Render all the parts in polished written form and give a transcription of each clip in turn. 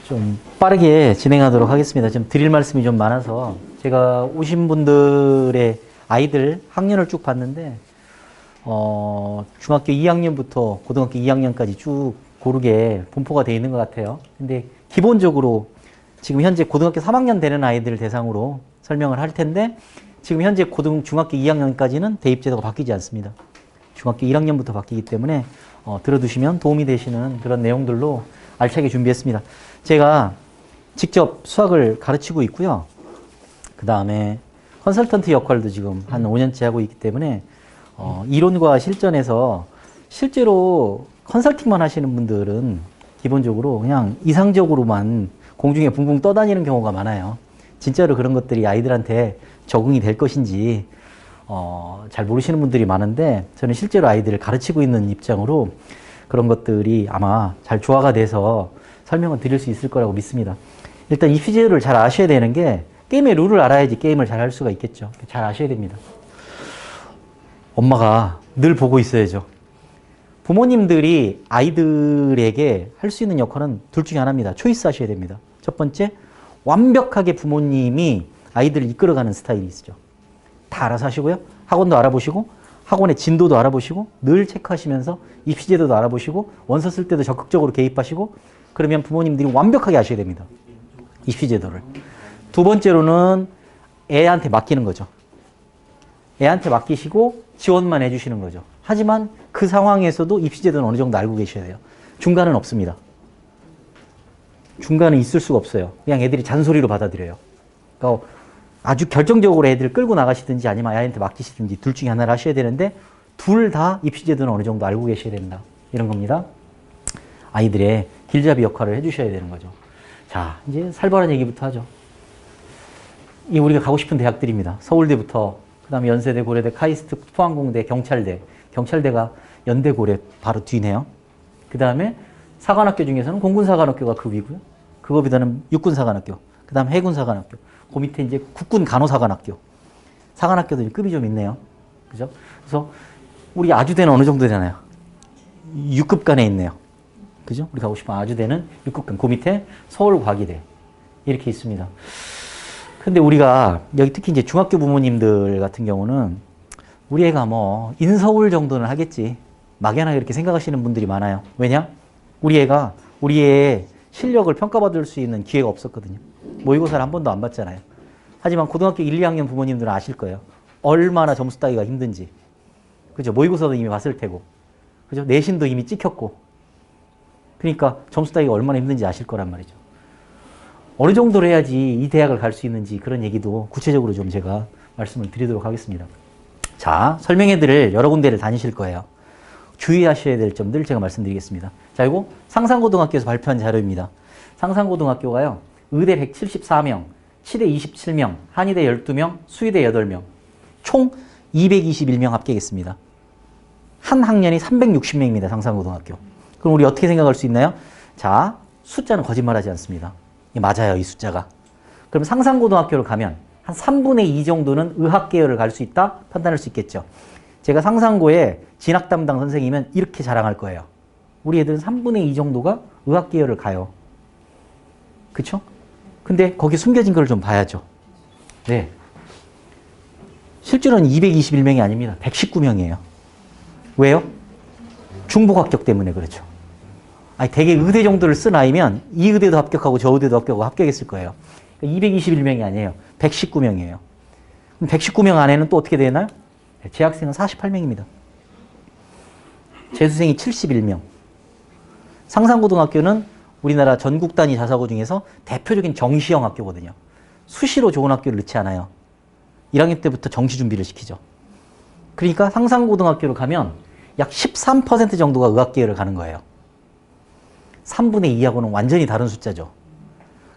좀 빠르게 진행하도록 하겠습니다. 지금 드릴 말씀이 좀 많아서 제가 오신 분들의 아이들 학년을 쭉 봤는데 중학교 2학년부터 고등학교 2학년까지 쭉 고르게 분포가 되어 있는 것 같아요. 근데 기본적으로 지금 현재 고등학교 3학년 되는 아이들 대상으로 설명을 할 텐데 지금 현재 중학교 2학년까지는 대입제도가 바뀌지 않습니다. 중학교 1학년부터 바뀌기 때문에 들어두시면 도움이 되시는 그런 내용들로 알차게 준비했습니다. 제가 직접 수학을 가르치고 있고요. 그 다음에 컨설턴트 역할도 지금 한 5년째 하고 있기 때문에 이론과 실전에서 실제로 컨설팅만 하시는 분들은 기본적으로 그냥 이상적으로만 공중에 붕붕 떠다니는 경우가 많아요. 진짜로 그런 것들이 아이들한테 적응이 될 것인지 잘 모르시는 분들이 많은데 저는 실제로 아이들을 가르치고 있는 입장으로 그런 것들이 아마 잘 조화가 돼서 설명을 드릴 수 있을 거라고 믿습니다. 일단 이 퀴즈를 잘 아셔야 되는 게 게임의 룰을 알아야지 게임을 잘 할 수가 있겠죠. 잘 아셔야 됩니다. 엄마가 늘 보고 있어야죠. 부모님들이 아이들에게 할 수 있는 역할은 둘 중에 하나입니다. 초이스 하셔야 됩니다. 첫 번째, 완벽하게 부모님이 아이들을 이끌어가는 스타일이 있죠. 다 알아서 하시고요. 학원도 알아보시고 학원의 진도도 알아보시고 늘 체크하시면서 입시제도도 알아보시고 원서 쓸 때도 적극적으로 개입하시고 그러면 부모님들이 완벽하게 아셔야 됩니다. 입시제도를. 두 번째로는 애한테 맡기는 거죠. 애한테 맡기시고 지원만 해주시는 거죠. 하지만 그 상황에서도 입시제도는 어느 정도 알고 계셔야 돼요. 중간은 없습니다. 중간은 있을 수가 없어요. 그냥 애들이 잔소리로 받아들여요. 그러니까 아주 결정적으로 애들을 끌고 나가시든지 아니면 아이한테 맡기시든지 둘 중에 하나를 하셔야 되는데 둘 다 입시제도는 어느 정도 알고 계셔야 된다. 이런 겁니다. 아이들의 길잡이 역할을 해주셔야 되는 거죠. 자, 이제 살벌한 얘기부터 하죠. 이 우리가 가고 싶은 대학들입니다. 서울대부터 그 다음에 연세대, 고려대, 카이스트, 포항공대, 경찰대. 경찰대가 연대, 고려 바로 뒤네요. 그 다음에 사관학교 중에서는 공군사관학교가 그 위고요. 그거보다는 육군사관학교. 그 다음 해군사관학교. 그 밑에 이제 국군간호사관학교. 사관학교도 급이 좀 있네요. 그죠? 그래서 우리 아주대는 어느 정도 되나요? 6급간에 있네요. 그죠? 우리 가고 싶은 아주대는 6급간. 그 밑에 서울과기대. 이렇게 있습니다. 근데 우리가 여기 특히 이제 중학교 부모님들 같은 경우는 우리 애가 뭐 인서울 정도는 하겠지. 막연하게 이렇게 생각하시는 분들이 많아요. 왜냐? 우리 애가 우리 애의 실력을 평가받을 수 있는 기회가 없었거든요. 모의고사를 한 번도 안 봤잖아요. 하지만 고등학교 1, 2학년 부모님들은 아실 거예요. 얼마나 점수 따기가 힘든지. 그죠? 모의고사도 이미 봤을 테고. 그죠? 내신도 이미 찍혔고. 그러니까 점수 따기가 얼마나 힘든지 아실 거란 말이죠. 어느 정도로 해야지 이 대학을 갈 수 있는지 그런 얘기도 구체적으로 좀 제가 말씀을 드리도록 하겠습니다. 자, 설명회들을 여러 군데를 다니실 거예요. 주의하셔야 될 점들 제가 말씀드리겠습니다. 자, 이거 상산고등학교에서 발표한 자료입니다. 상산고등학교가요. 의대 174명, 치대 27명, 한의대 12명, 수의대 8명, 총 221명 합격했습니다. 한 학년이 360명입니다. 상산고등학교. 그럼 우리 어떻게 생각할 수 있나요? 자, 숫자는 거짓말하지 않습니다. 맞아요, 이 숫자가. 그럼 상산고등학교를 가면 한 3분의 2 정도는 의학 계열을 갈 수 있다? 판단할 수 있겠죠. 제가 상산고에 진학 담당 선생님은 이렇게 자랑할 거예요. 우리 애들은 3분의 2 정도가 의학 계열을 가요. 그쵸? 근데 거기 숨겨진 걸 좀 봐야죠. 네. 실제로는 221명이 아닙니다. 119명이에요. 왜요? 중복 합격 때문에 그렇죠. 아니, 대개 의대 정도를 쓴 아이면 이 의대도 합격하고 저 의대도 합격하고 합격했을 거예요. 221명이 아니에요. 119명이에요. 그럼 119명 안에는 또 어떻게 되나요? 재학생은 48명입니다. 재수생이 71명. 상산고등학교는 우리나라 전국 단위 자사고 중에서 대표적인 정시형 학교거든요. 수시로 좋은 학교를 넣지 않아요. 1학년 때부터 정시 준비를 시키죠. 그러니까 상산고등학교를 가면 약 13% 정도가 의학 계열을 가는 거예요. 3분의 2하고는 완전히 다른 숫자죠.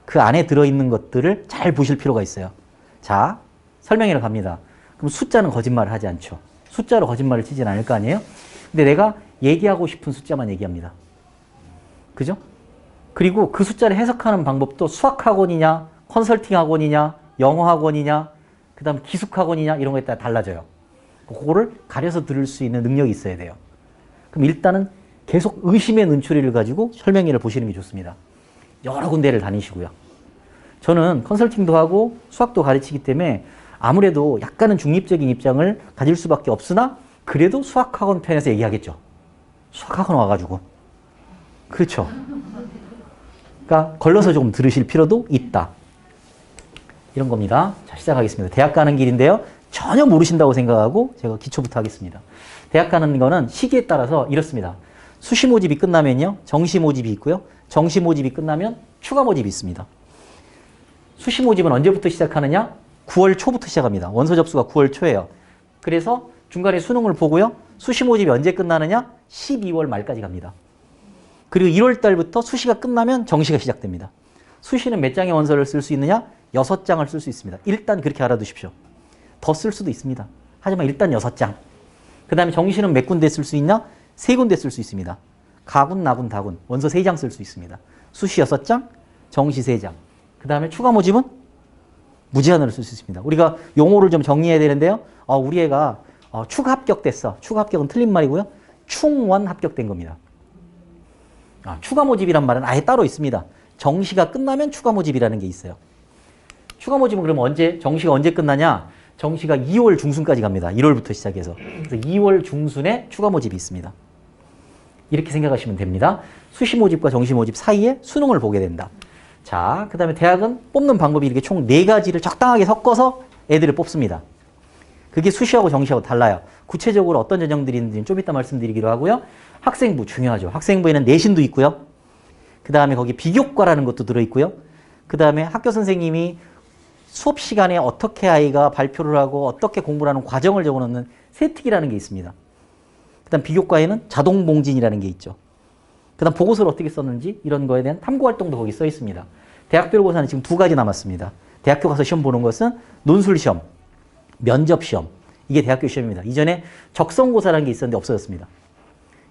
그 안에 들어있는 것들을 잘 보실 필요가 있어요. 자, 설명회를 갑니다. 그럼 숫자는 거짓말을 하지 않죠. 숫자로 거짓말을 치진 않을 거 아니에요? 근데 내가 얘기하고 싶은 숫자만 얘기합니다. 그죠? 그리고 그 숫자를 해석하는 방법도 수학학원이냐, 컨설팅학원이냐, 영어학원이냐, 그 다음 기숙학원이냐 이런 거에 따라 달라져요. 그거를 가려서 들을 수 있는 능력이 있어야 돼요. 그럼 일단은 계속 의심의 눈초리를 가지고 설명회를 보시는 게 좋습니다. 여러 군데를 다니시고요. 저는 컨설팅도 하고 수학도 가르치기 때문에 아무래도 약간은 중립적인 입장을 가질 수밖에 없으나 그래도 수학학원 편에서 얘기하겠죠. 수학학원 와가지고. 그렇죠. 그러니까 걸러서 조금 들으실 필요도 있다. 이런 겁니다. 자, 시작하겠습니다. 대학 가는 길인데요. 전혀 모르신다고 생각하고 제가 기초부터 하겠습니다. 대학 가는 거는 시기에 따라서 이렇습니다. 수시 모집이 끝나면요. 정시 모집이 있고요. 정시 모집이 끝나면 추가 모집이 있습니다. 수시 모집은 언제부터 시작하느냐? 9월 초부터 시작합니다. 원서 접수가 9월 초예요. 그래서 중간에 수능을 보고요. 수시 모집이 언제 끝나느냐? 12월 말까지 갑니다. 그리고 1월 달부터 수시가 끝나면 정시가 시작됩니다. 수시는 몇 장의 원서를 쓸 수 있느냐? 6장을 쓸 수 있습니다. 일단 그렇게 알아두십시오. 더 쓸 수도 있습니다. 하지만 일단 6장. 그 다음에 정시는 몇 군데 쓸 수 있냐? 3군데 쓸 수 있습니다. 가군, 나군, 다군. 원서 3장 쓸 수 있습니다. 수시 6장, 정시 3장. 그 다음에 추가 모집은 무제한으로 쓸 수 있습니다. 우리가 용어를 좀 정리해야 되는데요. 우리 애가 추가 합격됐어. 추가 합격은 틀린 말이고요. 충원 합격된 겁니다. 추가 모집이란 말은 아예 따로 있습니다. 정시가 끝나면 추가 모집이라는 게 있어요. 추가 모집은 그럼 정시가 언제 끝나냐? 정시가 2월 중순까지 갑니다. 1월부터 시작해서. 그래서 2월 중순에 추가 모집이 있습니다. 이렇게 생각하시면 됩니다. 수시 모집과 정시 모집 사이에 수능을 보게 된다. 자, 그 다음에 대학은 뽑는 방법이 이렇게 총 4가지를 적당하게 섞어서 애들을 뽑습니다. 그게 수시하고 정시하고 달라요. 구체적으로 어떤 전형들이 있는지 좀 이따 말씀드리기로 하고요. 학생부 중요하죠. 학생부에는 내신도 있고요. 그 다음에 거기 비교과라는 것도 들어있고요. 그 다음에 학교 선생님이 수업 시간에 어떻게 아이가 발표를 하고 어떻게 공부를 하는 과정을 적어놓는 세특이라는 게 있습니다. 그 다음 비교과에는 자동봉진이라는 게 있죠. 그 다음 보고서를 어떻게 썼는지 이런 거에 대한 탐구활동도 거기 써 있습니다. 대학별고사는 지금 2가지 남았습니다. 대학교 가서 시험 보는 것은 논술시험, 면접시험. 이게 대학교 시험입니다. 이전에 적성고사라는 게 있었는데 없어졌습니다.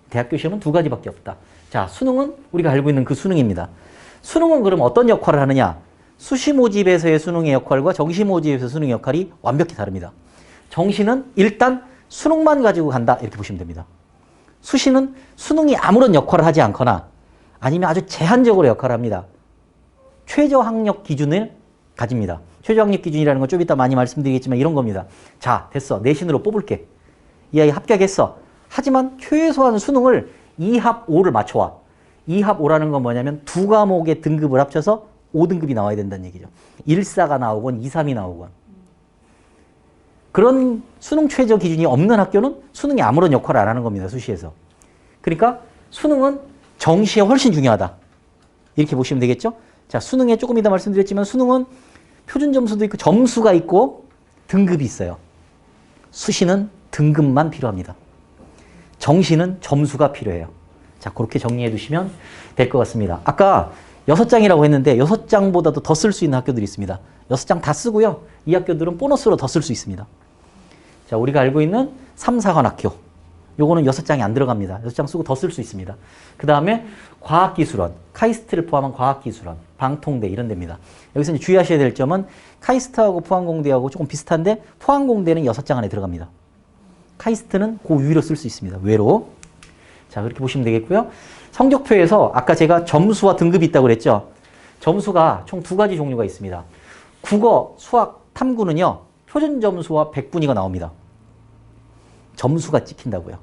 대학교 시험은 2가지밖에 없다. 자, 수능은 우리가 알고 있는 그 수능입니다. 수능은 그럼 어떤 역할을 하느냐? 수시 모집에서의 수능의 역할과 정시 모집에서 수능의 역할이 완벽히 다릅니다. 정시는 일단 수능만 가지고 간다 이렇게 보시면 됩니다. 수시는 수능이 아무런 역할을 하지 않거나 아니면 아주 제한적으로 역할을 합니다. 최저학력 기준을 가집니다. 최저학력 기준이라는 건 좀 이따 많이 말씀드리겠지만 이런 겁니다. 자, 됐어. 내신으로 뽑을게. 이 아이 합격했어. 하지만 최소한 수능을 2합 5를 맞춰와. 2합 5라는 건 뭐냐면 2과목의 등급을 합쳐서 5등급이 나와야 된다는 얘기죠. 1사가 나오건 2, 3이 나오건. 그런 수능 최저 기준이 없는 학교는 수능에 아무런 역할을 안 하는 겁니다. 수시에서. 그러니까 수능은 정시에 훨씬 중요하다. 이렇게 보시면 되겠죠. 자, 수능에 조금 이따 말씀드렸지만 수능은 표준 점수도 있고 점수가 있고 등급이 있어요. 수시는 등급만 필요합니다. 정시는 점수가 필요해요. 자, 그렇게 정리해 두시면 될 것 같습니다. 아까 6장이라고 했는데 6장보다도 더 쓸 수 있는 학교들이 있습니다. 6장 다 쓰고요. 이 학교들은 보너스로 더 쓸 수 있습니다. 자, 우리가 알고 있는 3, 4관 학교. 요거는 6장이 안 들어갑니다. 6장 쓰고 더 쓸 수 있습니다. 그 다음에 과학기술원, 카이스트를 포함한 과학기술원, 방통대 이런 데입니다. 여기서 이제 주의하셔야 될 점은 카이스트하고 포항공대하고 조금 비슷한데 포항공대는 6장 안에 들어갑니다. 카이스트는 그 위로 쓸 수 있습니다. 외로. 자, 그렇게 보시면 되겠고요. 성적표에서 아까 제가 점수와 등급이 있다고 그랬죠. 점수가 총 2가지 종류가 있습니다. 국어, 수학, 탐구는요. 표준 점수와 백분위가 나옵니다. 점수가 찍힌다고요.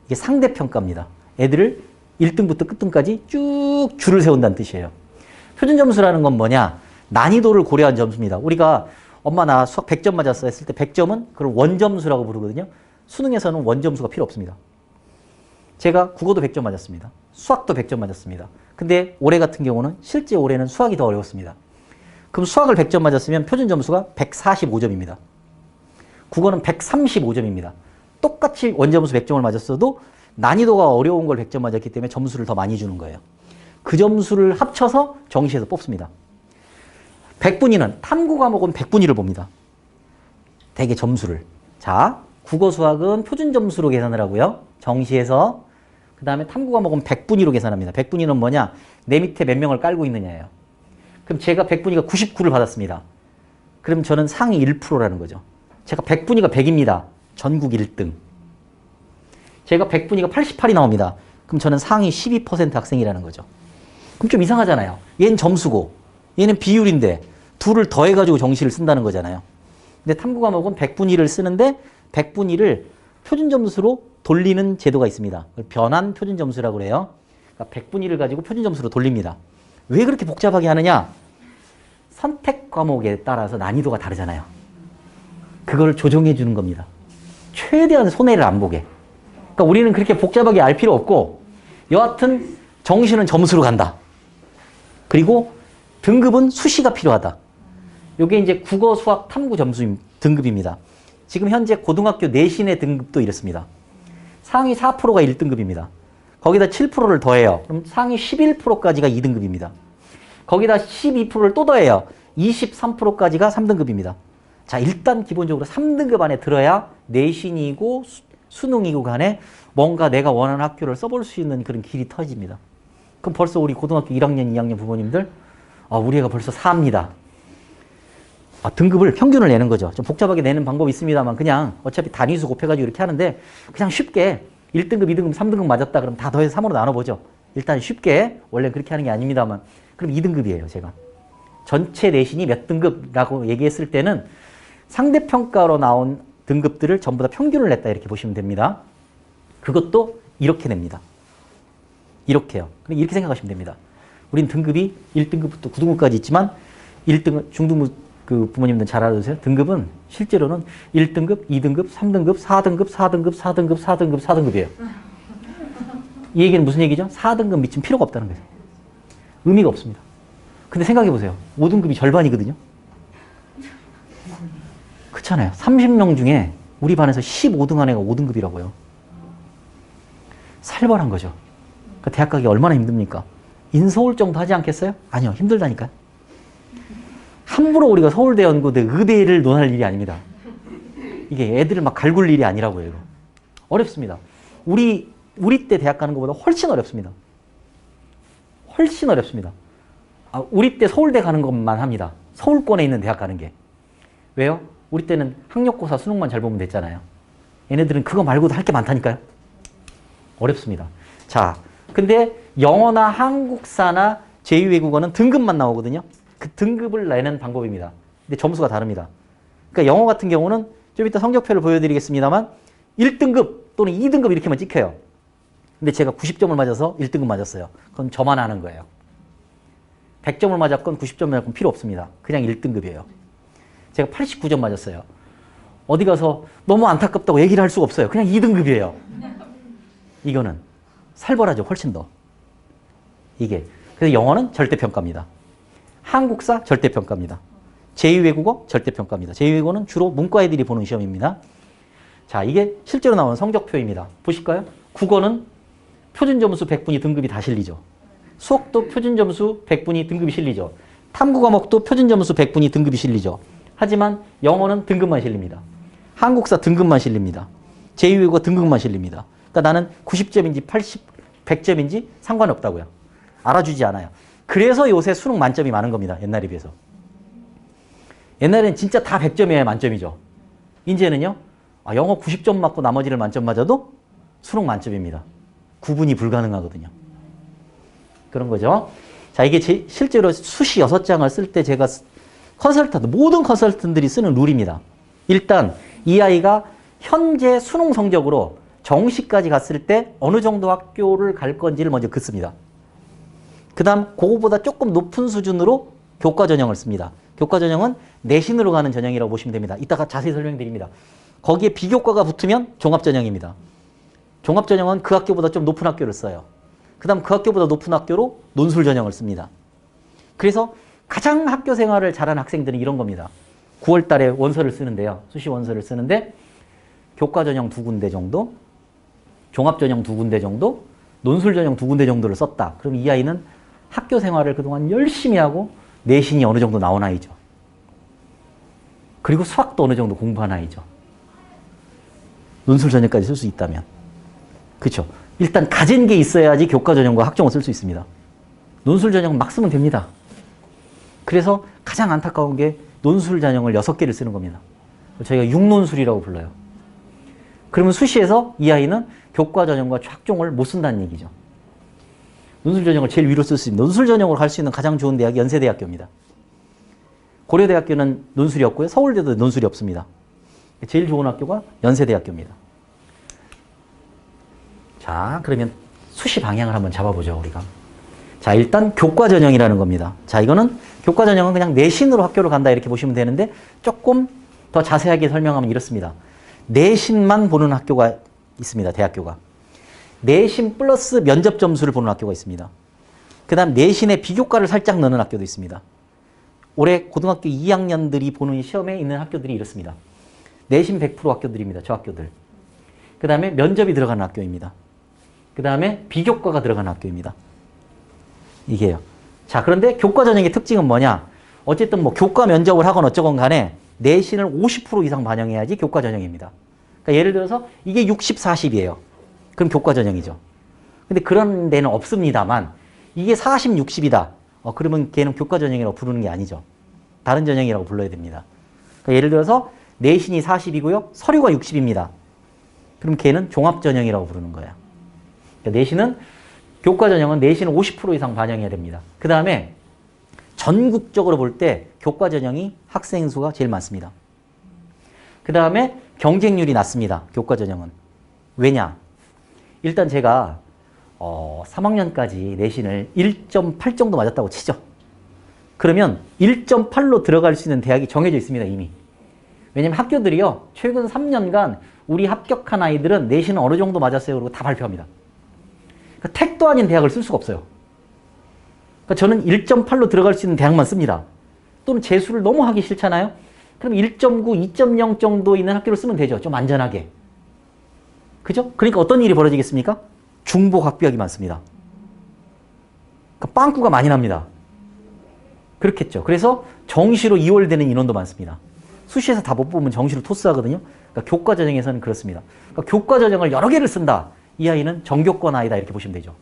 이게 상대평가입니다. 애들을 1등부터 끝등까지 쭉 줄을 세운다는 뜻이에요. 표준 점수라는 건 뭐냐? 난이도를 고려한 점수입니다. 우리가 엄마 나 수학 100점 맞았어 했을 때 100점은 그걸 원점수라고 부르거든요. 수능에서는 원점수가 필요 없습니다. 제가 국어도 100점 맞았습니다. 수학도 100점 맞았습니다. 근데 올해 같은 경우는 실제 올해는 수학이 더 어려웠습니다. 그럼 수학을 100점 맞았으면 표준 점수가 145점입니다. 국어는 135점입니다. 똑같이 원점수 100점을 맞았어도 난이도가 어려운 걸 100점 맞았기 때문에 점수를 더 많이 주는 거예요. 그 점수를 합쳐서 정시에서 뽑습니다. 100분위는 탐구 과목은 100분위를 봅니다. 대개 점수를. 자, 국어 수학은 표준 점수로 계산을 하고요. 정시에서. 그 다음에 탐구 과목은 100분위로 계산합니다. 100분위는 뭐냐? 내 밑에 몇 명을 깔고 있느냐예요. 그럼 제가 100분위가 99를 받았습니다. 그럼 저는 상위 1%라는 거죠. 제가 100분위가 100입니다. 전국 1등. 제가 100분위가 88이 나옵니다. 그럼 저는 상위 12% 학생이라는 거죠. 그럼 좀 이상하잖아요. 얘는 점수고 얘는 비율인데 둘을 더해가지고 정시를 쓴다는 거잖아요. 근데 탐구 과목은 100분위 1을 쓰는데 100분위 1을 표준 점수로 돌리는 제도가 있습니다. 변환 표준 점수라고 그래요. 그러니까 100분위 1을 가지고 표준 점수로 돌립니다. 왜 그렇게 복잡하게 하느냐? 선택 과목에 따라서 난이도가 다르잖아요. 그걸 조정해 주는 겁니다. 최대한 손해를 안 보게. 그러니까 우리는 그렇게 복잡하게 알 필요 없고 여하튼 정시는 점수로 간다. 그리고 등급은 수시가 필요하다. 이게 이제 국어, 수학, 탐구 점수 등급입니다. 지금 현재 고등학교 내신의 등급도 이렇습니다. 상위 4%가 1등급입니다. 거기다 7%를 더해요. 그럼 상위 11%까지가 2등급입니다. 거기다 12%를 또 더해요. 23%까지가 3등급입니다. 자, 일단 기본적으로 3등급 안에 들어야 내신이고 수능이고 간에 뭔가 내가 원하는 학교를 써볼 수 있는 그런 길이 터집니다. 그럼 벌써 우리 고등학교 1학년, 2학년 부모님들 우리 애가 벌써 4입니다. 등급을 평균을 내는 거죠. 좀 복잡하게 내는 방법이 있습니다만 그냥 어차피 단위수 곱해가지고 이렇게 하는데 그냥 쉽게 1등급, 2등급, 3등급 맞았다 그럼 다 더해서 3으로 나눠보죠. 일단 쉽게 원래 그렇게 하는 게 아닙니다만 그럼 2등급이에요. 제가. 전체 내신이 몇 등급이라고 얘기했을 때는 상대평가로 나온 등급들을 전부 다 평균을 냈다 이렇게 보시면 됩니다. 그것도 이렇게 냅니다. 이렇게요. 이렇게 생각하시면 됩니다. 우린 등급이 1등급부터 9등급까지 있지만 1등급, 중등급 그 부모님들 잘 알아두세요. 등급은 실제로는 1등급, 2등급, 3등급, 4등급, 4등급, 4등급, 4등급, 4등급이에요. 이 얘기는 무슨 얘기죠? 4등급 미친 필요가 없다는 거예요. 의미가 없습니다. 근데 생각해 보세요. 5등급이 절반이거든요. 그렇잖아요. 30명 중에 우리 반에서 15등 한 애가 5등급이라고요. 살벌한 거죠. 그러니까 대학 가기 얼마나 힘듭니까? 인서울 정도 하지 않겠어요? 아니요. 힘들다니까요. 함부로 우리가 서울대 연고대 의대를 논할 일이 아닙니다. 이게 애들을 막 갈굴 일이 아니라고요. 이거. 어렵습니다. 우리 때 대학 가는 것보다 훨씬 어렵습니다. 훨씬 어렵습니다. 우리 때 서울대 가는 것만 합니다. 서울권에 있는 대학 가는 게. 왜요? 우리 때는 학력고사 수능만 잘 보면 됐잖아요. 얘네들은 그거 말고도 할 게 많다니까요. 어렵습니다. 자, 근데 영어나 한국사나 제2외국어는 등급만 나오거든요. 그 등급을 내는 방법입니다. 근데 점수가 다릅니다. 그러니까 영어 같은 경우는 좀 이따 성적표를 보여드리겠습니다만 1등급 또는 2등급 이렇게만 찍혀요. 근데 제가 90점을 맞아서 1등급 맞았어요. 그건 저만 아는 거예요. 100점을 맞았건 90점 맞았건 필요 없습니다. 그냥 1등급이에요. 제가 89점 맞았어요. 어디 가서 너무 안타깝다고 얘기를 할 수가 없어요. 그냥 2등급이에요. 이거는 살벌하죠. 훨씬 더. 이게. 그래서 영어는 절대평가입니다. 한국사 절대평가입니다. 제2외국어 절대평가입니다. 제2외국어는 주로 문과 애들이 보는 시험입니다. 자, 이게 실제로 나오는 성적표입니다. 보실까요? 국어는 표준점수 100분이 등급이 다 실리죠. 수학도 표준점수 100분이 등급이 실리죠. 탐구 과목도 표준점수 100분이 등급이 실리죠. 하지만 영어는 등급만 실립니다. 한국사 등급만 실립니다. 제2외국어 등급만 실립니다. 그러니까 나는 90점인지 80, 100점인지 상관없다고요. 알아주지 않아요. 그래서 요새 수능 만점이 많은 겁니다. 옛날에 비해서. 옛날에는 진짜 다 100점이어야 만점이죠. 이제는요. 영어 90점 맞고 나머지를 만점 맞아도 수능 만점입니다. 구분이 불가능하거든요. 그런 거죠. 자, 이게 실제로 수시 6장을 쓸 때 제가 모든 컨설턴트들이 쓰는 룰입니다. 일단 이 아이가 현재 수능 성적으로 정시까지 갔을 때 어느 정도 학교를 갈 건지를 먼저 긋습니다. 그 다음 그거보다 조금 높은 수준으로 교과 전형을 씁니다. 교과 전형은 내신으로 가는 전형이라고 보시면 됩니다. 이따가 자세히 설명드립니다. 거기에 비교과가 붙으면 종합전형입니다. 종합전형은 그 학교보다 좀 높은 학교를 써요. 그 다음 그 학교보다 높은 학교로 논술 전형을 씁니다. 그래서 가장 학교 생활을 잘하는 학생들은 이런 겁니다. 9월 달에 원서를 쓰는데요. 수시 원서를 쓰는데 교과 전형 2군데 정도, 종합 전형 2군데 정도, 논술 전형 2군데 정도를 썼다. 그럼 이 아이는 학교 생활을 그동안 열심히 하고 내신이 어느 정도 나온 아이죠. 그리고 수학도 어느 정도 공부한 아이죠. 논술 전형까지 쓸 수 있다면. 그렇죠. 일단 가진 게 있어야지 교과 전형과 학종을 쓸 수 있습니다. 논술 전형 막 쓰면 됩니다. 그래서 가장 안타까운 게 논술 전형을 6개를 쓰는 겁니다. 저희가 6논술이라고 불러요. 그러면 수시에서 이 아이는 교과 전형과 학종을 못 쓴다는 얘기죠. 논술 전형을 제일 위로 쓸 수 있는, 논술 전형으로 갈 수 있는 가장 좋은 대학이 연세대학교입니다. 고려대학교는 논술이 없고요. 서울대도 논술이 없습니다. 제일 좋은 학교가 연세대학교입니다. 자, 그러면 수시 방향을 한번 잡아보죠, 우리가. 자, 일단 교과 전형이라는 겁니다. 자, 이거는 교과 전형은 그냥 내신으로 학교를 간다 이렇게 보시면 되는데 조금 더 자세하게 설명하면 이렇습니다. 내신만 보는 학교가 있습니다, 대학교가. 내신 플러스 면접 점수를 보는 학교가 있습니다. 그 다음 내신에 비교과를 살짝 넣는 학교도 있습니다. 올해 고등학교 2학년들이 보는 시험에 있는 학교들이 이렇습니다. 내신 100% 학교들입니다. 저 학교들. 그 다음에 면접이 들어가는 학교입니다. 그 다음에 비교과가 들어가는 학교입니다. 이게요. 자, 그런데 교과 전형의 특징은 뭐냐? 어쨌든 뭐 교과 면접을 하건 어쩌건 간에 내신을 50% 이상 반영해야지 교과 전형입니다. 그러니까 예를 들어서 이게 60, 40이에요. 그럼 교과 전형이죠. 근데 그런 데는 없습니다만 이게 40, 60이다. 그러면 걔는 교과 전형이라고 부르는 게 아니죠. 다른 전형이라고 불러야 됩니다. 그러니까 예를 들어서 내신이 40이고요. 서류가 60입니다. 그럼 걔는 종합 전형이라고 부르는 거야. 그러니까 내신은 교과 전형은 내신을 50% 이상 반영해야 됩니다. 그 다음에 전국적으로 볼 때 교과 전형이 학생 수가 제일 많습니다. 그 다음에 경쟁률이 낮습니다. 교과 전형은. 왜냐? 일단 제가 3학년까지 내신을 1.8 정도 맞았다고 치죠. 그러면 1.8로 들어갈 수 있는 대학이 정해져 있습니다, 이미. 왜냐면 학교들이요, 최근 3년간 우리 합격한 아이들은 내신은 어느 정도 맞았어요. 그리고 다 발표합니다. 그러니까 택도 아닌 대학을 쓸 수가 없어요. 그러니까 저는 1.8로 들어갈 수 있는 대학만 씁니다. 또는 재수를 너무 하기 싫잖아요. 그럼 1.9, 2.0 정도 있는 학교를 쓰면 되죠. 좀 안전하게. 그죠? 그러니까 어떤 일이 벌어지겠습니까? 중복 합격이 많습니다. 그러니까 빵꾸가 많이 납니다. 그렇겠죠. 그래서 정시로 이월되는 인원도 많습니다. 수시에서 다 못 보면 정시로 토스하거든요. 그러니까 교과 전형에서는 그렇습니다. 그러니까 교과 전형을 여러 개를 쓴다. 이 아이는 정교권 아이다 이렇게 보시면 되죠.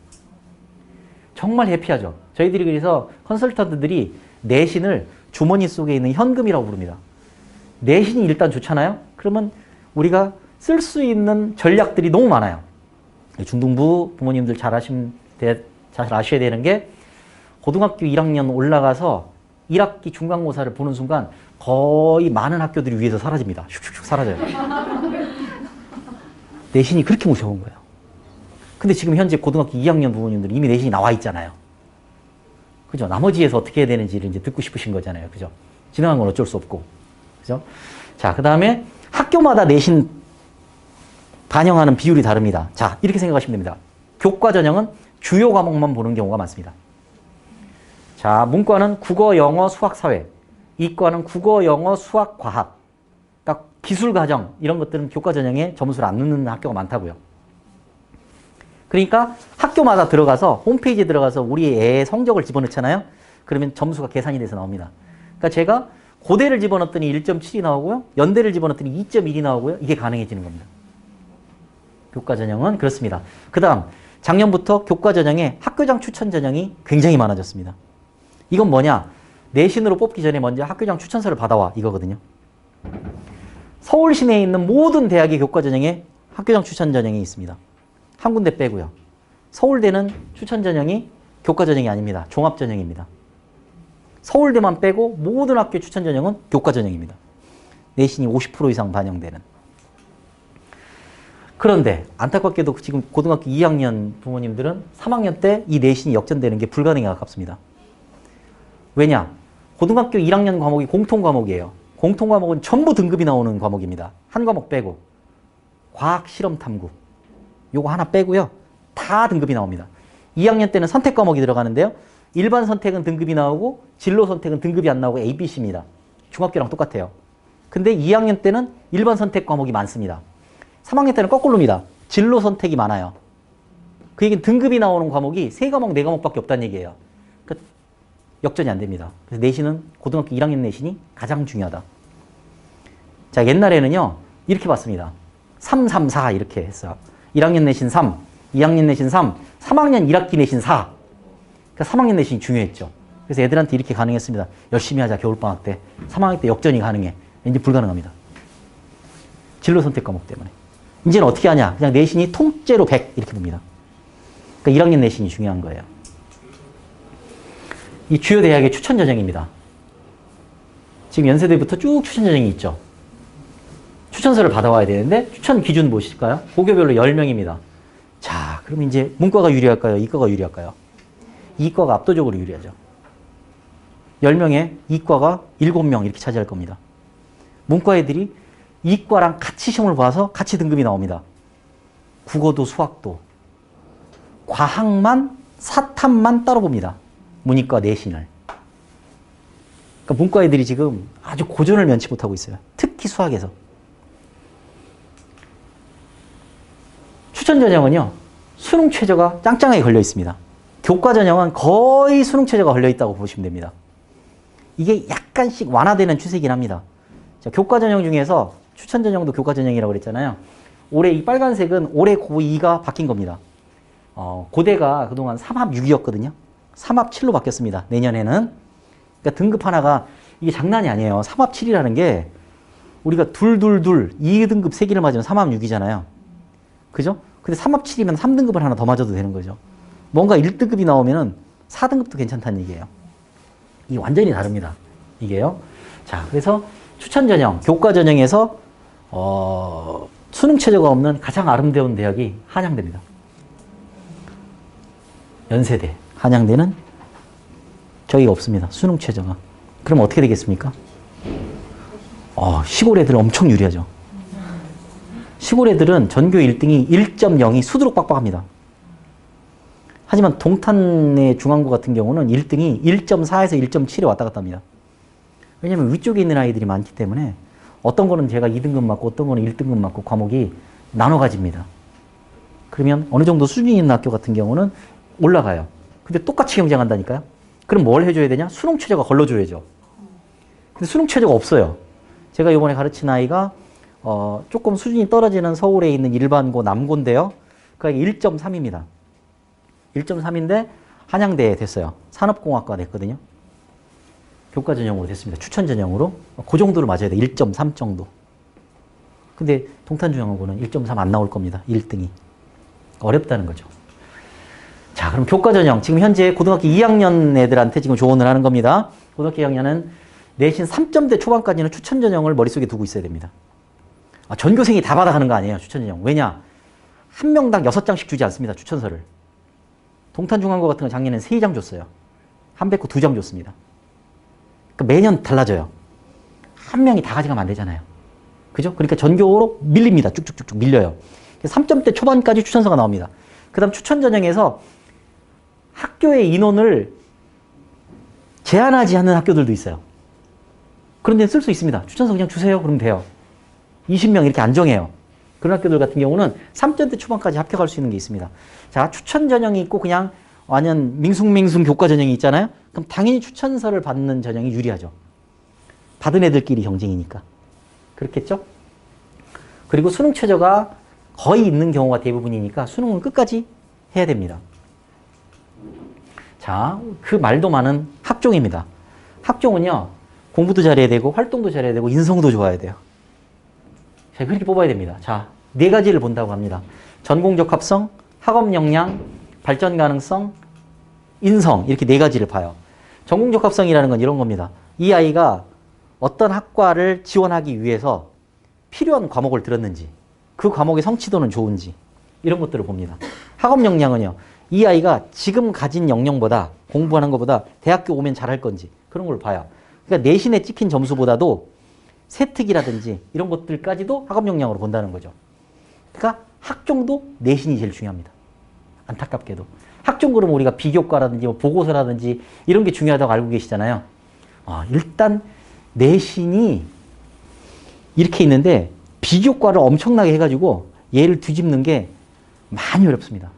정말 해피하죠. 저희들이 그래서 컨설턴트들이 내신을 주머니 속에 있는 현금이라고 부릅니다. 내신이 일단 좋잖아요. 그러면 우리가 쓸 수 있는 전략들이 너무 많아요. 중등부 부모님들 잘 아셔야 되는 게 고등학교 1학년 올라가서 1학기 중간고사를 보는 순간 거의 많은 학교들이 위에서 사라집니다. 슉슉슉 사라져요. 내신이 그렇게 무서운 거예요. 근데 지금 현재 고등학교 2학년 부모님들은 이미 내신이 나와 있잖아요. 그죠? 나머지에서 어떻게 해야 되는지를 이제 듣고 싶으신 거잖아요. 그죠? 지나간 건 어쩔 수 없고. 그죠? 자, 그 다음에 학교마다 내신 반영하는 비율이 다릅니다. 자, 이렇게 생각하시면 됩니다. 교과 전형은 주요 과목만 보는 경우가 많습니다. 자, 문과는 국어, 영어, 수학, 사회. 이과는 국어, 영어, 수학, 과학. 그러니까 기술 과정 이런 것들은 교과 전형에 점수를 안 넣는 학교가 많다고요. 그러니까 학교마다 들어가서 홈페이지에 들어가서 우리 애의 성적을 집어넣잖아요. 그러면 점수가 계산이 돼서 나옵니다. 그러니까 제가 고대를 집어넣었더니 1.7이 나오고요. 연대를 집어넣었더니 2.1이 나오고요. 이게 가능해지는 겁니다. 교과 전형은 그렇습니다. 그 다음 작년부터 교과 전형에 학교장 추천 전형이 굉장히 많아졌습니다. 이건 뭐냐? 내신으로 뽑기 전에 먼저 학교장 추천서를 받아와 이거거든요. 서울 시내에 있는 모든 대학의 교과 전형에 학교장 추천 전형이 있습니다. 한 군데 빼고요. 서울대는 추천 전형이 교과 전형이 아닙니다. 종합 전형입니다. 서울대만 빼고 모든 학교 추천 전형은 교과 전형입니다. 내신이 50% 이상 반영되는. 그런데 안타깝게도 지금 고등학교 2학년 부모님들은 3학년 때 이 내신이 역전되는 게 불가능에 가깝습니다. 왜냐? 고등학교 1학년 과목이 공통 과목이에요. 공통 과목은 전부 등급이 나오는 과목입니다. 한 과목 빼고. 과학, 실험, 탐구. 요거 하나 빼고요. 다 등급이 나옵니다. 2학년 때는 선택 과목이 들어가는데요. 일반 선택은 등급이 나오고 진로 선택은 등급이 안 나오고 A, B, C입니다. 중학교랑 똑같아요. 근데 2학년 때는 일반 선택 과목이 많습니다. 3학년 때는 거꾸로입니다. 진로 선택이 많아요. 그 얘기는 등급이 나오는 과목이 3과목, 4과목밖에 없다는 얘기예요. 그러니까 역전이 안 됩니다. 그래서 내신은 고등학교 1학년 내신이 가장 중요하다. 자, 옛날에는요. 이렇게 봤습니다. 3, 3, 4 이렇게 했어요. 1학년 내신 3, 2학년 내신 3, 3학년 1학기 내신 4. 그러니까 3학년 내신이 중요했죠. 그래서 애들한테 이렇게 가능했습니다. 열심히 하자, 겨울방학 때. 3학년 때 역전이 가능해. 이제 불가능합니다. 진로 선택 과목 때문에. 이제는 어떻게 하냐. 그냥 내신이 통째로 100 이렇게 봅니다. 그러니까 1학년 내신이 중요한 거예요. 이 주요 대학의 추천 전형입니다. 지금 연세대부터 쭉 추천 전형이 있죠. 추천서를 받아와야 되는데 추천 기준 보실까요? 고교별로 10명입니다. 자, 그럼 이제 문과가 유리할까요? 이과가 유리할까요? 이과가 압도적으로 유리하죠. 10명에 이과가 7명 이렇게 차지할 겁니다. 문과 애들이 이과랑 같이 시험을 봐서 같이 등급이 나옵니다. 국어도 수학도. 과학만, 사탐만 따로 봅니다. 문이과 내신을. 그러니까 문과 애들이 지금 아주 고전을 면치 못하고 있어요. 특히 수학에서. 추천 전형은요, 수능 최저가 짱짱하게 걸려 있습니다. 교과 전형은 거의 수능 최저가 걸려 있다고 보시면 됩니다. 이게 약간씩 완화되는 추세이긴 합니다. 자, 교과 전형 중에서 추천 전형도 교과 전형이라고 그랬잖아요. 올해 이 빨간색은 올해 고2가 바뀐 겁니다. 고대가 그동안 3합 6이었거든요. 3합 7로 바뀌었습니다. 내년에는. 그러니까 등급 하나가 이게 장난이 아니에요. 3합 7이라는 게 우리가 2등급 3개를 맞으면 3합 6이잖아요. 그죠? 근데 3합 7이면 3등급을 하나 더 맞아도 되는 거죠. 뭔가 1등급이 나오면은 4등급도 괜찮다는 얘기예요. 이게 완전히 다릅니다. 이게요. 자, 그래서 추천 전형, 교과 전형에서 수능 최저가 없는 가장 아름다운 대학이 한양대입니다. 연세대, 한양대는 저희가 없습니다. 수능 최저가. 그럼 어떻게 되겠습니까? 시골 애들은 엄청 유리하죠. 시골 애들은 전교 1등이 1.0이 수두룩 빡빡합니다. 하지만 동탄의 중앙고 같은 경우는 1등이 1.4에서 1.7에 왔다 갔다 합니다. 왜냐면 위쪽에 있는 아이들이 많기 때문에 어떤 거는 제가 2등급 맞고 어떤 거는 1등급 맞고 과목이 나눠 가집니다. 그러면 어느 정도 수준이 있는 학교 같은 경우는 올라가요. 근데 똑같이 경쟁한다니까요? 그럼 뭘 해줘야 되냐? 수능 최저가 걸러줘야죠. 근데 수능 최저가 없어요. 제가 이번에 가르친 아이가 조금 수준이 떨어지는 서울에 있는 일반고 남고인데요. 그 아이가 1.3입니다. 1.3인데 한양대에 됐어요. 산업공학과 됐거든요. 교과 전형으로 됐습니다. 추천 전형으로. 그 정도를 맞아야 돼. 1.3 정도. 근데 동탄중앙고는 1.3 안 나올 겁니다. 1등이. 어렵다는 거죠. 자, 그럼 교과 전형. 지금 현재 고등학교 2학년 애들한테 지금 조언을 하는 겁니다. 고등학교 2학년은 내신 3점대 초반까지는 추천 전형을 머릿속에 두고 있어야 됩니다. 전교생이 다 받아가는 거 아니에요. 추천 전형. 왜냐? 한 명당 6장씩 주지 않습니다. 추천서를. 동탄중앙고 같은 거 작년엔 3장 줬어요. 한백호 2장 줬습니다. 그러니까 매년 달라져요. 한 명이 다 가져가면 안 되잖아요. 그죠? 그러니까 전교로 밀립니다. 쭉쭉쭉쭉 밀려요. 3점대 초반까지 추천서가 나옵니다. 그 다음 추천 전형에서 학교의 인원을 제한하지 않는 학교들도 있어요. 그런 데는 쓸 수 있습니다. 추천서 그냥 주세요. 그러면 돼요. 20명 이렇게 안 정해요. 그런 학교들 같은 경우는 3점대 초반까지 합격할 수 있는 게 있습니다. 자, 추천 전형이 있고 그냥 완전 밍숭맹숭 교과 전형이 있잖아요. 그럼 당연히 추천서를 받는 전형이 유리하죠. 받은 애들끼리 경쟁이니까. 그렇겠죠? 그리고 수능 최저가 거의 있는 경우가 대부분이니까 수능은 끝까지 해야 됩니다. 자, 그 말도 많은 학종입니다. 학종은요, 공부도 잘해야 되고 활동도 잘해야 되고 인성도 좋아야 돼요. 자, 그렇게 뽑아야 됩니다. 자, 4가지를 본다고 합니다. 전공적 합성, 학업 역량, 발전 가능성, 인성 이렇게 4가지를 봐요. 전공적 합성이라는 건 이런 겁니다. 이 아이가 어떤 학과를 지원하기 위해서 필요한 과목을 들었는지, 그 과목의 성취도는 좋은지 이런 것들을 봅니다. 학업 역량은요, 이 아이가 지금 가진 역량보다 공부하는 것보다 대학교 오면 잘할 건지 그런 걸 봐요. 그러니까 내신에 찍힌 점수보다도 세특이라든지 이런 것들까지도 학업 역량으로 본다는 거죠. 그러니까 학종도 내신이 제일 중요합니다. 안타깝게도. 학종 그러면 우리가 비교과라든지 뭐 보고서라든지 이런 게 중요하다고 알고 계시잖아요. 일단 내신이 이렇게 있는데 비교과를 엄청나게 해가지고 얘를 뒤집는 게 많이 어렵습니다.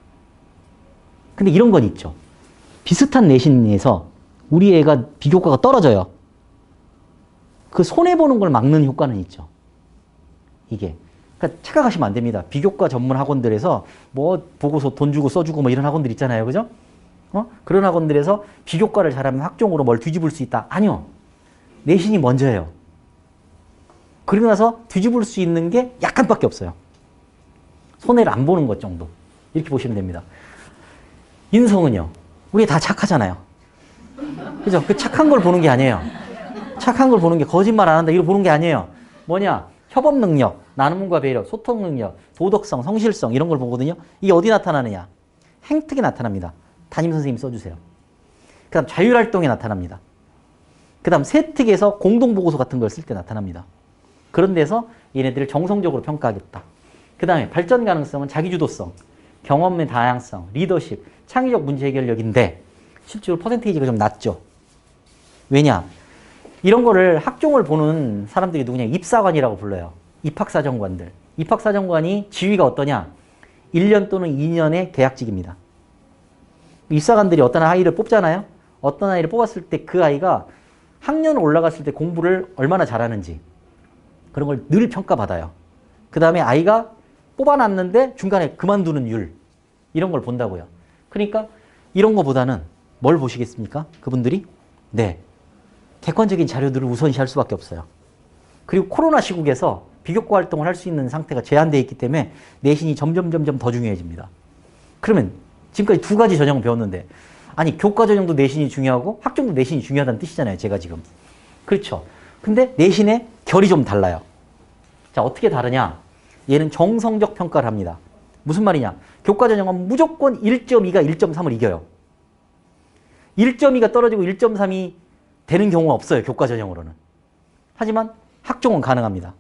근데 이런 건 있죠. 비슷한 내신에서 우리 애가 비교과가 떨어져요. 그 손해보는 걸 막는 효과는 있죠. 이게. 그러니까 착각하시면 안 됩니다. 비교과 전문 학원들에서 뭐 보고서 돈 주고 써주고 뭐 이런 학원들 있잖아요. 그죠? 그런 학원들에서 비교과를 잘하면 학종으로 뭘 뒤집을 수 있다. 아니요. 내신이 먼저예요. 그리고 나서 뒤집을 수 있는 게 약간밖에 없어요. 손해를 안 보는 것 정도. 이렇게 보시면 됩니다. 인성은요. 우리 다 착하잖아요. 그죠? 그 착한 걸 보는 게 아니에요. 착한 걸 보는 게 거짓말 안 한다. 이걸 보는 게 아니에요. 뭐냐? 협업 능력, 나눔과 배려, 소통 능력, 도덕성, 성실성 이런 걸 보거든요. 이게 어디 나타나느냐? 행특에 나타납니다. 담임선생님 써주세요. 그 다음 자율활동에 나타납니다. 그 다음 세특에서 공동보고서 같은 걸 쓸 때 나타납니다. 그런 데서 얘네들을 정성적으로 평가하겠다. 그 다음에 발전 가능성은 자기주도성, 경험의 다양성, 리더십, 창의적 문제 해결력인데 실제로 퍼센테이지가 좀 낮죠. 왜냐? 이런 거를 학종을 보는 사람들이 누구냐? 입사관이라고 불러요. 입학사정관들. 입학사정관이 지위가 어떠냐? 1년 또는 2년의 계약직입니다. 입사관들이 어떤 아이를 뽑잖아요. 어떤 아이를 뽑았을 때 그 아이가 학년 올라갔을 때 공부를 얼마나 잘하는지 그런 걸 늘 평가받아요. 그 다음에 아이가 뽑아놨는데 중간에 그만두는 율 이런 걸 본다고요. 그러니까 이런 거보다는 뭘 보시겠습니까? 그분들이? 네. 객관적인 자료들을 우선시할 수밖에 없어요. 그리고 코로나 시국에서 비교과 활동을 할 수 있는 상태가 제한되어 있기 때문에 내신이 점점 더 중요해집니다. 그러면 지금까지 두 가지 전형을 배웠는데 아니 교과 전형도 내신이 중요하고 학종도 내신이 중요하다는 뜻이잖아요. 제가 지금. 그렇죠. 근데 내신의 결이 좀 달라요. 자, 어떻게 다르냐? 얘는 정성적 평가를 합니다. 무슨 말이냐? 교과 전형은 무조건 1.2가 1.3을 이겨요. 1.2가 떨어지고 1.3이 되는 경우가 없어요. 교과 전형으로는. 하지만 학종은 가능합니다.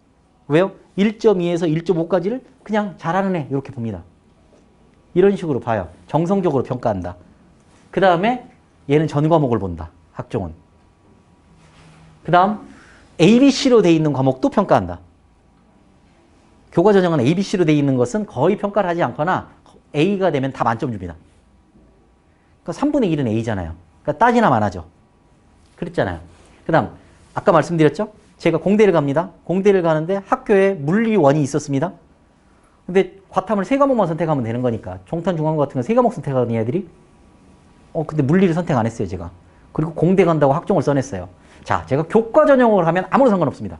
왜요? 1.2에서 1.5까지를 그냥 잘하는 애 이렇게 봅니다. 이런 식으로 봐요. 정성적으로 평가한다. 그 다음에 얘는 전 과목을 본다. 학종은. 그 다음 ABC로 돼 있는 과목도 평가한다. 교과 전형은 ABC로 돼 있는 것은 거의 평가를 하지 않거나 A가 되면 다 만점 줍니다. 그러니까 3분의 1은 A잖아요. 그러니까 따지나 마나죠. 그랬잖아요. 그 다음 아까 말씀드렸죠? 제가 공대를 갑니다. 공대를 가는데 학교에 물리원이 있었습니다. 근데 과탐을 3과목만 선택하면 되는 거니까 종탄 중앙고 같은 거 3과목 선택하는 애들이 근데 물리를 선택 안 했어요. 제가. 그리고 공대 간다고 학종을 써냈어요. 자, 제가 교과 전형을 하면 아무런 상관없습니다.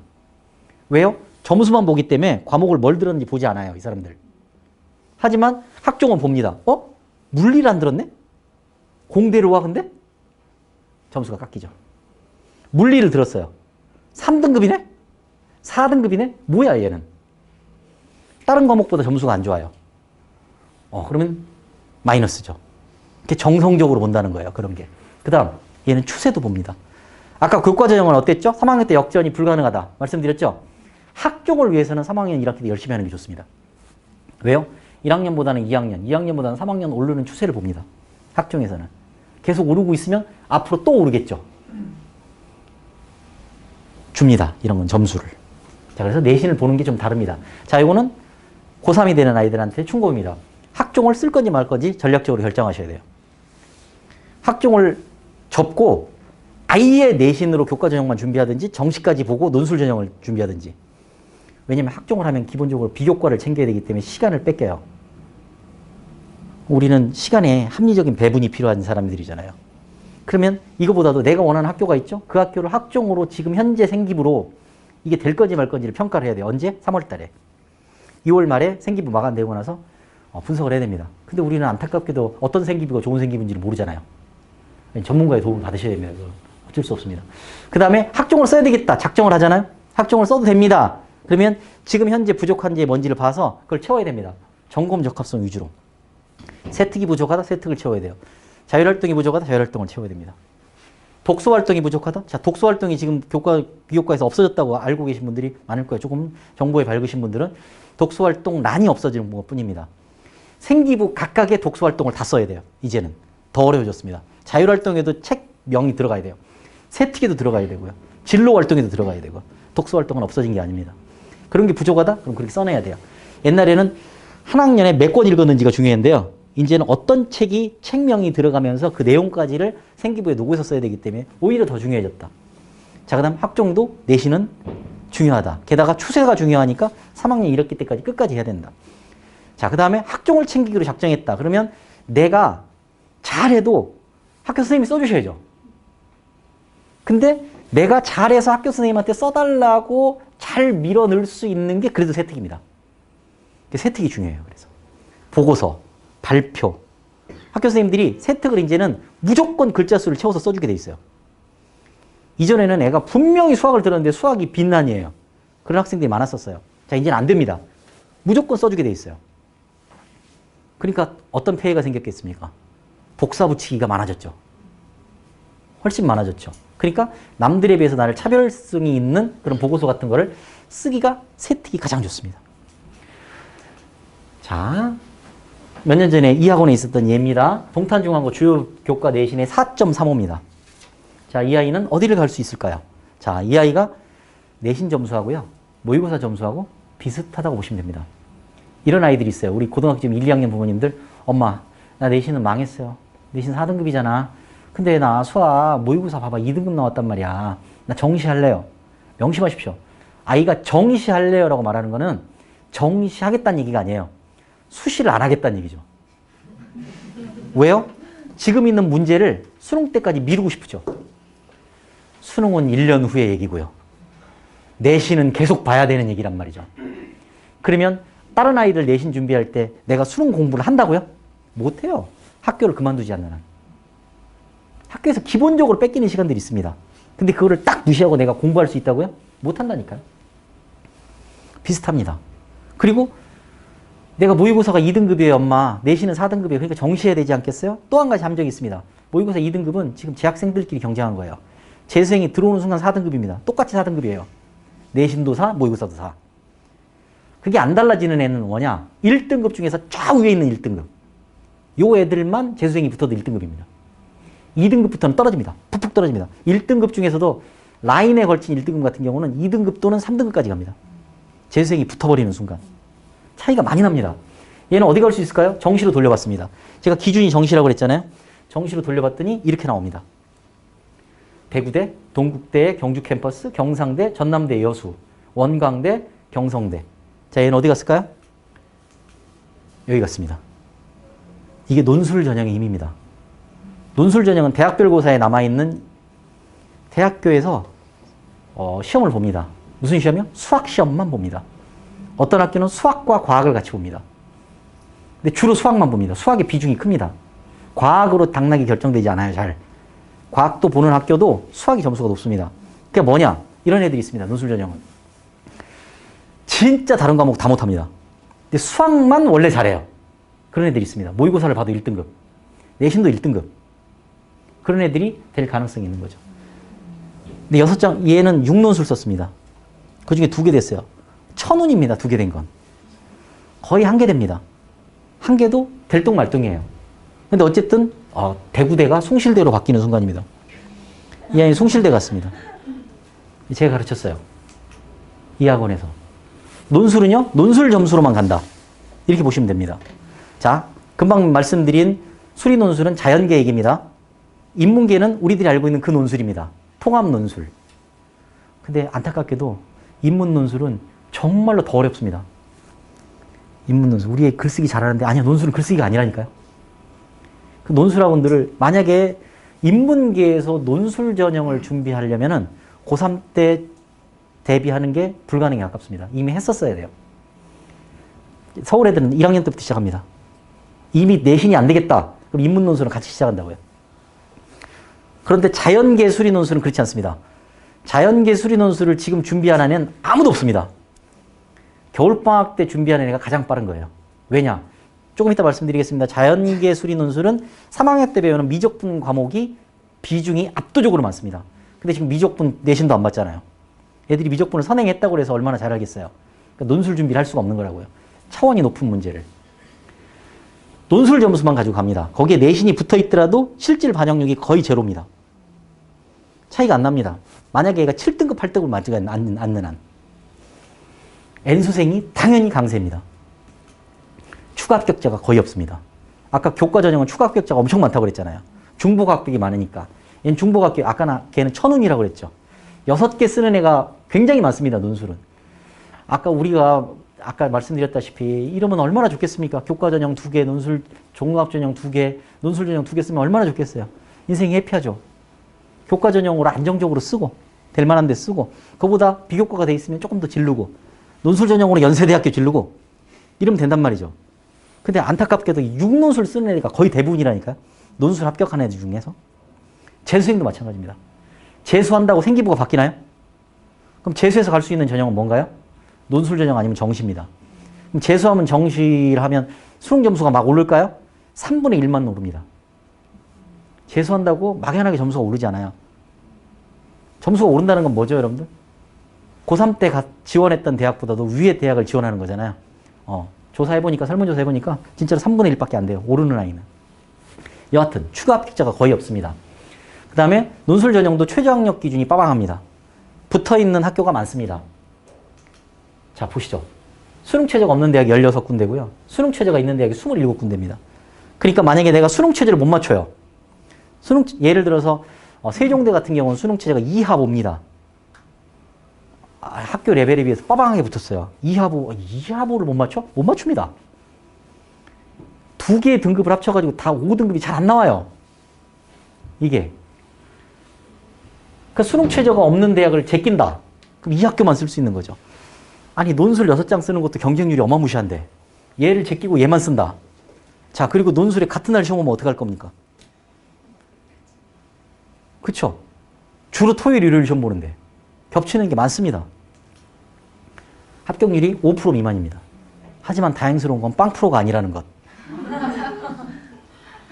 왜요? 점수만 보기 때문에 과목을 뭘 들었는지 보지 않아요. 이 사람들. 하지만 학종은 봅니다. 물리를 안 들었네? 공대로 와 근데? 점수가 깎이죠. 물리를 들었어요. 3등급이네? 4등급이네? 뭐야 얘는? 다른 과목보다 점수가 안 좋아요. 그러면 마이너스죠. 이렇게 정성적으로 본다는 거예요. 그런 게. 그 다음 얘는 추세도 봅니다. 아까 교과 전형은 어땠죠? 3학년 때 역전이 불가능하다. 말씀드렸죠? 학종을 위해서는 3학년 1학기 때 열심히 하는 게 좋습니다. 왜요? 1학년보다는 2학년, 2학년보다는 3학년 오르는 추세를 봅니다. 학종에서는. 계속 오르고 있으면 앞으로 또 오르겠죠. 줍니다. 이런 건 점수를. 자, 그래서 내신을 보는 게 좀 다릅니다. 자, 이거는 고3이 되는 아이들한테 충고입니다. 학종을 쓸 건지 말 건지 전략적으로 결정하셔야 돼요. 학종을 접고 아예 내신으로 교과 전형만 준비하든지 정시까지 보고 논술 전형을 준비하든지. 왜냐면 학종을 하면 기본적으로 비교과를 챙겨야 되기 때문에 시간을 뺏겨요. 우리는 시간에 합리적인 배분이 필요한 사람들이잖아요. 그러면 이거보다도 내가 원하는 학교가 있죠? 그 학교를 학종으로 지금 현재 생기부로 이게 될 건지 말 건지를 평가를 해야 돼요. 언제? 3월 달에. 2월 말에 생기부 마감되고 나서 분석을 해야 됩니다. 근데 우리는 안타깝게도 어떤 생기부가 좋은 생기부인지를 모르잖아요. 전문가의 도움을 받으셔야 됩니다. 어쩔 수 없습니다. 그 다음에 학종을 써야 되겠다. 작정을 하잖아요. 학종을 써도 됩니다. 그러면 지금 현재 부족한지 뭔지를 봐서 그걸 채워야 됩니다. 점검 적합성 위주로. 세특이 부족하다. 세특을 채워야 돼요. 자율활동이 부족하다. 자율활동을 채워야 됩니다. 독서활동이 부족하다. 자, 독서활동이 지금 비교과에서 없어졌다고 알고 계신 분들이 많을 거예요. 조금 정보에 밝으신 분들은 독서활동 란이 없어지는 것 뿐입니다. 생기부 각각의 독서활동을 다 써야 돼요. 이제는. 더 어려워졌습니다. 자율활동에도 책명이 들어가야 돼요. 세특에도 들어가야 되고요. 진로활동에도 들어가야 되고. 독서활동은 없어진 게 아닙니다. 그런 게 부족하다? 그럼 그렇게 써내야 돼요. 옛날에는 한 학년에 몇 권 읽었는지가 중요한데요. 이제는 어떤 책이 책명이 들어가면서 그 내용까지를 생기부에 녹여서 써야 되기 때문에 오히려 더 중요해졌다. 자, 그 다음 학종도 내신은 중요하다. 게다가 추세가 중요하니까 3학년 1학기 때까지 끝까지 해야 된다. 자, 그 다음에 학종을 챙기기로 작정했다. 그러면 내가 잘해도 학교 선생님이 써주셔야죠. 근데 내가 잘해서 학교 선생님한테 써달라고 잘 밀어넣을 수 있는 게 그래도 세특입니다. 세특이 중요해요. 그래서 보고서, 발표, 학교 선생님들이 세특을 이제는 무조건 글자 수를 채워서 써주게 돼 있어요. 이전에는 애가 분명히 수학을 들었는데 수학이 빈난이에요. 그런 학생들이 많았었어요. 자, 이제는 안 됩니다. 무조건 써주게 돼 있어요. 그러니까 어떤 폐해가 생겼겠습니까? 복사 붙이기가 많아졌죠. 훨씬 많아졌죠. 그러니까 남들에 비해서 나를 차별성이 있는 그런 보고서 같은 거를 쓰기가 세특이 가장 좋습니다. 자, 몇 년 전에 이 학원에 있었던 예입니다. 동탄중앙고 주요 교과 내신의 4.35입니다. 자, 이 아이는 어디를 갈 수 있을까요? 자, 이 아이가 내신 점수하고요, 모의고사 점수하고 비슷하다고 보시면 됩니다. 이런 아이들이 있어요. 우리 고등학교 지금 1, 2학년 부모님들, 엄마, 나 내신은 망했어요. 내신 4등급이잖아. 근데 나 수학 모의고사 봐봐 2등급 나왔단 말이야. 나 정시할래요. 명심하십시오. 아이가 정시할래요 라고 말하는 거는 정시하겠다는 얘기가 아니에요. 수시를 안 하겠다는 얘기죠. 왜요? 지금 있는 문제를 수능 때까지 미루고 싶죠. 수능은 1년 후의 얘기고요. 내신은 계속 봐야 되는 얘기란 말이죠. 그러면 다른 아이들 내신 준비할 때 내가 수능 공부를 한다고요? 못해요. 학교를 그만두지 않는 한. 학교에서 기본적으로 뺏기는 시간들이 있습니다. 근데 그거를 딱 무시하고 내가 공부할 수 있다고요? 못한다니까요. 비슷합니다. 그리고 내가 모의고사가 2등급이에요, 엄마. 내신은 4등급이에요. 그러니까 정시해야 되지 않겠어요? 또 한 가지 함정이 있습니다. 모의고사 2등급은 지금 재학생들끼리 경쟁한 거예요. 재수생이 들어오는 순간 4등급입니다. 똑같이 4등급이에요. 내신도 4, 모의고사도 4. 그게 안 달라지는 애는 뭐냐? 1등급 중에서 쫙 위에 있는 1등급. 요 애들만 재수생이 붙어도 1등급입니다. 2등급부터는 떨어집니다. 푹푹 떨어집니다. 1등급 중에서도 라인에 걸친 1등급 같은 경우는 2등급 또는 3등급까지 갑니다. 재수생이 붙어버리는 순간. 차이가 많이 납니다. 얘는 어디 갈 수 있을까요? 정시로 돌려봤습니다. 제가 기준이 정시라고 그랬잖아요. 정시로 돌려봤더니 이렇게 나옵니다. 대구대, 동국대, 경주 캠퍼스, 경상대, 전남대 여수, 원광대, 경성대. 자, 얘는 어디 갔을까요? 여기 갔습니다. 이게 논술 전형의 힘입니다. 논술 전형은 대학별고사에 남아있는 대학교에서 시험을 봅니다. 무슨 시험이요? 수학 시험만 봅니다. 어떤 학교는 수학과 과학을 같이 봅니다. 근데 주로 수학만 봅니다. 수학의 비중이 큽니다. 과학으로 당락이 결정되지 않아요, 잘. 과학도 보는 학교도 수학이 점수가 높습니다. 그게 뭐냐? 이런 애들이 있습니다, 논술 전형은. 진짜 다른 과목 다 못합니다. 근데 수학만 원래 잘해요. 그런 애들이 있습니다. 모의고사를 봐도 1등급. 내신도 1등급. 그런 애들이 될 가능성이 있는 거죠. 근데 6장, 얘는 6논술 썼습니다. 그 중에 2개 됐어요. 천운입니다. 2개 된 건. 거의 1개 됩니다. 1개도 될똥말똥이에요. 근데 어쨌든 대구대가 숭실대로 바뀌는 순간입니다. 이 아이는 숭실대 갔습니다. 제가 가르쳤어요. 이 학원에서. 논술은요, 논술 점수로만 간다. 이렇게 보시면 됩니다. 자, 금방 말씀드린 수리 논술은 자연계 얘기입니다. 인문계는 우리들이 알고 있는 그 논술입니다. 통합 논술. 근데 안타깝게도 인문 논술은 정말로 더 어렵습니다. 인문 논술. 우리 글쓰기 잘하는데 아니야, 논술은 글쓰기가 아니라니까요. 그 논술학원들을 만약에 인문계에서 논술 전형을 준비하려면은 고3 때 대비하는 게 불가능에 가깝습니다. 이미 했었어야 돼요. 서울 애들은 1학년 때부터 시작합니다. 이미 내신이 안 되겠다. 그럼 인문 논술은 같이 시작한다고요. 그런데 자연계 수리 논술은 그렇지 않습니다. 자연계 수리 논술을 지금 준비하는 애는 아무도 없습니다. 겨울방학 때 준비하는 애가 가장 빠른 거예요. 왜냐? 조금 이따 말씀드리겠습니다. 자연계 수리 논술은 3학년 때 배우는 미적분 과목이 비중이 압도적으로 많습니다. 근데 지금 미적분 내신도 안 봤잖아요. 애들이 미적분을 선행했다고 해서 얼마나 잘하겠어요. 그러니까 논술 준비를 할 수가 없는 거라고요. 차원이 높은 문제를. 논술 점수만 가지고 갑니다. 거기에 내신이 붙어 있더라도 실질 반영력이 거의 제로입니다. 차이가 안 납니다. 만약에 얘가 7등급, 8등급을 맞지 않는 한. N수생이 당연히 강세입니다. 추가 합격자가 거의 없습니다. 아까 교과 전형은 추가 합격자가 엄청 많다고 그랬잖아요. 중복 합격이 많으니까. 얘는 중복 합격, 아까 걔는 천운이라고 그랬죠. 6개 쓰는 애가 굉장히 많습니다, 논술은. 아까 말씀드렸다시피 이러면 얼마나 좋겠습니까? 교과 전형 2개, 논술 종합 전형 2개, 논술 전형 2개 쓰면 얼마나 좋겠어요. 인생이 해피하죠. 교과 전형으로 안정적으로 쓰고 될 만한 데 쓰고 그거보다 비교과가 돼 있으면 조금 더 질르고 논술 전형으로 연세대학교 질르고 이러면 된단 말이죠. 근데 안타깝게도 6논술 쓰는 애가 거의 대부분이라니까요. 논술 합격한 애들 중에서. 재수생도 마찬가지입니다. 재수한다고 생기부가 바뀌나요? 그럼 재수해서 갈 수 있는 전형은 뭔가요? 논술 전형 아니면 정시입니다. 그럼 재수하면 정시를 하면 수능 점수가 막 오를까요? 3분의 1만 오릅니다. 재수한다고 막연하게 점수가 오르지 않아요. 점수가 오른다는 건 뭐죠, 여러분들? 고3 때 지원했던 대학보다도 위에 대학을 지원하는 거잖아요. 조사해보니까, 설문조사해보니까 진짜로 3분의 1밖에 안 돼요. 오르는 아이는. 여하튼 추가 합격자가 거의 없습니다. 그 다음에 논술 전형도 최저학력 기준이 빠방합니다. 붙어있는 학교가 많습니다. 자, 보시죠. 수능 최저가 없는 대학이 16군데고요. 수능 최저가 있는 대학이 27군데입니다. 그러니까 만약에 내가 수능 최저를 못 맞춰요. 예를 들어서 세종대 같은 경우는 수능 최저가 2하 봅니다. 학교 레벨에 비해서 빠방하게 붙었어요. 2하보를 못 맞춰? 못 맞춥니다. 두 개의 등급을 합쳐가지고 다 5등급이 잘 안 나와요. 이게. 그러니까 수능 최저가 없는 대학을 제낀다. 그럼 이 학교만 쓸 수 있는 거죠. 아니, 논술 6장 쓰는 것도 경쟁률이 어마무시한데 얘를 제끼고 얘만 쓴다. 자, 그리고 논술에 같은 날 시험 오면 어떡할 겁니까? 그쵸? 주로 토요일, 일요일 시험 보는데 겹치는 게 많습니다. 합격률이 5% 미만입니다. 하지만 다행스러운 건 빵 프로가 아니라는 것.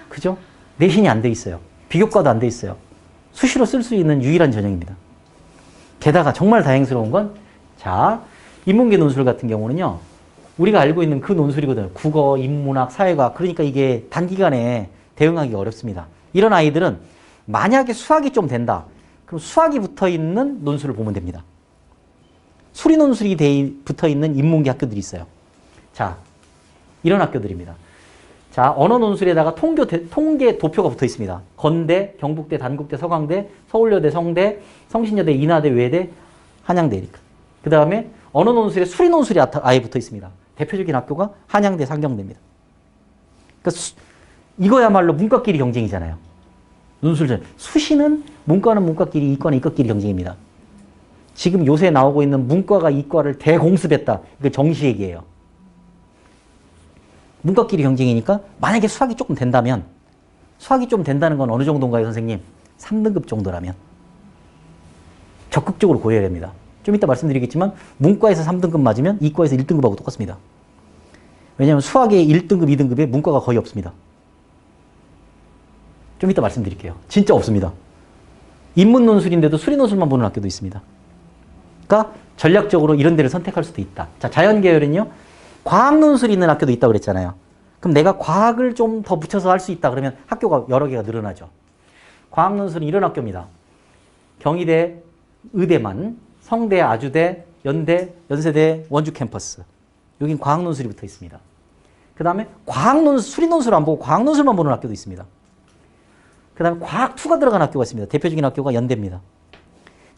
그죠? 내신이 안 돼 있어요. 비교과도 안 돼 있어요. 수시로 쓸 수 있는 유일한 전형입니다. 게다가 정말 다행스러운 건, 자, 인문계 논술 같은 경우는요, 우리가 알고 있는 그 논술이거든요. 국어, 인문학, 사회과학. 그러니까 이게 단기간에 대응하기가 어렵습니다. 이런 아이들은 만약에 수학이 좀 된다. 그럼 수학이 붙어 있는 논술을 보면 됩니다. 수리 논술이 붙어 있는 인문계 학교들이 있어요. 자, 이런 학교들입니다. 자, 언어 논술에다가 통계 도표가 붙어 있습니다. 건대, 경북대, 단국대, 서강대, 서울여대, 성대, 성신여대, 인하대, 외대, 한양대 이렇게. 그 다음에 언어 논술에 수리 논술이 아예 붙어 있습니다. 대표적인 학교가 한양대, 상경대입니다. 그러니까 이거야말로 문과끼리 경쟁이잖아요. 논술전. 수시는 문과는 문과끼리, 이과는 이과끼리 경쟁입니다. 지금 요새 나오고 있는 문과가 이과를 대공습했다. 이거 정시 얘기예요. 문과끼리 경쟁이니까 만약에 수학이 조금 된다면, 수학이 좀 된다는 건 어느 정도인가요, 선생님? 3등급 정도라면. 적극적으로 고려해야 됩니다. 좀 이따 말씀드리겠지만 문과에서 3등급 맞으면 이과에서 1등급하고 똑같습니다. 왜냐하면 수학의 1등급, 2등급에 문과가 거의 없습니다. 좀 이따 말씀드릴게요. 진짜 없습니다. 인문 논술인데도 수리 논술만 보는 학교도 있습니다. 그러니까 전략적으로 이런 데를 선택할 수도 있다. 자, 자연계열은요. 과학 논술이 있는 학교도 있다고 그랬잖아요. 그럼 내가 과학을 좀 더 붙여서 할 수 있다 그러면 학교가 여러 개가 늘어나죠. 과학 논술은 이런 학교입니다. 경희대, 의대만, 성대, 아주대, 연대, 연세대, 원주 캠퍼스. 여긴 과학 논술이 붙어 있습니다. 그 다음에 과학 논술, 수리 논술 안 보고 과학 논술만 보는 학교도 있습니다. 그 다음에 과학 2가 들어간 학교가 있습니다. 대표적인 학교가 연대입니다.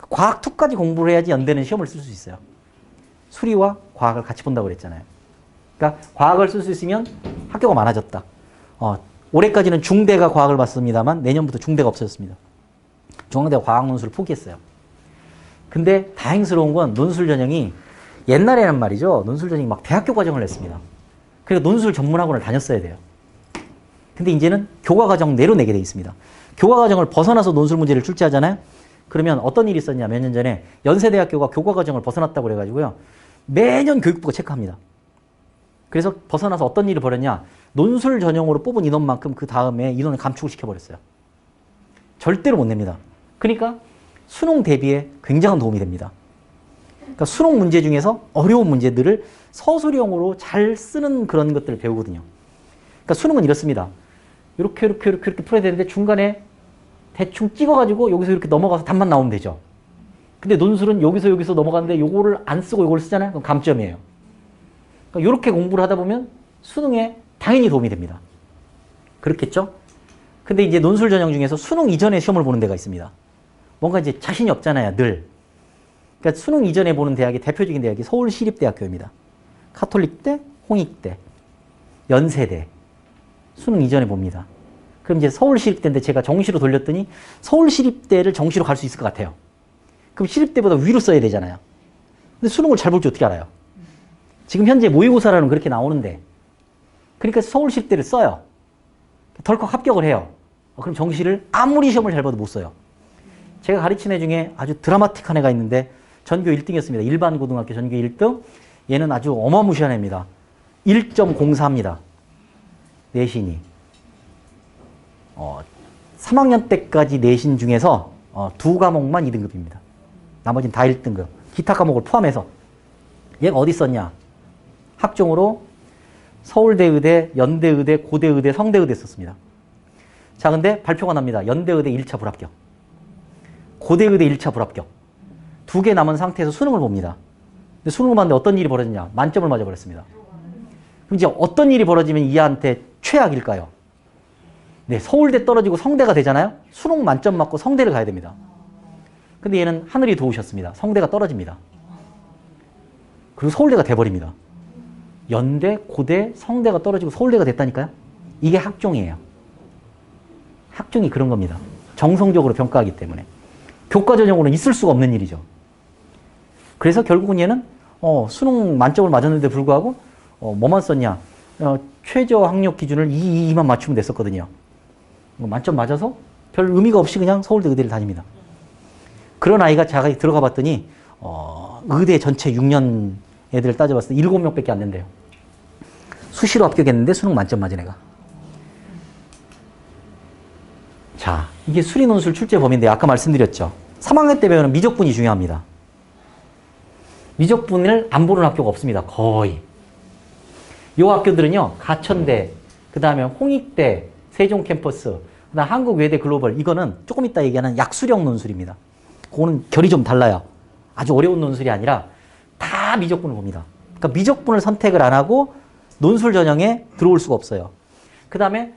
과학 2까지 공부를 해야지 연대는 시험을 쓸 수 있어요. 수리와 과학을 같이 본다고 그랬잖아요. 그러니까 과학을 쓸 수 있으면 학교가 많아졌다. 올해까지는 중대가 과학을 봤습니다만 내년부터 중대가 없어졌습니다. 중앙대가 과학 논술을 포기했어요. 근데 다행스러운 건 논술 전형이 옛날에는 말이죠. 논술 전형이 막 대학교 과정을 냈습니다. 그러니까 논술 전문학원을 다녔어야 돼요. 근데 이제는 교과 과정 내로 내게 돼 있습니다. 교과 과정을 벗어나서 논술 문제를 출제하잖아요. 그러면 어떤 일이 있었냐. 몇 년 전에 연세대학교가 교과 과정을 벗어났다고 그래가지고요. 매년 교육부가 체크합니다. 그래서 벗어나서 어떤 일이 벌였냐. 논술 전형으로 뽑은 인원만큼 그 다음에 인원을 감축을 시켜버렸어요. 절대로 못 냅니다. 그러니까 수능 대비에 굉장한 도움이 됩니다. 그러니까 수능 문제 중에서 어려운 문제들을 서술형으로 잘 쓰는 그런 것들을 배우거든요. 그러니까 수능은 이렇습니다. 이렇게 풀어야 되는데 중간에 대충 찍어가지고 여기서 이렇게 넘어가서 답만 나오면 되죠. 근데 논술은 여기서 넘어가는데 요거를 안 쓰고 요거를 쓰잖아요. 그럼 감점이에요. 그러니까 이렇게 공부를 하다 보면 수능에 당연히 도움이 됩니다. 그렇겠죠? 근데 이제 논술 전형 중에서 수능 이전에 시험을 보는 데가 있습니다. 뭔가 이제 자신이 없잖아요, 늘. 그러니까 수능 이전에 보는 대학의 대표적인 대학이 서울시립대학교입니다. 카톨릭대, 홍익대, 연세대. 수능 이전에 봅니다. 그럼 이제 서울시립대인데 제가 정시로 돌렸더니 서울시립대를 정시로 갈 수 있을 것 같아요. 그럼 시립대보다 위로 써야 되잖아요. 근데 수능을 잘 볼지 어떻게 알아요? 지금 현재 모의고사라는 그렇게 나오는데 그러니까 서울시립대를 써요. 덜컥 합격을 해요. 그럼 정시를 아무리 시험을 잘 봐도 못 써요. 제가 가르친 애 중에 아주 드라마틱한 애가 있는데 전교 1등이었습니다. 일반 고등학교 전교 1등. 얘는 아주 어마무시한 애입니다. 1.04입니다. 내신이. 3학년 때까지 내신 중에서 2과목만 2등급입니다. 나머지는 다 1등급. 기타 과목을 포함해서. 얘가 어디 썼냐? 학종으로 서울대의대, 연대의대, 고대의대, 성대의대 썼습니다. 자, 근데 발표가 납니다. 연대의대 1차 불합격. 고대의대 1차 불합격. 2개 남은 상태에서 수능을 봅니다. 근데 수능을 봤는데 어떤 일이 벌어졌냐? 만점을 맞아버렸습니다. 그럼 이제 어떤 일이 벌어지면 이 애한테 최악일까요? 네, 서울대 떨어지고 성대가 되잖아요? 수능 만점 맞고 성대를 가야 됩니다. 근데 얘는 하늘이 도우셨습니다. 성대가 떨어집니다. 그리고 서울대가 돼버립니다. 연대, 고대, 성대가 떨어지고 서울대가 됐다니까요? 이게 학종이에요. 학종이 그런 겁니다. 정성적으로 평가하기 때문에. 교과 전형으로는 있을 수가 없는 일이죠. 그래서 결국은 얘는 수능 만점을 맞았는데 불구하고 뭐만 썼냐? 최저 학력 기준을 2만 맞추면 됐었거든요. 만점 맞아서 별 의미가 없이 그냥 서울대 의대를 다닙니다. 그런 아이가 제가 들어가 봤더니 의대 전체 6년 애들을 따져봤을 때 7명밖에 안 된대요. 수시로 합격했는데 수능 만점 맞은 애가. 자, 이게 수리논술 출제 범위인데 아까 말씀드렸죠. 3학년 때 배우는 미적분이 중요합니다. 미적분을 안 보는 학교가 없습니다. 거의. 요 학교들은요. 가천대, 그 다음에 홍익대, 세종캠퍼스, 그다음 한국외대 글로벌, 이거는 조금 이따 얘기하는 약수령 논술입니다. 그거는 결이 좀 달라요. 아주 어려운 논술이 아니라 다 미적분을 봅니다. 그러니까 미적분을 선택을 안 하고 논술 전형에 들어올 수가 없어요. 그 다음에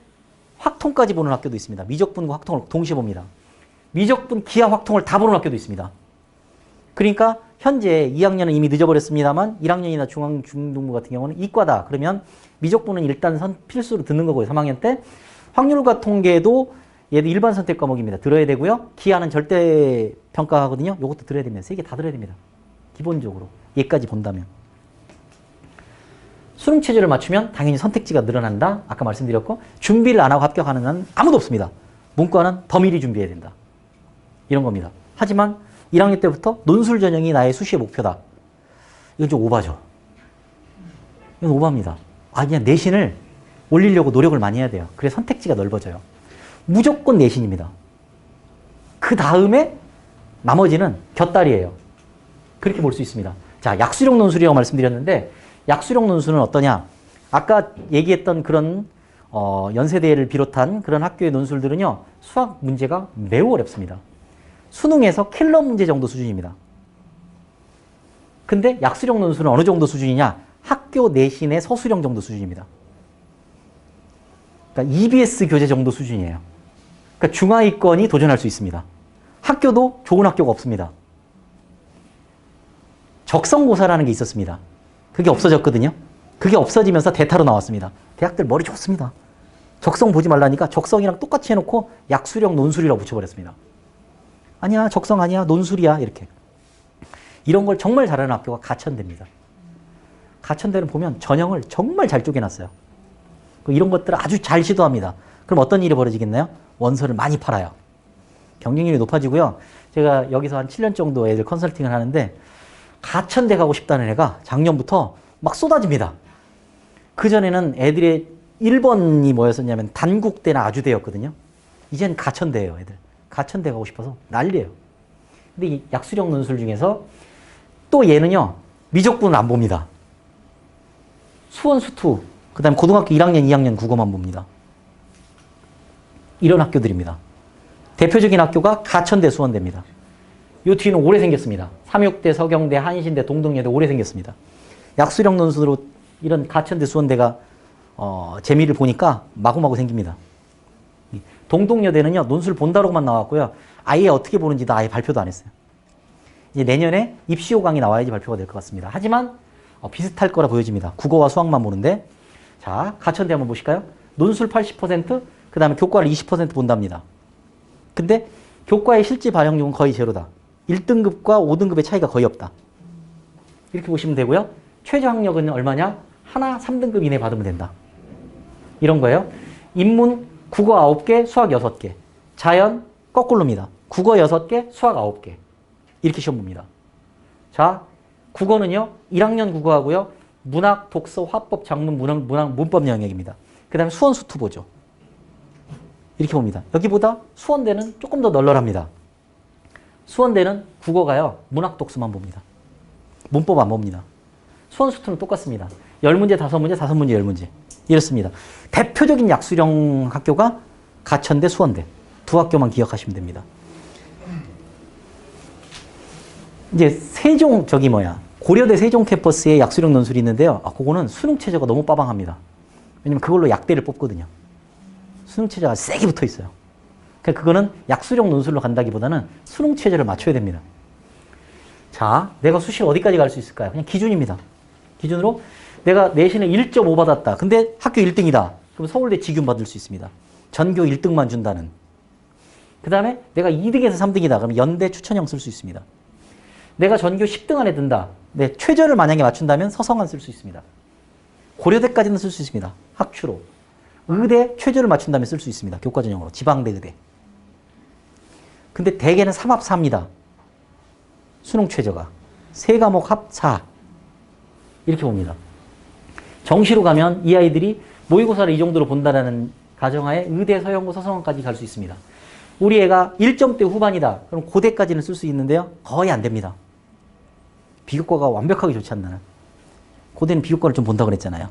확통까지 보는 학교도 있습니다. 미적분과 확통을 동시에 봅니다. 미적분, 기하, 확통을 다 보는 학교도 있습니다. 그러니까 현재 2학년은 이미 늦어버렸습니다만 1학년이나 중등부 같은 경우는 이과다. 그러면 미적분은 일단 필수로 듣는 거고요. 3학년 때. 확률과 통계도 얘도 일반 선택 과목입니다. 들어야 되고요. 기하는 절대 평가하거든요. 이것도 들어야 됩니다. 3개 다 들어야 됩니다. 기본적으로. 얘까지 본다면. 수능 체제를 맞추면 당연히 선택지가 늘어난다. 아까 말씀드렸고 준비를 안 하고 합격하는 건 아무도 없습니다. 문과는 더 미리 준비해야 된다. 이런 겁니다. 하지만 1학년 때부터 논술 전형이 나의 수시의 목표다. 이건 좀 오바죠. 이건 오바입니다. 그냥 내신을 올리려고 노력을 많이 해야 돼요. 그래서 선택지가 넓어져요. 무조건 내신입니다. 그 다음에 나머지는 곁다리예요. 그렇게 볼 수 있습니다. 자, 약수령 논술이라고 말씀드렸는데 약수령 논술은 어떠냐? 아까 얘기했던 그런 연세대를 비롯한 그런 학교의 논술들은요. 수학 문제가 매우 어렵습니다. 수능에서 킬러 문제 정도 수준입니다. 근데 약수령 논술은 어느 정도 수준이냐? 학교 내신의 서술형 정도 수준입니다. 그러니까 EBS 교재 정도 수준이에요. 그러니까 중하위권이 도전할 수 있습니다. 학교도 좋은 학교가 없습니다. 적성고사라는 게 있었습니다. 그게 없어졌거든요. 그게 없어지면서 대타로 나왔습니다. 대학들 머리 좋습니다. 적성 보지 말라니까 적성이랑 똑같이 해놓고 약수령 논술이라고 붙여버렸습니다. 아니야, 적성 아니야, 논술이야, 이렇게. 이런 걸 정말 잘하는 학교가 가천대입니다. 가천대는 보면 전형을 정말 잘 쪼개놨어요. 이런 것들을 아주 잘 시도합니다. 그럼 어떤 일이 벌어지겠나요? 원서를 많이 팔아요. 경쟁률이 높아지고요. 제가 여기서 한 7년 정도 애들 컨설팅을 하는데 가천대 가고 싶다는 애가 작년부터 막 쏟아집니다. 그전에는 애들의 1번이 뭐였었냐면 단국대나 아주대였거든요. 이젠 가천대예요, 애들. 가천대 가고 싶어서 난리예요. 근데 이 약수령 논술 중에서 또 얘는요. 미적분을 안 봅니다. 수원, 수투, 그 다음에 고등학교 1학년, 2학년 국어만 봅니다. 이런 학교들입니다. 대표적인 학교가 가천대, 수원대입니다. 요 뒤는 오래 생겼습니다. 삼육대, 서경대, 한신대, 동덕여대 오래 생겼습니다. 약수령 논술로 이런 가천대, 수원대가 재미를 보니까 마구마구 생깁니다. 동덕여대는요. 논술 본다로만 나왔고요. 아예 어떻게 보는지도 아예 발표도 안 했어요. 이제 내년에 입시 호강이 나와야지 발표가 될 것 같습니다. 하지만 비슷할 거라 보여집니다. 국어와 수학만 보는데 자, 가천대 한번 보실까요? 논술 80%, 그 다음에 교과를 20% 본답니다. 근데 교과의 실제 반영률은 거의 제로다. 1등급과 5등급의 차이가 거의 없다. 이렇게 보시면 되고요. 최저 학력은 얼마냐? 하나 3등급 이내 받으면 된다. 이런 거예요. 인문 국어 9개, 수학 6개. 자연 거꾸로입니다. 국어 6개, 수학 9개. 이렇게 시험 봅니다. 자, 국어는요. 1학년 국어하고요. 문학, 독서, 화법, 작문, 문법 영역입니다. 그 다음에 수원 수투 보죠. 이렇게 봅니다. 여기보다 수원대는 조금 더 널널합니다. 수원대는 국어가요. 문학, 독서만 봅니다. 문법 안 봅니다. 수원 수투는 똑같습니다. 10문제, 5문제, 5문제, 10문제. 이렇습니다. 대표적인 약수령 학교가 가천대, 수원대. 두 학교만 기억하시면 됩니다. 이제 고려대 세종 캠퍼스에 약수령 논술이 있는데요. 그거는 수능 최저가 너무 빠방합니다. 왜냐면 그걸로 약대를 뽑거든요. 수능 최저가 세게 붙어 있어요. 그러니까 그거는 약수령 논술로 간다기보다는 수능 최저를 맞춰야 됩니다. 자, 내가 수시를 어디까지 갈 수 있을까요? 그냥 기준입니다. 기준으로 내가 내신을 1.5 받았다. 근데 학교 1등이다. 그럼 서울대 직윤 받을 수 있습니다. 전교 1등만 준다는. 그 다음에 내가 2등에서 3등이다. 그럼 연대 추천형 쓸 수 있습니다. 내가 전교 10등 안에 든다. 네, 최저를 만약에 맞춘다면 서성한 쓸 수 있습니다. 고려대까지는 쓸 수 있습니다. 학추로. 의대 최저를 맞춘다면 쓸 수 있습니다. 교과전형으로. 지방대 의대. 근데 대개는 3합 4입니다. 수능 최저가. 3과목 합 4. 이렇게 봅니다. 정시로 가면 이 아이들이 모의고사를 이 정도로 본다라는 가정하에 의대, 서영고, 서성원까지 갈 수 있습니다. 우리 애가 1점대 후반이다. 그럼 고대까지는 쓸 수 있는데요. 거의 안 됩니다. 비교과가 완벽하게 좋지 않나. 고대는 비교과를 좀 본다고 그랬잖아요.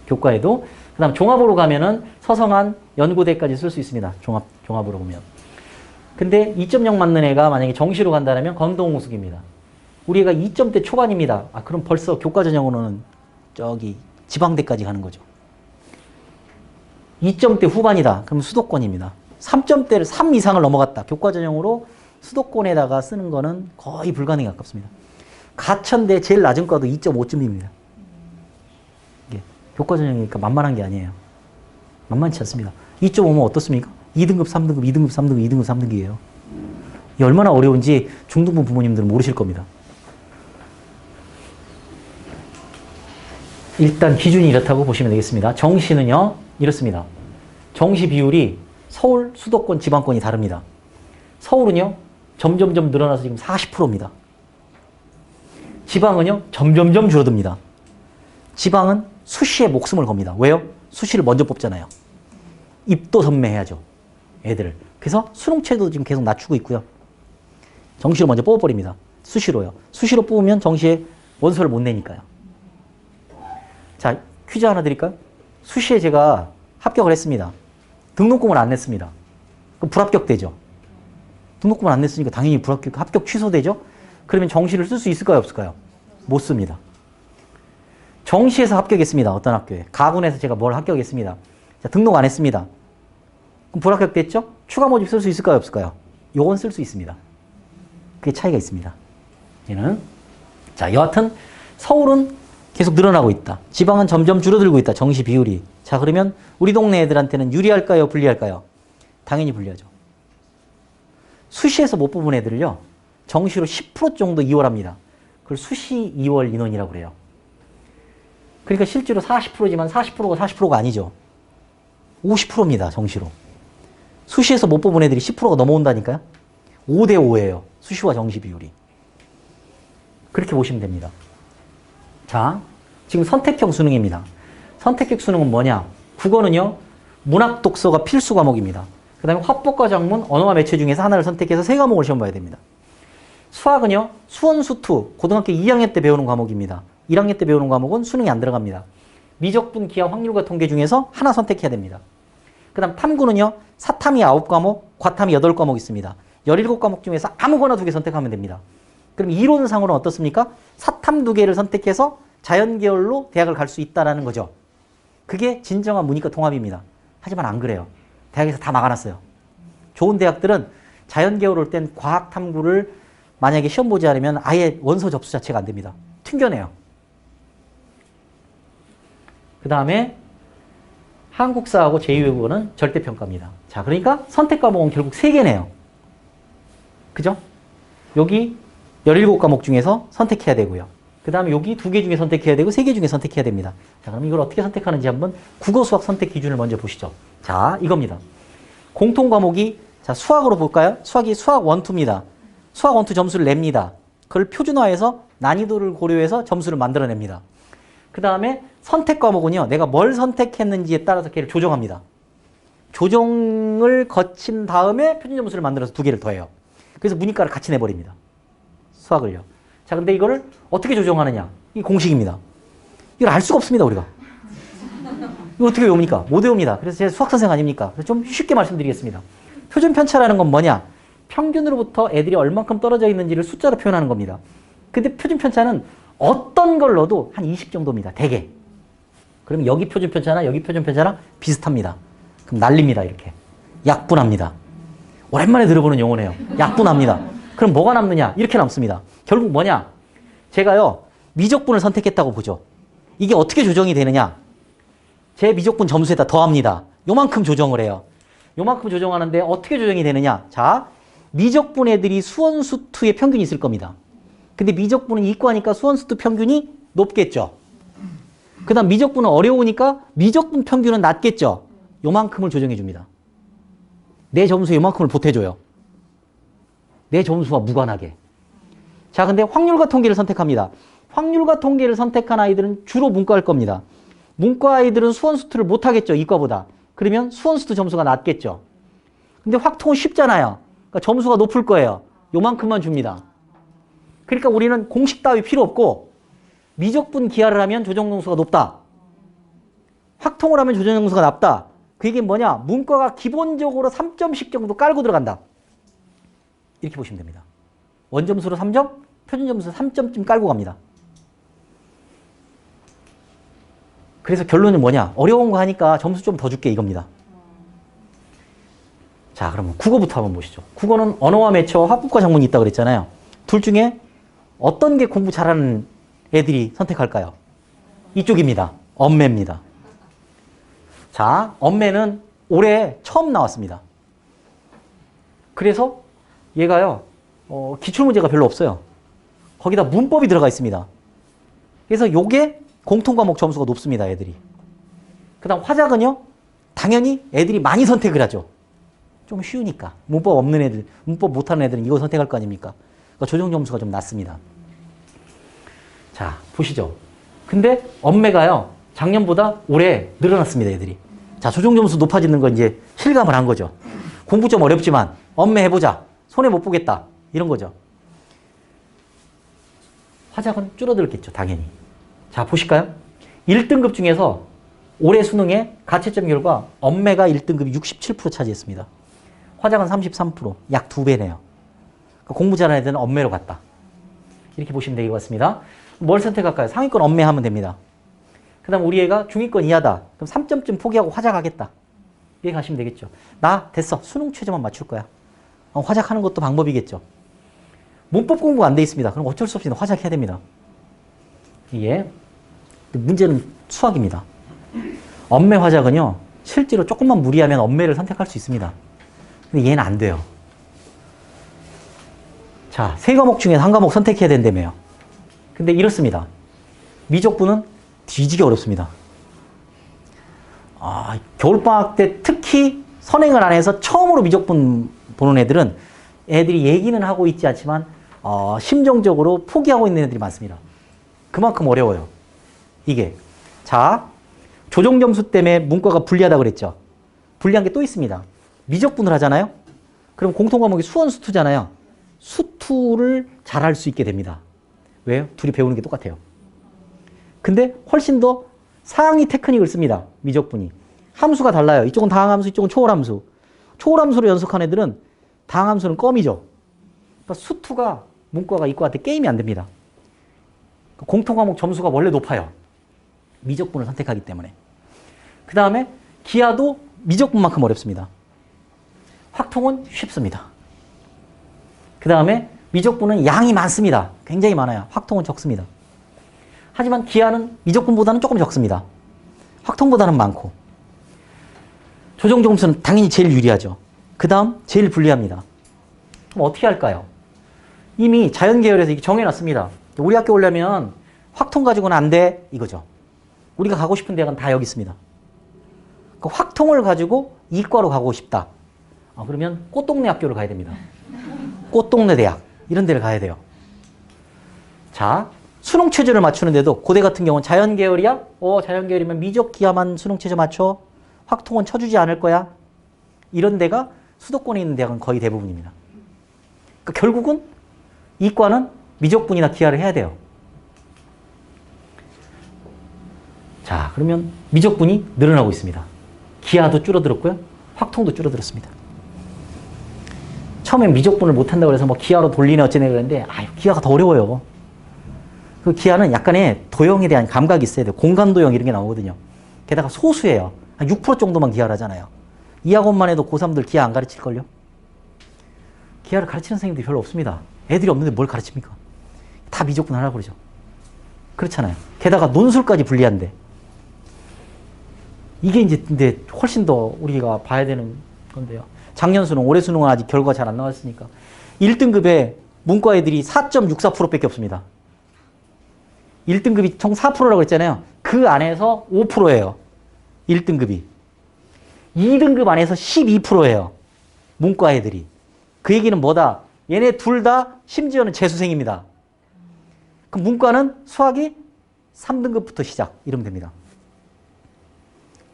교과에도. 그 다음 종합으로 가면은 서성한, 연고대까지 쓸 수 있습니다. 종합으로 보면. 근데 2.0 맞는 애가 만약에 정시로 간다면 건동우수기입니다. 우리 애가 2점대 초반입니다. 그럼 벌써 교과전형으로는 저기 지방대까지 가는 거죠. 2점대 후반이다. 그럼 수도권입니다. 3점대를 3 이상을 넘어갔다. 교과전형으로 수도권에다가 쓰는 거는 거의 불가능에 가깝습니다. 가천대 제일 낮은 과도 2.5점입니다. 이게 교과전형이니까 만만한 게 아니에요. 만만치 않습니다. 2.5면 어떻습니까? 2등급, 3등급, 2등급, 3등급, 2등급, 3등급이에요. 이게 얼마나 어려운지 중등부 부모님들은 모르실 겁니다. 일단 기준이 이렇다고 보시면 되겠습니다. 정시는요, 이렇습니다. 정시 비율이 서울, 수도권, 지방권이 다릅니다. 서울은요, 점점점 늘어나서 지금 40%입니다. 지방은요, 점점점 줄어듭니다. 지방은 수시에 목숨을 겁니다. 왜요? 수시를 먼저 뽑잖아요. 입도 선매해야죠. 애들을. 그래서 수능체도 지금 계속 낮추고 있고요. 정시로 먼저 뽑아버립니다. 수시로요. 수시로 뽑으면 정시에 원서를 못 내니까요. 자, 퀴즈 하나 드릴까요? 수시에 제가 합격을 했습니다. 등록금을 안 냈습니다. 그럼 불합격되죠. 등록금을 안 냈으니까 당연히 합격 취소되죠. 그러면 정시를 쓸 수 있을까요? 없을까요? 못 씁니다. 정시에서 합격했습니다. 어떤 학교에. 가군에서 제가 뭘 합격했습니다. 자, 등록 안 했습니다. 그럼 불합격됐죠? 추가 모집 쓸 수 있을까요? 없을까요? 요건 쓸 수 있습니다. 그게 차이가 있습니다. 얘는. 자, 여하튼 서울은 계속 늘어나고 있다. 지방은 점점 줄어들고 있다. 정시 비율이. 자, 그러면 우리 동네 애들한테는 유리할까요? 불리할까요? 당연히 불리하죠. 수시에서 못 뽑은 애들을요. 정시로 10% 정도 이월합니다. 그걸 수시 2월 인원이라고 그래요. 그러니까 실제로 40%지만 40%가 40%가 아니죠. 50%입니다. 정시로. 수시에서 못 뽑은 애들이 10%가 넘어온다니까요. 5대 5예요. 수시와 정시 비율이. 그렇게 보시면 됩니다. 자, 지금 선택형 수능입니다. 선택형 수능은 뭐냐? 국어는요. 문학 독서가 필수 과목입니다. 그 다음에 화법과 작문, 언어와 매체 중에서 하나를 선택해서 3과목을 시험 봐야 됩니다. 수학은요. 수원, 수투, 고등학교 2학년 때 배우는 과목입니다. 1학년 때 배우는 과목은 수능에 안 들어갑니다. 미적분, 기하, 확률과 통계 중에서 하나 선택해야 됩니다. 그 다음 탐구는요. 사탐이 9과목, 과탐이 8과목 있습니다. 17과목 중에서 아무거나 2개 선택하면 됩니다. 그럼 이론상으로는 어떻습니까? 사탐 2개를 선택해서 자연계열로 대학을 갈 수 있다는 거죠. 그게 진정한 문이과 통합입니다. 하지만 안 그래요. 대학에서 다 막아놨어요. 좋은 대학들은 자연계열 올 땐 과학 탐구를 만약에 시험 보지 않으면 아예 원서 접수 자체가 안 됩니다. 튕겨내요. 그 다음에 한국사하고 제2외국어는 절대평가입니다. 자, 그러니까 선택 과목은 결국 3개네요. 그죠? 여기 17과목 중에서 선택해야 되고요. 그 다음에 여기 2개 중에 선택해야 되고 3개 중에 선택해야 됩니다. 자, 그럼 이걸 어떻게 선택하는지 한번 국어 수학 선택 기준을 먼저 보시죠. 자, 이겁니다. 공통 과목이 자, 수학으로 볼까요? 수학이 수학 1, 2입니다. 수학 1, 2 점수를 냅니다. 그걸 표준화해서 난이도를 고려해서 점수를 만들어냅니다. 그 다음에 선택 과목은요. 내가 뭘 선택했는지에 따라서 걔를 조정합니다. 조정을 거친 다음에 표준 점수를 만들어서 2개를 더해요. 그래서 문이과를 같이 내버립니다. 수학을요. 자, 근데 이거를 어떻게 조정하느냐? 이 공식입니다. 이걸 알 수가 없습니다, 우리가. 이거 어떻게 외웁니까? 못 외웁니다. 그래서 제가 수학 선생 아닙니까? 그래서 좀 쉽게 말씀드리겠습니다. 표준 편차라는 건 뭐냐? 평균으로부터 애들이 얼만큼 떨어져 있는지를 숫자로 표현하는 겁니다. 근데 표준 편차는 어떤 걸 넣어도 한 20 정도입니다. 대개. 그러면 여기 표준 편차나 여기 표준 편차랑 비슷합니다. 그럼 날립니다, 이렇게. 약분합니다. 오랜만에 들어보는 용어네요. 약분합니다. 그럼 뭐가 남느냐? 이렇게 남습니다. 결국 뭐냐? 제가요, 미적분을 선택했다고 보죠. 이게 어떻게 조정이 되느냐? 제 미적분 점수에다 더합니다. 요만큼 조정을 해요. 요만큼 조정하는데 어떻게 조정이 되느냐? 자, 미적분 애들이 수원수투의 평균이 있을 겁니다. 근데 미적분은 이과니까 수원수투 평균이 높겠죠. 그 다음 미적분은 어려우니까 미적분 평균은 낮겠죠. 요만큼을 조정해 줍니다. 내 점수에 요만큼을 보태줘요. 내 점수와 무관하게. 자, 근데 확률과 통계를 선택합니다. 확률과 통계를 선택한 아이들은 주로 문과일 겁니다. 문과 아이들은 수원수투를 못하겠죠, 이과보다. 그러면 수원수투 점수가 낮겠죠. 근데 확통은 쉽잖아요. 그러니까 점수가 높을 거예요. 요만큼만 줍니다. 그러니까 우리는 공식 따위 필요 없고 미적분 기하를 하면 조정 점수가 높다. 확통을 하면 조정 점수가 낮다. 그 얘기는 뭐냐? 문과가 기본적으로 3점씩 정도 깔고 들어간다. 이렇게 보시면 됩니다. 원점수로 3점, 표준점수 3점쯤 깔고 갑니다. 그래서 결론은 뭐냐? 어려운 거 하니까 점수 좀 더 줄게 이겁니다. 자, 그러면 국어부터 한번 보시죠. 국어는 언어와 매체와 학습과 작문이 있다고 그랬잖아요. 둘 중에 어떤 게 공부 잘하는 애들이 선택할까요? 이쪽입니다. 언매입니다. 자, 언매는 올해 처음 나왔습니다. 그래서 얘가요, 기출문제가 별로 없어요. 거기다 문법이 들어가 있습니다. 그래서 요게 공통과목 점수가 높습니다, 애들이. 그 다음 화작은요, 당연히 애들이 많이 선택을 하죠. 좀 쉬우니까. 문법 없는 애들, 문법 못하는 애들은 이거 선택할 거 아닙니까? 그러니까 조정 점수가 좀 낮습니다. 자, 보시죠. 근데 언매가요, 작년보다 올해 늘어났습니다, 애들이. 자, 조정 점수 높아지는 건 이제 실감을 한 거죠. 공부 좀 어렵지만 언매 해보자. 손해 못 보겠다. 이런 거죠. 화작은 줄어들겠죠, 당연히. 자, 보실까요? 1등급 중에서 올해 수능의 가채점 결과 언매가 1등급이 67% 차지했습니다. 화작은 33%, 약 2배네요. 그러니까 공부 잘하는 애들은 언매로 갔다. 이렇게 보시면 될 것 같습니다. 뭘 선택할까요? 상위권 언매하면 됩니다. 그 다음 우리 애가 중위권 이하다. 그럼 3점쯤 포기하고 화작하겠다. 이렇게 가시면 되겠죠. 나 됐어. 수능 최저만 맞출 거야. 화작하는 것도 방법이겠죠. 문법 공부가 안 돼 있습니다. 그럼 어쩔 수 없이 화작해야 됩니다. 이게 문제는 수학입니다. 언매 화작은요, 실제로 조금만 무리하면 언매를 선택할 수 있습니다. 근데 얘는 안 돼요. 자, 3과목 중에 1과목 선택해야 된다며요. 근데 이렇습니다. 미적분은 뒤지게 어렵습니다. 겨울방학 때 특히 선행을 안 해서 처음으로 미적분 보는 애들은 애들이 얘기는 하고 있지 않지만 심정적으로 포기하고 있는 애들이 많습니다. 그만큼 어려워요. 이게. 자, 조정 점수 때문에 문과가 불리하다고 그랬죠. 불리한 게 또 있습니다. 미적분을 하잖아요. 그럼 공통 과목이 수원 수투잖아요. 수투를 잘할 수 있게 됩니다. 왜요? 둘이 배우는 게 똑같아요. 근데 훨씬 더 상위 테크닉을 씁니다. 미적분이. 함수가 달라요. 이쪽은 다항함수, 이쪽은 초월함수. 초월함수로 연속한 애들은 다항함수는 껌이죠. 그러니까 수투가 문과가 이과한테 게임이 안 됩니다. 공통 과목 점수가 원래 높아요. 미적분을 선택하기 때문에. 그 다음에 기하도 미적분만큼 어렵습니다. 확통은 쉽습니다. 그 다음에 미적분은 양이 많습니다. 굉장히 많아요. 확통은 적습니다. 하지만 기하는 미적분보다는 조금 적습니다. 확통보다는 많고. 조정 점수는 당연히 제일 유리하죠. 그 다음 제일 불리합니다. 그럼 어떻게 할까요? 이미 자연계열에서 이게 정해놨습니다. 우리 학교 오려면 확통 가지고는 안 돼. 이거죠. 우리가 가고 싶은 대학은 다 여기 있습니다. 그 확통을 가지고 이과로 가고 싶다. 그러면 꽃동네 학교를 가야 됩니다. 꽃동네 대학. 이런 데를 가야 돼요. 자, 수능 최저를 맞추는데도 고대 같은 경우는 자연계열이야? 자연계열이면 미적 기하만 수능 최저 맞춰? 확통은 쳐주지 않을 거야? 이런 데가 수도권에 있는 대학은 거의 대부분입니다. 그러니까 결국은 이과는 미적분이나 기하를 해야 돼요. 자, 그러면 미적분이 늘어나고 있습니다. 기하도 줄어들었고요. 확통도 줄어들었습니다. 처음엔 미적분을 못한다고 해서 뭐 기하로 돌리네 어쩌네 그랬는데 기하가 더 어려워요. 그 기하는 약간의 도형에 대한 감각이 있어야 돼요. 공간 도형 이런 게 나오거든요. 게다가 소수예요. 한 6% 정도만 기하를 하잖아요. 이 학원만 해도 고3들 기하 안 가르칠걸요? 기하를 가르치는 선생님들이 별로 없습니다. 애들이 없는데 뭘 가르칩니까? 다 미적분 하라고 그러죠. 그렇잖아요. 게다가 논술까지 불리한데. 이게 이제 근데 훨씬 더 우리가 봐야 되는 건데요. 작년 수능, 올해 수능은 아직 결과가 잘 안 나왔으니까 1등급에 문과 애들이 4.64%밖에 없습니다. 1등급이 총 4%라고 했잖아요. 그 안에서 5%예요. 1등급이. 2등급 안에서 12%예요. 문과 애들이. 그 얘기는 뭐다? 얘네 둘 다 심지어는 재수생입니다. 그럼 문과는 수학이 3등급부터 시작. 이러면 됩니다.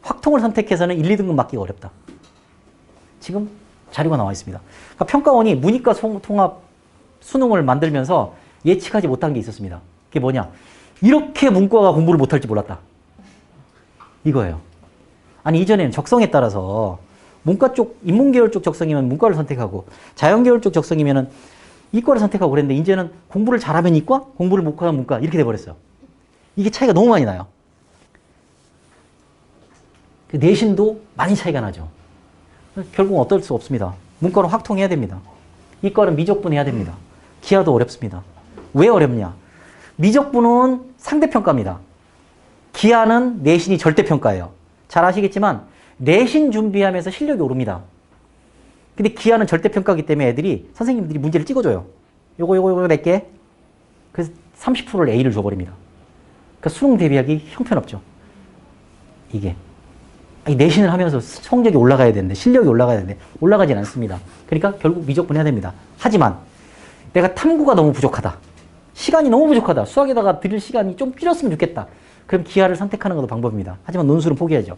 확통을 선택해서는 1, 2등급 맞기가 어렵다. 지금 자료가 나와 있습니다. 그러니까 평가원이 문이과 통합 수능을 만들면서 예측하지 못한 게 있었습니다. 그게 뭐냐? 이렇게 문과가 공부를 못할지 몰랐다. 이거예요. 아니 이전에는 적성에 따라서 문과 쪽, 인문계열 쪽 적성이면 문과를 선택하고 자연계열 쪽 적성이면 이과를 선택하고 그랬는데 이제는 공부를 잘하면 이과, 공부를 못하면 문과 이렇게 돼버렸어요. 이게 차이가 너무 많이 나요. 내신도 많이 차이가 나죠. 결국은 어떨 수 없습니다. 문과는 확통해야 됩니다. 이과는 미적분 해야 됩니다. 기하도 어렵습니다. 왜 어렵냐? 미적분은 상대평가입니다. 기하는 내신이 절대평가예요. 잘 아시겠지만 내신 준비하면서 실력이 오릅니다. 근데 기하는 절대평가이기 때문에 애들이 선생님들이 문제를 찍어줘요. 요거 낼게. 그래서 30%를 A를 줘버립니다. 그러니까 수능 대비하기 형편없죠. 이게. 내신을 하면서 성적이 올라가야 되는데 실력이 올라가야 되는데 올라가진 않습니다. 그러니까 결국 미적분 해야 됩니다. 하지만 내가 탐구가 너무 부족하다. 시간이 너무 부족하다. 수학에다가 들일 시간이 좀 줄였으면 좋겠다. 그럼 기하를 선택하는 것도 방법입니다. 하지만 논술은 포기하죠.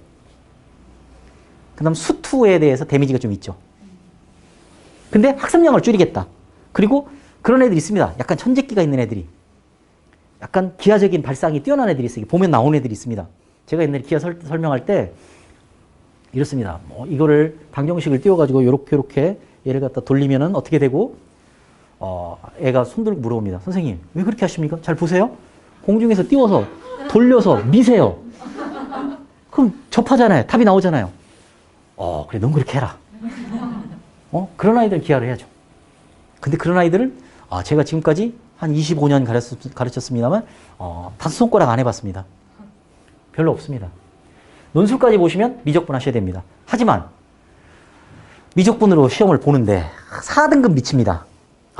그 다음 수투에 대해서 데미지가 좀 있죠. 근데 학습량을 줄이겠다. 그리고 그런 애들이 있습니다. 약간 천재기가 있는 애들이. 약간 기하적인 발상이 뛰어난 애들이 있어요. 보면 나오는 애들이 있습니다. 제가 옛날에 기하 설명할 때 이렇습니다. 이거를 방정식을 띄워가지고 요렇게 얘를 갖다 돌리면은 어떻게 되고 애가 손들고 물어봅니다. 선생님 왜 그렇게 하십니까? 잘 보세요. 공중에서 띄워서 돌려서 미세요. 그럼 접하잖아요. 답이 나오잖아요. 그래 넌 그렇게 해라. 그런 아이들 기하를 해야죠. 근데 그런 아이들은 제가 지금까지 한 25년 가르쳤습니다만 5손가락 안 해봤습니다. 별로 없습니다. 논술까지 보시면 미적분 하셔야 됩니다. 하지만 미적분으로 시험을 보는데 4등급 미칩니다.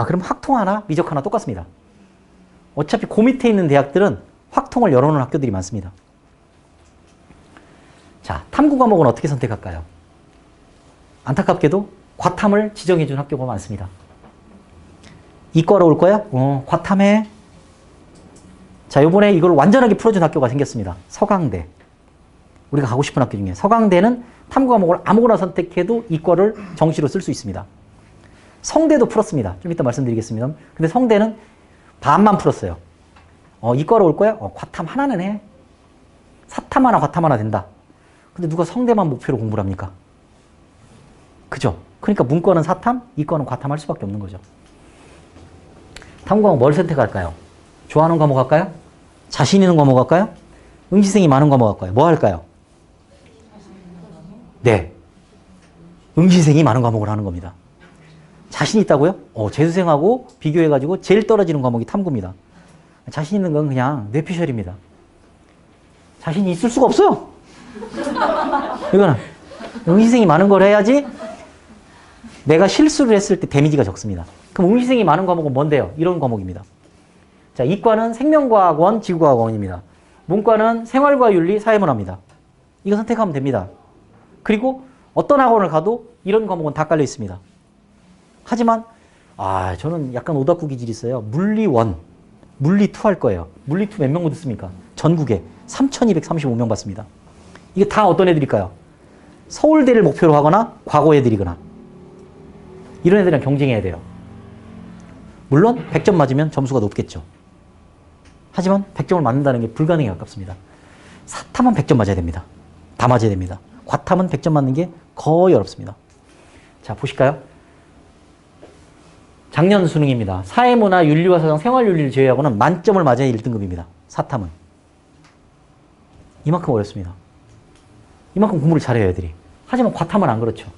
그럼 확통 하나, 미적 하나 똑같습니다. 어차피 그 밑에 있는 대학들은 확통을 열어놓은 학교들이 많습니다. 자, 탐구 과목은 어떻게 선택할까요? 안타깝게도 과탐을 지정해 준 학교가 많습니다. 이과로 올 거야? 과탐해. 자, 요번에 이걸 완전하게 풀어준 학교가 생겼습니다. 서강대. 우리가 가고 싶은 학교 중에 서강대는 탐구 과목을 아무거나 선택해도 이과를 정시로 쓸 수 있습니다. 성대도 풀었습니다. 좀 이따 말씀드리겠습니다. 근데 성대는 반만 풀었어요. 이과로 올 거야? 과탐 하나는 해. 사탐 하나, 과탐 하나 된다. 근데 누가 성대만 목표로 공부를 합니까? 그죠? 그러니까 문과는 사탐, 이과는 과탐 할 수밖에 없는 거죠. 탐구 과목 뭘 선택할까요? 좋아하는 과목 할까요? 자신 있는 과목 할까요? 응시생이 많은 과목 할까요? 뭐 할까요? 네. 응시생이 많은 과목을 하는 겁니다. 자신 있다고요? 재수생하고 비교해가지고 제일 떨어지는 과목이 탐구입니다. 자신 있는 건 그냥 뇌피셜입니다. 자신이 있을 수가 없어요. 이거는 응시생이 많은 걸 해야지 내가 실수를 했을 때 데미지가 적습니다. 그럼 응시생이 많은 과목은 뭔데요? 이런 과목입니다. 자, 이과는 생명과학원, 지구과학원입니다. 문과는 생활과윤리, 사회문화입니다. 이거 선택하면 됩니다. 그리고 어떤 학원을 가도 이런 과목은 다 깔려 있습니다. 하지만 저는 약간 오다쿠 기질이 있어요. 물리 1, 물리 2 할 거예요. 물리 2 몇 명 듣습니까? 전국에 3,235명 받습니다. 이게 다 어떤 애들일까요? 서울대를 목표로 하거나 과거 애들이거나 이런 애들이랑 경쟁해야 돼요. 물론 100점 맞으면 점수가 높겠죠. 하지만 100점을 맞는다는 게 불가능에 가깝습니다. 사탐은 100점 맞아야 됩니다. 다 맞아야 됩니다. 과탐은 100점 맞는 게 거의 어렵습니다. 자, 보실까요? 작년 수능입니다. 사회문화, 윤리와 사상, 생활윤리를 제외하고는 만점을 맞아야 1등급입니다. 사탐은. 이만큼 어렵습니다. 이만큼 공부를 잘해요, 애들이. 하지만 과탐은 안 그렇죠.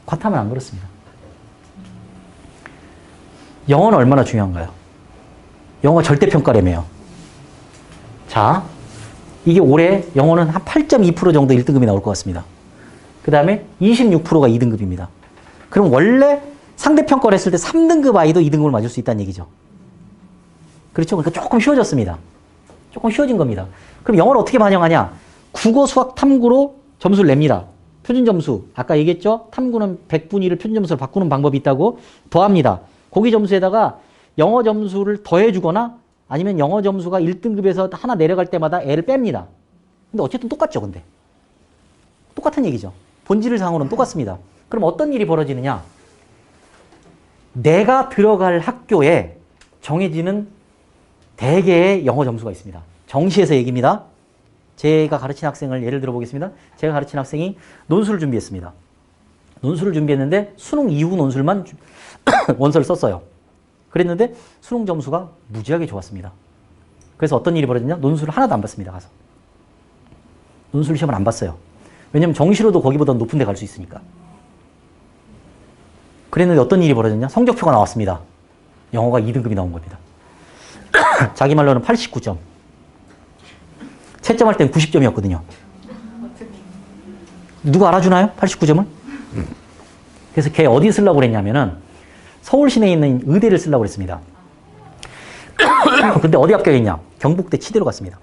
과탐은 안 그렇습니다. 영어는 얼마나 중요한가요? 영어가 절대평가라며요. 자, 이게 올해 영어는 한 8.2% 정도 1등급이 나올 것 같습니다. 그 다음에 26%가 2등급입니다. 그럼 원래 상대평가를 했을 때 3등급 아이도 2등급을 맞을 수 있다는 얘기죠. 그렇죠? 그러니까 조금 쉬워졌습니다. 조금 쉬워진 겁니다. 그럼 영어를 어떻게 반영하냐? 국어, 수학, 탐구로 점수를 냅니다. 표준점수. 아까 얘기했죠? 탐구는 100분의 1을 표준점수로 바꾸는 방법이 있다고 더합니다. 거기 점수에다가 영어 점수를 더해주거나 아니면 영어 점수가 1등급에서 하나 내려갈 때마다 애를 뺍니다. 근데 어쨌든 똑같죠, 근데. 똑같은 얘기죠. 본질 상으로는 똑같습니다. 그럼 어떤 일이 벌어지느냐? 내가 들어갈 학교에 정해지는 대개의 영어 점수가 있습니다. 정시에서 얘기입니다. 제가 가르친 학생을 예를 들어 보겠습니다. 제가 가르친 학생이 논술을 준비했습니다. 논술을 준비했는데 수능 이후 논술만 원서를 썼어요. 그랬는데 수능 점수가 무지하게 좋았습니다. 그래서 어떤 일이 벌어졌냐? 논술을 하나도 안 봤습니다. 가서. 논술 시험을 안 봤어요. 왜냐면 정시로도 거기보다 높은 데 갈 수 있으니까. 그랬는데 어떤 일이 벌어졌냐? 성적표가 나왔습니다. 영어가 2등급이 나온 겁니다. 자기 말로는 89점. 채점할 땐 90점이었거든요. 누가 알아주나요? 89점을? 그래서 걔 어디 쓰려고 그랬냐면은 서울 시내에 있는 의대를 쓰려고 그랬습니다. 근데 어디 합격했냐? 경북대 치대로 갔습니다.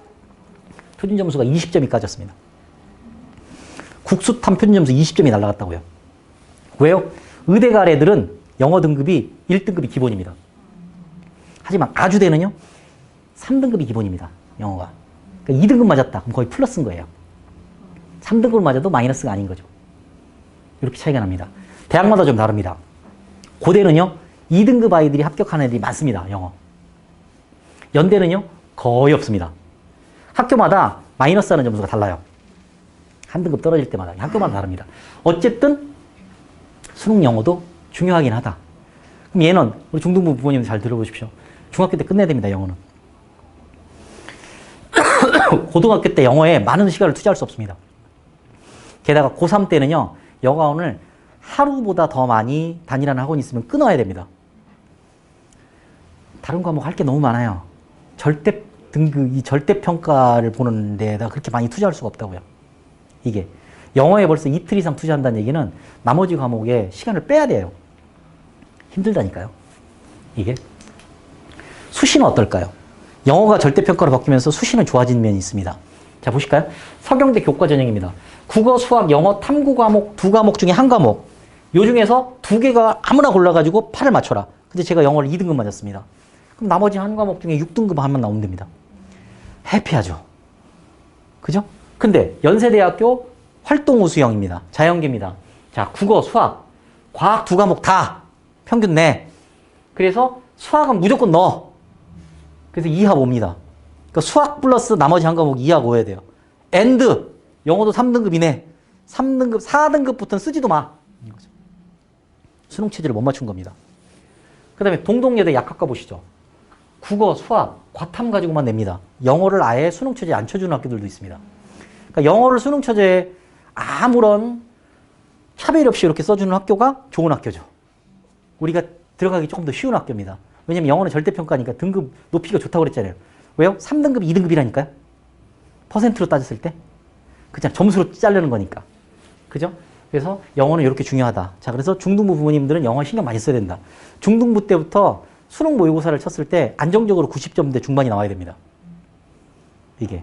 표준점수가 20점이 까졌습니다. 국수탐 표준점수 20점이 날라갔다고요. 왜요? 의대 갈 애들은 영어 등급이 1등급이 기본입니다. 하지만 아주대는요, 3등급이 기본입니다. 영어가. 그러니까 2등급 맞았다. 그럼 거의 플러스인 거예요. 3등급 맞아도 마이너스가 아닌 거죠. 이렇게 차이가 납니다. 대학마다 좀 다릅니다. 고대는요, 2등급 아이들이 합격하는 애들이 많습니다. 영어. 연대는요, 거의 없습니다. 학교마다 마이너스 하는 점수가 달라요. 한 등급 떨어질 때마다. 학교마다 다릅니다. 어쨌든 수능 영어도 중요하긴 하다. 그럼 얘는 우리 중등부 부모님 잘 들어보십시오. 중학교 때 끝내야 됩니다. 영어는. 고등학교 때 영어에 많은 시간을 투자할 수 없습니다. 게다가 고3 때는요, 영어원을 하루보다 더 많이 다니라는 학원이 있으면 끊어야 됩니다. 다른 과목 할 게 너무 많아요. 절대 등급, 이 절대 평가를 보는 데다 그렇게 많이 투자할 수가 없다고요. 이게 영어에 벌써 이틀 이상 투자한다는 얘기는 나머지 과목에 시간을 빼야 돼요. 힘들다니까요. 이게 수시는 어떨까요? 영어가 절대 평가로 바뀌면서 수시는 좋아진 면이 있습니다. 자, 보실까요? 서경대 교과 전형입니다. 국어, 수학, 영어, 탐구 과목 두 과목 중에 한 과목. 요 중에서 두 개가 아무나 골라가지고 8을 맞춰라. 근데 제가 영어를 2등급 맞았습니다. 그럼 나머지 한 과목 중에 6등급 하면 나오면 됩니다. 해피하죠. 그죠? 근데 연세대학교 활동우수형입니다. 자연계입니다. 자, 국어, 수학, 과학 두 과목 다 평균 내. 그래서 수학은 무조건 넣어. 그래서 2합 5입니다. 그러니까 수학 플러스 나머지 한 과목 2합 5해야 돼요. 엔드 영어도 3등급이네. 3등급, 4등급부터는 쓰지도 마. 수능 체제를 못 맞춘 겁니다. 그 다음에 동덕여대 약학과 보시죠. 국어, 수학, 과탐 가지고만 냅니다. 영어를 아예 수능 체제에 안 쳐주는 학교들도 있습니다. 그러니까 영어를 수능 체제에 아무런 차별 없이 이렇게 써주는 학교가 좋은 학교죠. 우리가 들어가기 조금 더 쉬운 학교입니다. 왜냐면 영어는 절대평가니까 등급 높이가 좋다고 그랬잖아요. 왜요? 3등급, 2등급이라니까요. 퍼센트로 따졌을 때. 그냥 점수로 자르는 거니까. 그죠? 그래서 영어는 이렇게 중요하다. 자, 그래서 중등부 부모님들은 영어 신경 많이 써야 된다. 중등부 때부터 수능 모의고사를 쳤을 때 안정적으로 90점대 중반이 나와야 됩니다. 이게.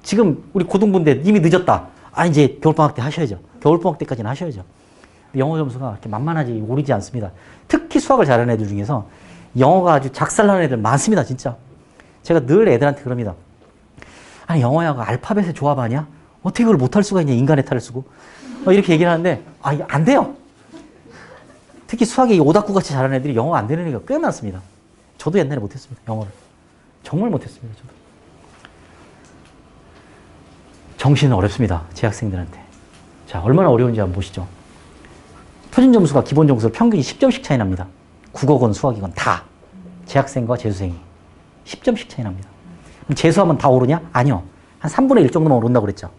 지금 우리 고등부인데 이미 늦었다. 아, 이제 겨울방학 때 하셔야죠. 겨울방학 때까지는 하셔야죠. 영어 점수가 이렇게 만만하지 오르지 않습니다. 특히 수학을 잘하는 애들 중에서 영어가 아주 작살나는 애들 많습니다, 진짜. 제가 늘 애들한테 그럽니다. 아니, 영어야, 알파벳의 조합 아니야? 어떻게 그걸 못할 수가 있냐, 인간의 탈을 쓰고. 이렇게 얘기를 하는데, 아, 이게 안 돼요. 특히 수학에 오다쿠 같이 잘하는 애들이 영어가 안 되는 애가 꽤 많습니다. 저도 옛날에 못했습니다, 영어를. 정말 못했습니다, 저도. 정시는 어렵습니다, 재학생들한테. 자, 얼마나 어려운지 한번 보시죠. 표준 점수가 기본 점수로 평균이 10점씩 차이 납니다. 국어건 수학이건 다. 재학생과 재수생이. 10점씩 차이 납니다. 그럼 재수하면 다 오르냐? 아니요. 한 3분의 1 정도만 오른다고 그랬죠.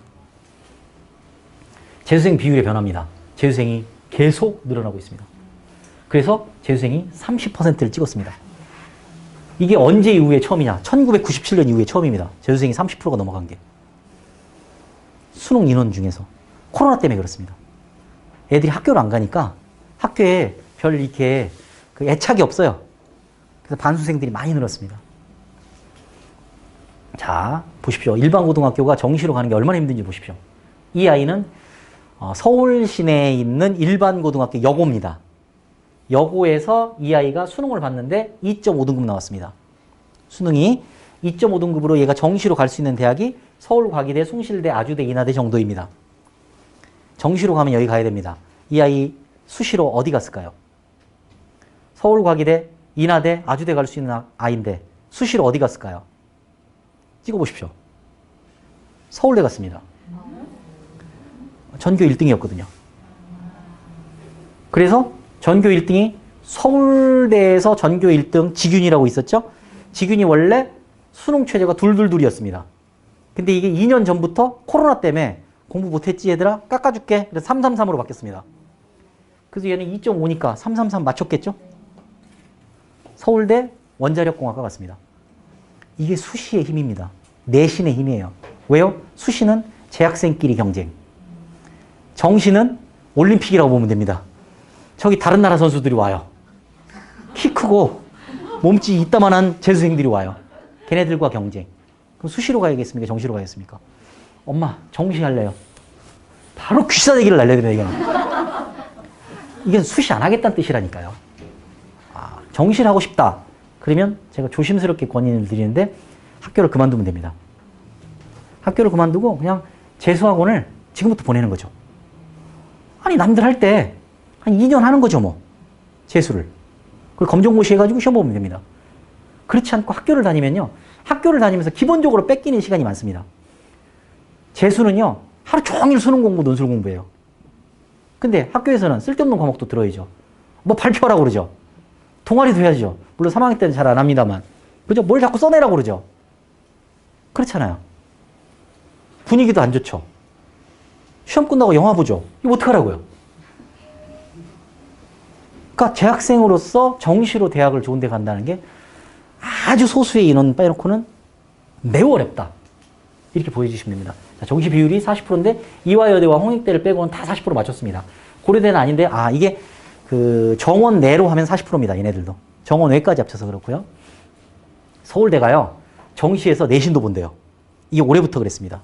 재수생 비율의 변화입니다. 재수생이 계속 늘어나고 있습니다. 그래서 재수생이 30%를 찍었습니다. 이게 언제 이후에 처음이냐? 1997년 이후에 처음입니다. 재수생이 30%가 넘어간 게. 수능 인원 중에서. 코로나 때문에 그렇습니다. 애들이 학교를 안 가니까 학교에 별 이렇게 그 애착이 없어요. 그래서 반수생들이 많이 늘었습니다. 자, 보십시오. 일반 고등학교가 정시로 가는 게 얼마나 힘든지 보십시오. 이 아이는 서울 시내에 있는 일반 고등학교 여고입니다. 여고에서 이 아이가 수능을 봤는데 2.5등급 나왔습니다. 수능이 2.5등급으로 얘가 정시로 갈 수 있는 대학이 서울과기대, 숭실대, 아주대, 인하대 정도입니다. 정시로 가면 여기 가야 됩니다. 이 아이 수시로 어디 갔을까요? 서울과기대, 인하대, 아주대 갈 수 있는 아이인데 수시로 어디 갔을까요? 찍어보십시오. 서울대 갔습니다. 전교 1등이었거든요. 그래서 전교 1등이 서울대에서 전교 1등 지균이라고 있었죠? 지균이 원래 수능 최저가 둘둘둘이었습니다. 근데 이게 2년 전부터 코로나 때문에 공부 못했지 얘들아? 깎아줄게. 그래서 333으로 바뀌었습니다. 그래서 얘는 2.5니까 333 맞췄겠죠? 서울대 원자력공학과 갔습니다. 이게 수시의 힘입니다. 내신의 힘이에요. 왜요? 수시는 재학생끼리 경쟁. 정시는 올림픽이라고 보면 됩니다. 저기 다른 나라 선수들이 와요. 키 크고 몸집이 이따만한 재수생들이 와요. 걔네들과 경쟁. 그럼 수시로 가야겠습니까? 정시로 가야겠습니까? 엄마, 정시 할래요. 바로 귀싸대기를 날려야 됩니다, 이거는. 이게 수시 안 하겠다는 뜻이라니까요. 아, 정시를 하고 싶다. 그러면 제가 조심스럽게 권유를 드리는데 학교를 그만두면 됩니다. 학교를 그만두고 그냥 재수학원을 지금부터 보내는 거죠. 아니, 남들 할 때 한 2년 하는 거죠, 뭐. 재수를. 그걸 검정고시 해가지고 시험 보면 됩니다. 그렇지 않고 학교를 다니면요. 학교를 다니면서 기본적으로 뺏기는 시간이 많습니다. 재수는요. 하루 종일 수능 공부, 논술 공부예요. 근데 학교에서는 쓸데없는 과목도 들어야죠. 뭐 발표하라고 그러죠. 동아리도 해야죠. 물론 3학년 때는 잘 안 합니다만. 그죠? 뭘 자꾸 써내라고 그러죠. 그렇잖아요. 분위기도 안 좋죠. 시험 끝나고 영화 보죠. 이거 어떡하라고요? 그러니까 재학생으로서 정시로 대학을 좋은 데 간다는 게 아주 소수의 인원 빼놓고는 매우 어렵다. 이렇게 보여주시면 됩니다. 자, 정시 비율이 40%인데 이화여대와 홍익대를 빼고는 다 40% 맞췄습니다. 고려대는 아닌데, 아, 이게 그 정원 내로 하면 40%입니다. 얘네들도. 정원 외까지 합쳐서 그렇고요. 서울대가요. 정시에서 내신도 본대요. 이게 올해부터 그랬습니다.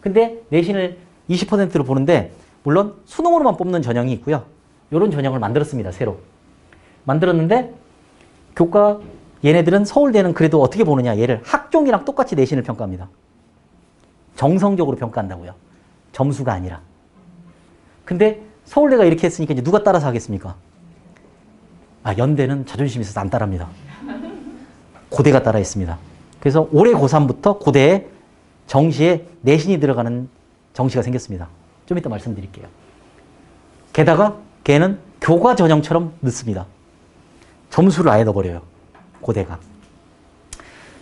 근데 내신을 20%로 보는데 물론 수능으로만 뽑는 전형이 있고요. 이런 전형을 만들었습니다. 새로. 만들었는데 교과 얘네들은 서울대는 그래도 어떻게 보느냐. 얘를 학종이랑 똑같이 내신을 평가합니다. 정성적으로 평가한다고요. 점수가 아니라. 근데 서울대가 이렇게 했으니까 이제 누가 따라서 하겠습니까? 아, 연대는 자존심이 있어서 안 따라합니다. 고대가 따라 했습니다. 그래서 올해 고3부터 고대에 정시에 내신이 들어가는 정시가 생겼습니다. 좀 이따 말씀드릴게요. 게다가 걔는 교과 전형처럼 늦습니다. 점수를 아예 넣어버려요. 고대가.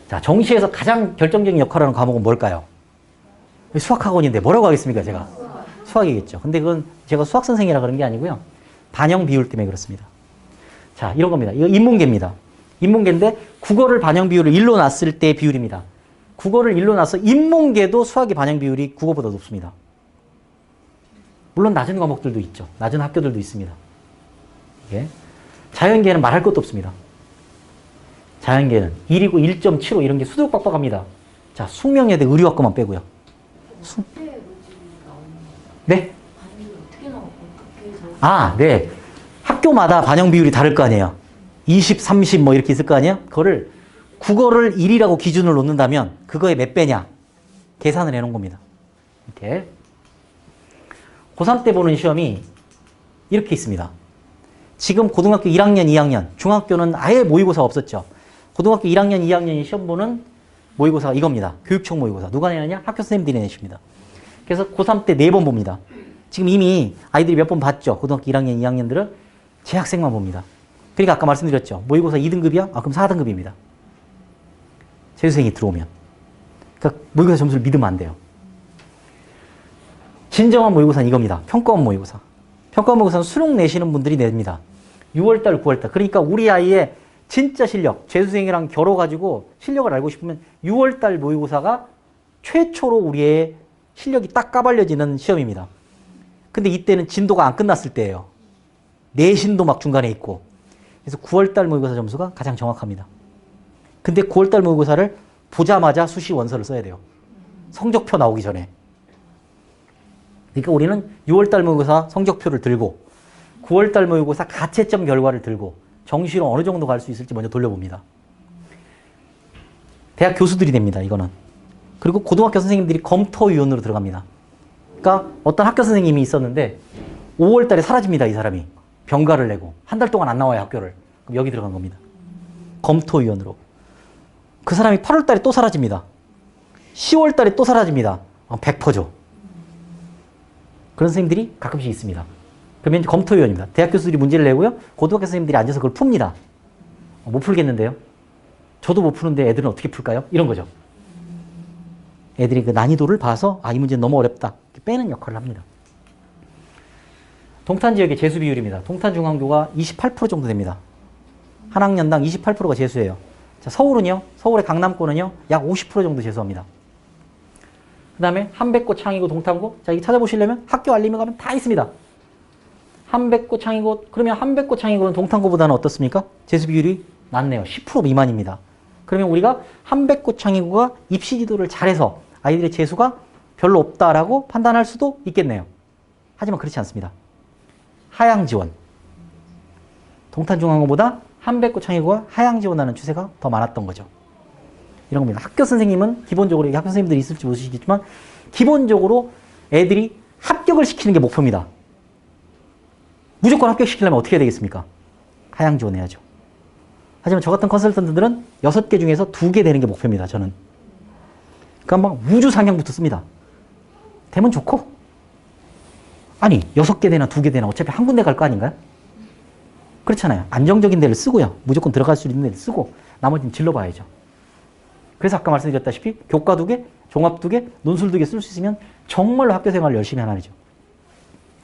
자, 정시에서 가장 결정적인 역할을 하는 과목은 뭘까요? 수학학원인데 뭐라고 하겠습니까, 제가? 수학이겠죠. 근데 그건 제가 수학 선생이라 그런 게 아니고요. 반영 비율 때문에 그렇습니다. 자, 이런 겁니다. 이거 인문계입니다. 인문계인데 국어를 반영 비율을 1로 놨을 때 비율입니다. 국어를 1로 놔서 인문계도 수학의 반영 비율이 국어보다 높습니다. 물론 낮은 과목들도 있죠. 낮은 학교들도 있습니다. 예. 자연계는 말할 것도 없습니다. 자연계는 1이고 1.75 이런 게 수두룩 빡빡합니다. 자, 숙명여대 의류학과만 빼고요. 네? 아, 네. 학교마다 반영 비율이 다를 거 아니에요. 20, 30 뭐 이렇게 있을 거 아니에요? 그거를 국어를 1이라고 기준을 놓는다면 그거의 몇 배냐? 계산을 해놓은 겁니다. 이렇게. 고3 때 보는 시험이 이렇게 있습니다. 지금 고등학교 1학년, 2학년, 중학교는 아예 모의고사가 없었죠. 고등학교 1학년, 2학년이 시험 보는 모의고사가 이겁니다. 교육청 모의고사. 누가 내느냐? 학교 선생님들이 내십니다. 그래서 고3 때 4번 봅니다. 지금 이미 아이들이 몇 번 봤죠. 고등학교 1학년, 2학년들은 재학생만 봅니다. 그러니까 아까 말씀드렸죠. 모의고사 2등급이야? 아, 그럼 4등급입니다. 재수생이 들어오면. 그러니까 모의고사 점수를 믿으면 안 돼요. 진정한 모의고사는 이겁니다. 평가원 모의고사. 평가원 모의고사는 수능 내시는 분들이 냅니다. 6월달, 9월달. 그러니까 우리 아이의 진짜 실력, 재수생이랑 겨뤄가지고 실력을 알고 싶으면 6월달 모의고사가 최초로 우리의 실력이 딱 까발려지는 시험입니다. 근데 이때는 진도가 안 끝났을 때예요. 내신도 막 중간에 있고. 그래서 9월달 모의고사 점수가 가장 정확합니다. 근데 9월달 모의고사를 보자마자 수시 원서를 써야 돼요. 성적표 나오기 전에. 그러니까 우리는 6월달 모의고사 성적표를 들고 9월달 모의고사 가채점 결과를 들고 정시로 어느 정도 갈 수 있을지 먼저 돌려봅니다. 대학 교수들이 됩니다. 이거는. 그리고 고등학교 선생님들이 검토위원으로 들어갑니다. 그러니까 어떤 학교 선생님이 있었는데 5월달에 사라집니다. 이 사람이. 병가를 내고 한 달 동안 안 나와요. 학교를. 그럼 여기 들어간 겁니다. 검토위원으로. 그 사람이 8월달에 또 사라집니다. 10월달에 또 사라집니다. 100%죠. 그런 선생님들이 가끔씩 있습니다. 그러면 검토위원입니다. 대학 교수들이 문제를 내고요. 고등학교 선생님들이 앉아서 그걸 풉니다. 못 풀겠는데요. 저도 못 푸는데 애들은 어떻게 풀까요? 이런 거죠. 애들이 그 난이도를 봐서 이 문제는 너무 어렵다. 빼는 역할을 합니다. 동탄 지역의 재수 비율입니다. 동탄 중앙교가 28% 정도 됩니다. 한 학년당 28%가 재수예요. 자, 서울은요. 서울의 강남권은요. 약 50% 정도 재수합니다. 그 다음에 한백고, 창이고, 동탄고. 자, 이거 찾아보시려면 학교 알림에 가면 다 있습니다. 한백고, 창이고. 그러면 한백고, 창이고는 동탄고보다는 어떻습니까? 재수 비율이 낮네요. 10% 미만입니다. 그러면 우리가 한백고, 창이고가 입시 지도를 잘해서 아이들의 재수가 별로 없다라고 판단할 수도 있겠네요. 하지만 그렇지 않습니다. 하향 지원. 동탄중앙고보다 한백고, 창이고가 하향 지원하는 추세가 더 많았던 거죠. 이런 겁니다. 학교 선생님은 기본적으로, 학교 선생님들이 있을지 모르시겠지만 기본적으로 애들이 합격을 시키는 게 목표입니다. 무조건 합격시키려면 어떻게 해야 되겠습니까? 하향 지원해야죠. 하지만 저 같은 컨설턴트들은 6개 중에서 2개 되는 게 목표입니다. 저는. 그러니까 막 우주 상향부터 씁니다. 되면 좋고. 아니 6개 되나 2개 되나 어차피 한 군데 갈 거 아닌가요? 그렇잖아요. 안정적인 데를 쓰고요. 무조건 들어갈 수 있는 데를 쓰고 나머지는 질러봐야죠. 그래서 아까 말씀드렸다시피 교과 2개, 종합 2개, 논술 2개 쓸 수 있으면 정말로 학교 생활을 열심히 하는 애죠.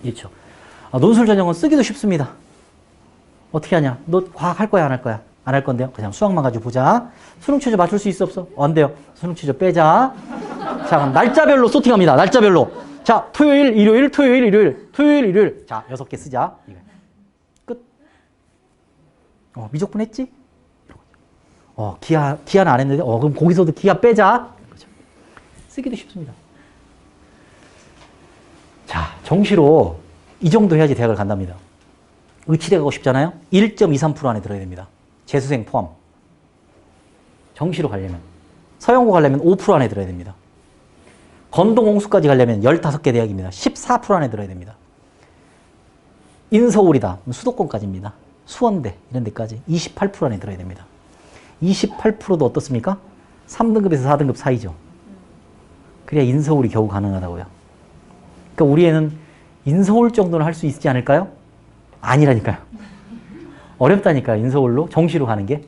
그렇죠. 논술 전형은 쓰기도 쉽습니다. 어떻게 하냐? 너 과학 할 거야, 안 할 거야? 안 할 건데요. 그냥 수학만 가지고 보자. 수능 최저 맞출 수 있어, 없어? 안 돼요. 수능 최저 빼자. 자, 그럼 날짜별로 소팅합니다. 날짜별로. 자, 토요일, 일요일, 토요일, 일요일, 토요일, 일요일. 자, 6개 쓰자. 끝. 미적분 했지? 기하는 안 했는데, 그럼 거기서도 기하 빼자. 그렇죠. 쓰기도 쉽습니다. 자, 정시로 이 정도 해야지 대학을 간답니다. 의치대 가고 싶잖아요? 1.23% 안에 들어야 됩니다. 재수생 포함. 정시로 가려면. 서영고 가려면 5% 안에 들어야 됩니다. 건동 홍수까지 가려면 15개 대학입니다. 14% 안에 들어야 됩니다. 인서울이다. 수도권까지입니다. 수원대 이런 데까지 28% 안에 들어야 됩니다. 28%도 어떻습니까? 3등급에서 4등급 사이죠. 그래야 인서울이 겨우 가능하다고요. 그러니까 우리 애는 인서울 정도는 할 수 있지 않을까요? 아니라니까요. 어렵다니까요. 인서울로 정시로 가는 게.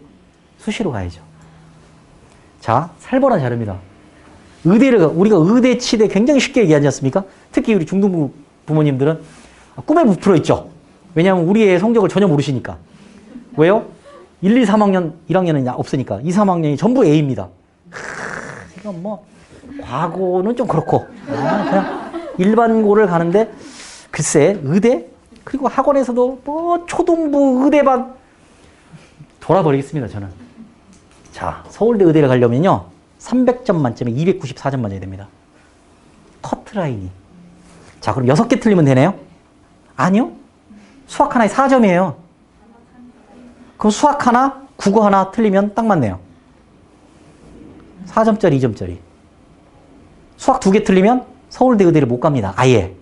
수시로 가야죠. 자, 살벌한 자료입니다. 우리가 의대, 치대 굉장히 쉽게 얘기하지 않습니까? 특히 우리 중등부 부모님들은 꿈에 부풀어 있죠. 왜냐하면 우리의 성적을 전혀 모르시니까. 왜요? 1, 2, 3학년, 1학년은 없으니까. 2, 3학년이 전부 A입니다. 이건 뭐 과거는 좀 그렇고 그냥 일반고를 가는데 글쎄 의대? 그리고 학원에서도 뭐 초등부 의대반 돌아버리겠습니다. 저는. 자, 서울대 의대를 가려면요. 300점 만점에 294점 맞아야 됩니다. 커트라인이. 자, 그럼 6개 틀리면 되네요? 아니요. 수학 하나에 4점이에요. 그럼 수학 하나, 국어 하나 틀리면 딱 맞네요. 4점짜리, 2점짜리. 수학 2개 틀리면 서울대 의대를 못 갑니다. 아예.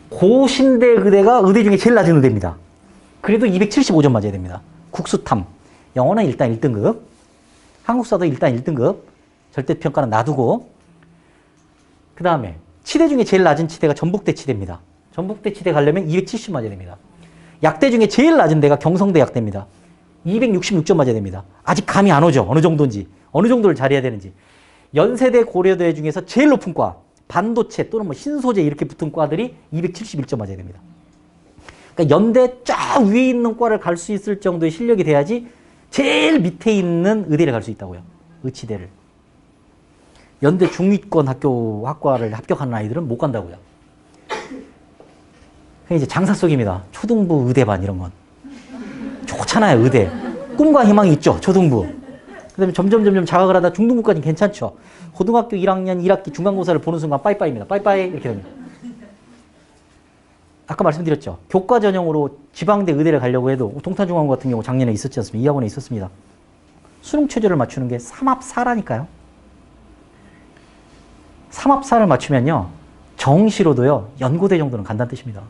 고신대 의대가 의대 중에 제일 낮은 의대입니다. 그래도 275점 맞아야 됩니다. 국수탐. 영어는 일단 1등급. 한국사도 일단 1등급. 절대평가는 놔두고. 그 다음에 치대 중에 제일 낮은 치대가 전북대 치대입니다. 전북대 치대 가려면 270 맞아야 됩니다. 약대 중에 제일 낮은 데가 경성대 약대입니다. 266점 맞아야 됩니다. 아직 감이 안 오죠. 어느 정도인지. 어느 정도를 잘해야 되는지. 연세대 고려대 중에서 제일 높은 과, 반도체 또는 뭐 신소재 이렇게 붙은 과들이 271점 맞아야 됩니다. 그러니까 연대 쫙 위에 있는 과를 갈 수 있을 정도의 실력이 돼야지 제일 밑에 있는 의대를 갈 수 있다고요. 의치대를. 연대 중위권 학교 학과를 합격하는 아이들은 못 간다고요. 그게 이제 장사 속입니다. 초등부 의대반 이런 건. 좋잖아요, 의대. 꿈과 희망이 있죠, 초등부. 그 다음에 점점 자각을 하다 중등부까지는 괜찮죠. 고등학교 1학년 1학기 중간고사를 보는 순간 빠이빠이입니다. 빠이빠이 이렇게 됩니다. 아까 말씀드렸죠. 교과 전형으로 지방대 의대를 가려고 해도 동탄중앙고 같은 경우 작년에 있었지 않습니까? 2학원에 있었습니다. 수능 최저를 맞추는 게 3합4라니까요. 3합4를 맞추면요. 정시로도요. 연고대 정도는 간다는 뜻입니다.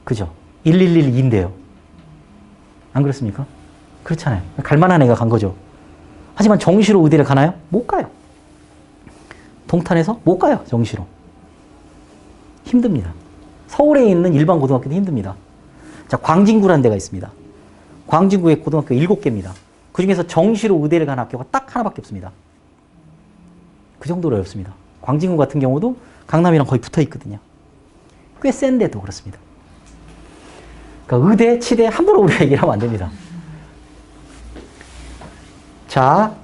그죠? 1112인데요. 안 그렇습니까? 그렇잖아요. 갈만한 애가 간 거죠. 하지만 정시로 의대를 가나요? 못 가요. 동탄에서 못 가요. 정시로. 힘듭니다. 서울에 있는 일반 고등학교도 힘듭니다. 자, 광진구라는 데가 있습니다. 광진구에 고등학교 7개입니다. 그 중에서 정시로 의대를 가는 학교가 딱 하나밖에 없습니다. 그 정도로 어렵습니다. 광진구 같은 경우도 강남이랑 거의 붙어 있거든요. 꽤 센데도 그렇습니다. 그러니까 의대, 치대 함부로 우리가 얘기를 하면 안 됩니다. 자,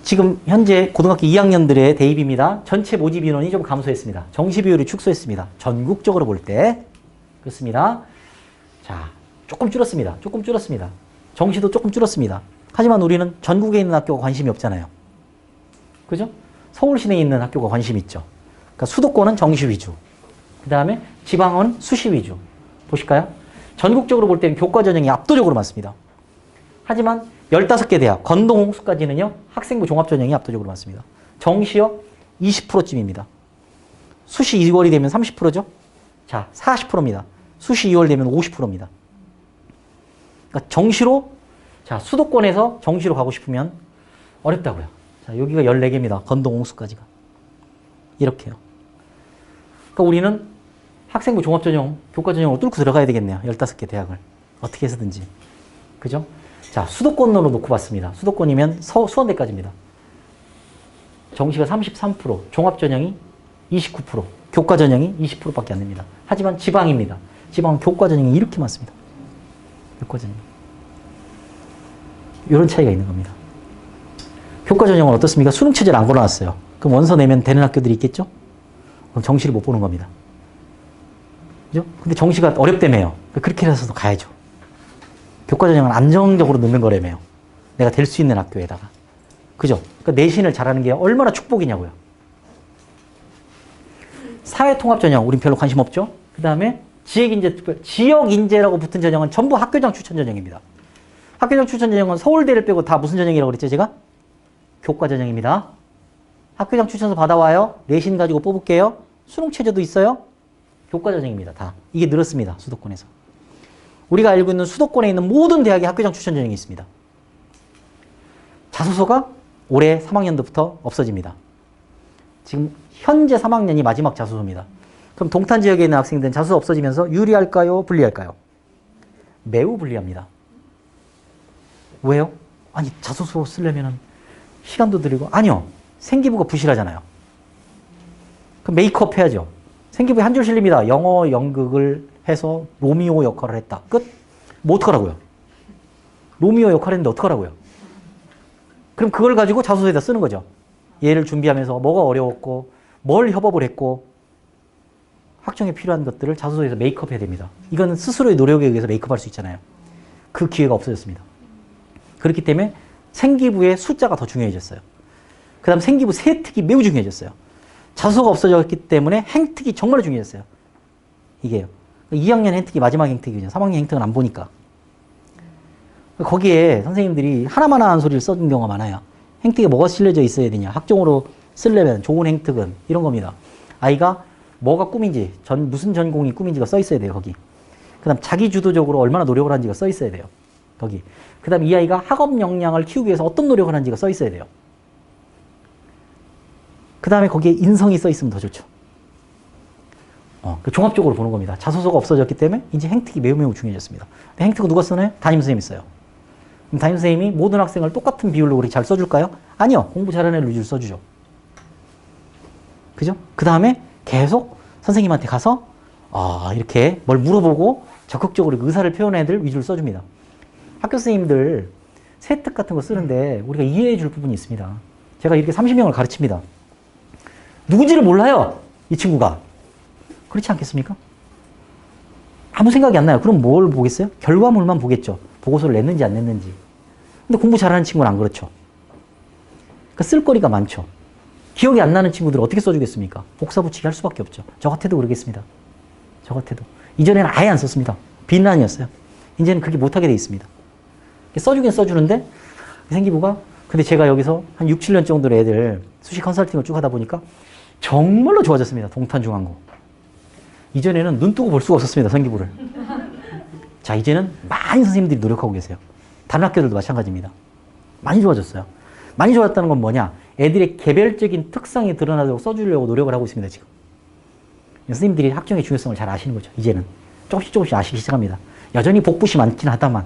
지금 현재 고등학교 2학년들의 대입입니다. 전체 모집 인원이 좀 감소했습니다. 정시 비율이 축소했습니다. 전국적으로 볼 때. 그렇습니다. 자, 조금 줄었습니다. 조금 줄었습니다. 정시도 조금 줄었습니다. 하지만 우리는 전국에 있는 학교가 관심이 없잖아요. 그죠? 서울 시내에 있는 학교가 관심이 있죠. 그러니까 수도권은 정시 위주. 그 다음에 지방은 수시 위주. 보실까요? 전국적으로 볼 때는 교과 전형이 압도적으로 많습니다. 하지만 15개 대학, 건동 홍수까지는요, 학생부 종합전형이 압도적으로 많습니다. 정시요, 20%쯤입니다. 수시 2월이 되면 30%죠? 자, 40%입니다. 수시 2월 되면 50%입니다. 그러니까 정시로, 자, 수도권에서 정시로 가고 싶으면 어렵다고요. 자, 여기가 14개입니다. 건동 홍수까지가. 이렇게요. 그러니까 우리는 학생부 종합전형, 교과전형으로 뚫고 들어가야 되겠네요. 15개 대학을. 어떻게 해서든지. 그죠? 자, 수도권으로 놓고 봤습니다. 수도권이면 수원대까지입니다. 정시가 33%, 종합전형이 29%, 교과전형이 20%밖에 안 됩니다. 하지만 지방입니다. 지방은 교과전형이 이렇게 많습니다. 교과전형. 이런 차이가 있는 겁니다. 교과전형은 어떻습니까? 수능체제를 안 걸어놨어요. 그럼 원서 내면 되는 학교들이 있겠죠? 그럼 정시를 못 보는 겁니다. 그죠? 근데 정시가 어렵다며요. 그렇게 해서도 가야죠. 교과전형은 안정적으로 넣는 거라며요. 내가 될 수 있는 학교에다가. 그죠? 그러니까 내신을 잘하는 게 얼마나 축복이냐고요. 사회통합전형, 우린 별로 관심 없죠? 그 다음에 지역인재라고 붙은 전형은 전부 학교장 추천 전형입니다. 학교장 추천 전형은 서울대를 빼고 다 무슨 전형이라고 그랬죠, 제가? 교과전형입니다. 학교장 추천서 받아와요. 내신 가지고 뽑을게요. 수능체제도 있어요. 교과전형입니다. 다. 이게 늘었습니다. 수도권에서. 우리가 알고 있는 수도권에 있는 모든 대학의 학교장 추천 전형이 있습니다. 자소서가 올해 3학년도부터 없어집니다. 지금 현재 3학년이 마지막 자소서입니다. 그럼 동탄 지역에 있는 학생들은 자소서 없어지면서 유리할까요? 불리할까요? 매우 불리합니다. 왜요? 아니, 자소서 쓰려면 시간도 들이고. 아니요. 생기부가 부실하잖아요. 그럼 메이크업 해야죠. 생기부에 한 줄 실립니다. 영어 연극을 해서 로미오 역할을 했다. 끝? 뭐 어떡하라고요? 로미오 역할을 했는데 어떡하라고요? 그럼 그걸 가지고 자소서에다 쓰는 거죠. 얘를 준비하면서 뭐가 어려웠고 뭘 협업을 했고 확정에 필요한 것들을 자소서에서 메이크업 해야 됩니다. 이건 스스로의 노력에 의해서 메이크업 할 수 있잖아요. 그 기회가 없어졌습니다. 그렇기 때문에 생기부의 숫자가 더 중요해졌어요. 그 다음 생기부 세특이 매우 중요해졌어요. 자소서가 없어졌기 때문에 행특이 정말 중요했어요. 이게요. 2학년 행특이 마지막 행특이거든요. 3학년 행특은 안 보니까. 거기에 선생님들이 하나만 하는 소리를 써준 경우가 많아요. 행특에 뭐가 실려져 있어야 되냐. 학종으로 쓰려면 좋은 행특은 이런 겁니다. 아이가 뭐가 꿈인지, 무슨 전공이 꿈인지가 써 있어야 돼요. 거기. 그 다음 자기 주도적으로 얼마나 노력을 하는지가 써 있어야 돼요. 거기. 그 다음 이 아이가 학업 역량을 키우기 위해서 어떤 노력을 하는지가 써 있어야 돼요. 그 다음에 거기에 인성이 써 있으면 더 좋죠. 종합적으로 보는 겁니다. 자소서가 없어졌기 때문에 이제 행특이 매우 중요해졌습니다. 근데 행특은 누가 쓰나요? 담임선생님이 써요. 그럼 담임선생님이 모든 학생을 똑같은 비율로 우리 잘 써줄까요? 아니요. 공부 잘하는 애를 위주로 써주죠. 그죠? 그 다음에 계속 선생님한테 가서 이렇게 뭘 물어보고 적극적으로 의사를 표현한 애들 위주로 써줍니다. 학교 선생님들 세특 같은 거 쓰는데 우리가 이해해 줄 부분이 있습니다. 제가 이렇게 30명을 가르칩니다. 누군지를 몰라요. 이 친구가. 그렇지 않겠습니까? 아무 생각이 안 나요. 그럼 뭘 보겠어요? 결과물만 보겠죠. 보고서를 냈는지 안 냈는지. 근데 공부 잘하는 친구는 안 그렇죠. 그러니까 쓸거리가 많죠. 기억이 안 나는 친구들을 어떻게 써주겠습니까? 복사 붙이기 할 수밖에 없죠. 저 같아도 그러겠습니다. 저 같아도. 이전에는 아예 안 썼습니다. 빈란이었어요. 이제는 그게 못하게 돼 있습니다. 써주긴 써주는데 생기부가 근데 제가 여기서 한 6, 7년 정도의 애들 수시 컨설팅을 쭉 하다 보니까 정말로 좋아졌습니다. 동탄 중앙고. 이전에는 눈 뜨고 볼 수가 없었습니다. 생기부를. 자, 이제는 많이 선생님들이 노력하고 계세요. 다른 학교들도 마찬가지입니다. 많이 좋아졌어요. 많이 좋아졌다는 건 뭐냐? 애들의 개별적인 특성이 드러나도록 써주려고 노력을 하고 있습니다. 지금. 선생님들이 학종의 중요성을 잘 아시는 거죠. 이제는. 조금씩 아시기 시작합니다. 여전히 복붙이 많긴 하다만.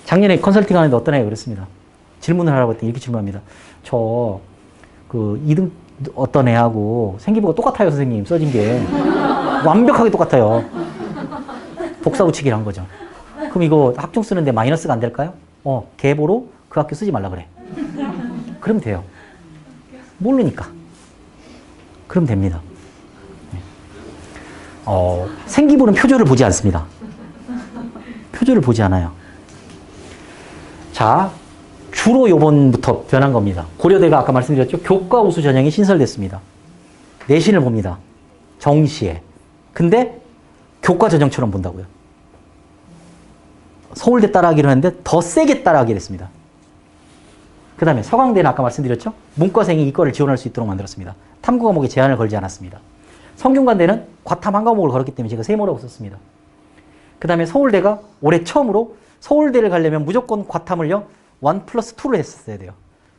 작년에 컨설팅 하는데 어떤 애가 그랬습니다. 질문을 하라고 했더니 이렇게 질문합니다. 저, 2등 어떤 애하고 생기부가 똑같아요, 선생님. 써진 게. 완벽하게 똑같아요. 복사 붙이기를 한 거죠. 그럼 이거 학종 쓰는데 마이너스가 안 될까요? 계보로 그 학교 쓰지 말라 그래. 그럼 돼요. 모르니까. 그럼 됩니다. 생기부는 표절을 보지 않습니다. 표절을 보지 않아요. 자, 주로 요번부터 변한 겁니다. 고려대가 아까 말씀드렸죠. 교과 우수 전형이 신설됐습니다. 내신을 봅니다. 정시에. 근데 교과 전형처럼 본다고요. 서울대 따라하기로 했는데 더 세게 따라하기로 했습니다. 그 다음에 서강대는 아까 말씀드렸죠. 문과생이 이과를 지원할 수 있도록 만들었습니다. 탐구 과목에 제한을 걸지 않았습니다. 성균관대는 과탐 한 과목을 걸었기 때문에 제가 세모라고 썼습니다. 그 다음에 서울대가 올해 처음으로 서울대를 가려면 무조건 과탐을요 1+2를 했었어야 돼요.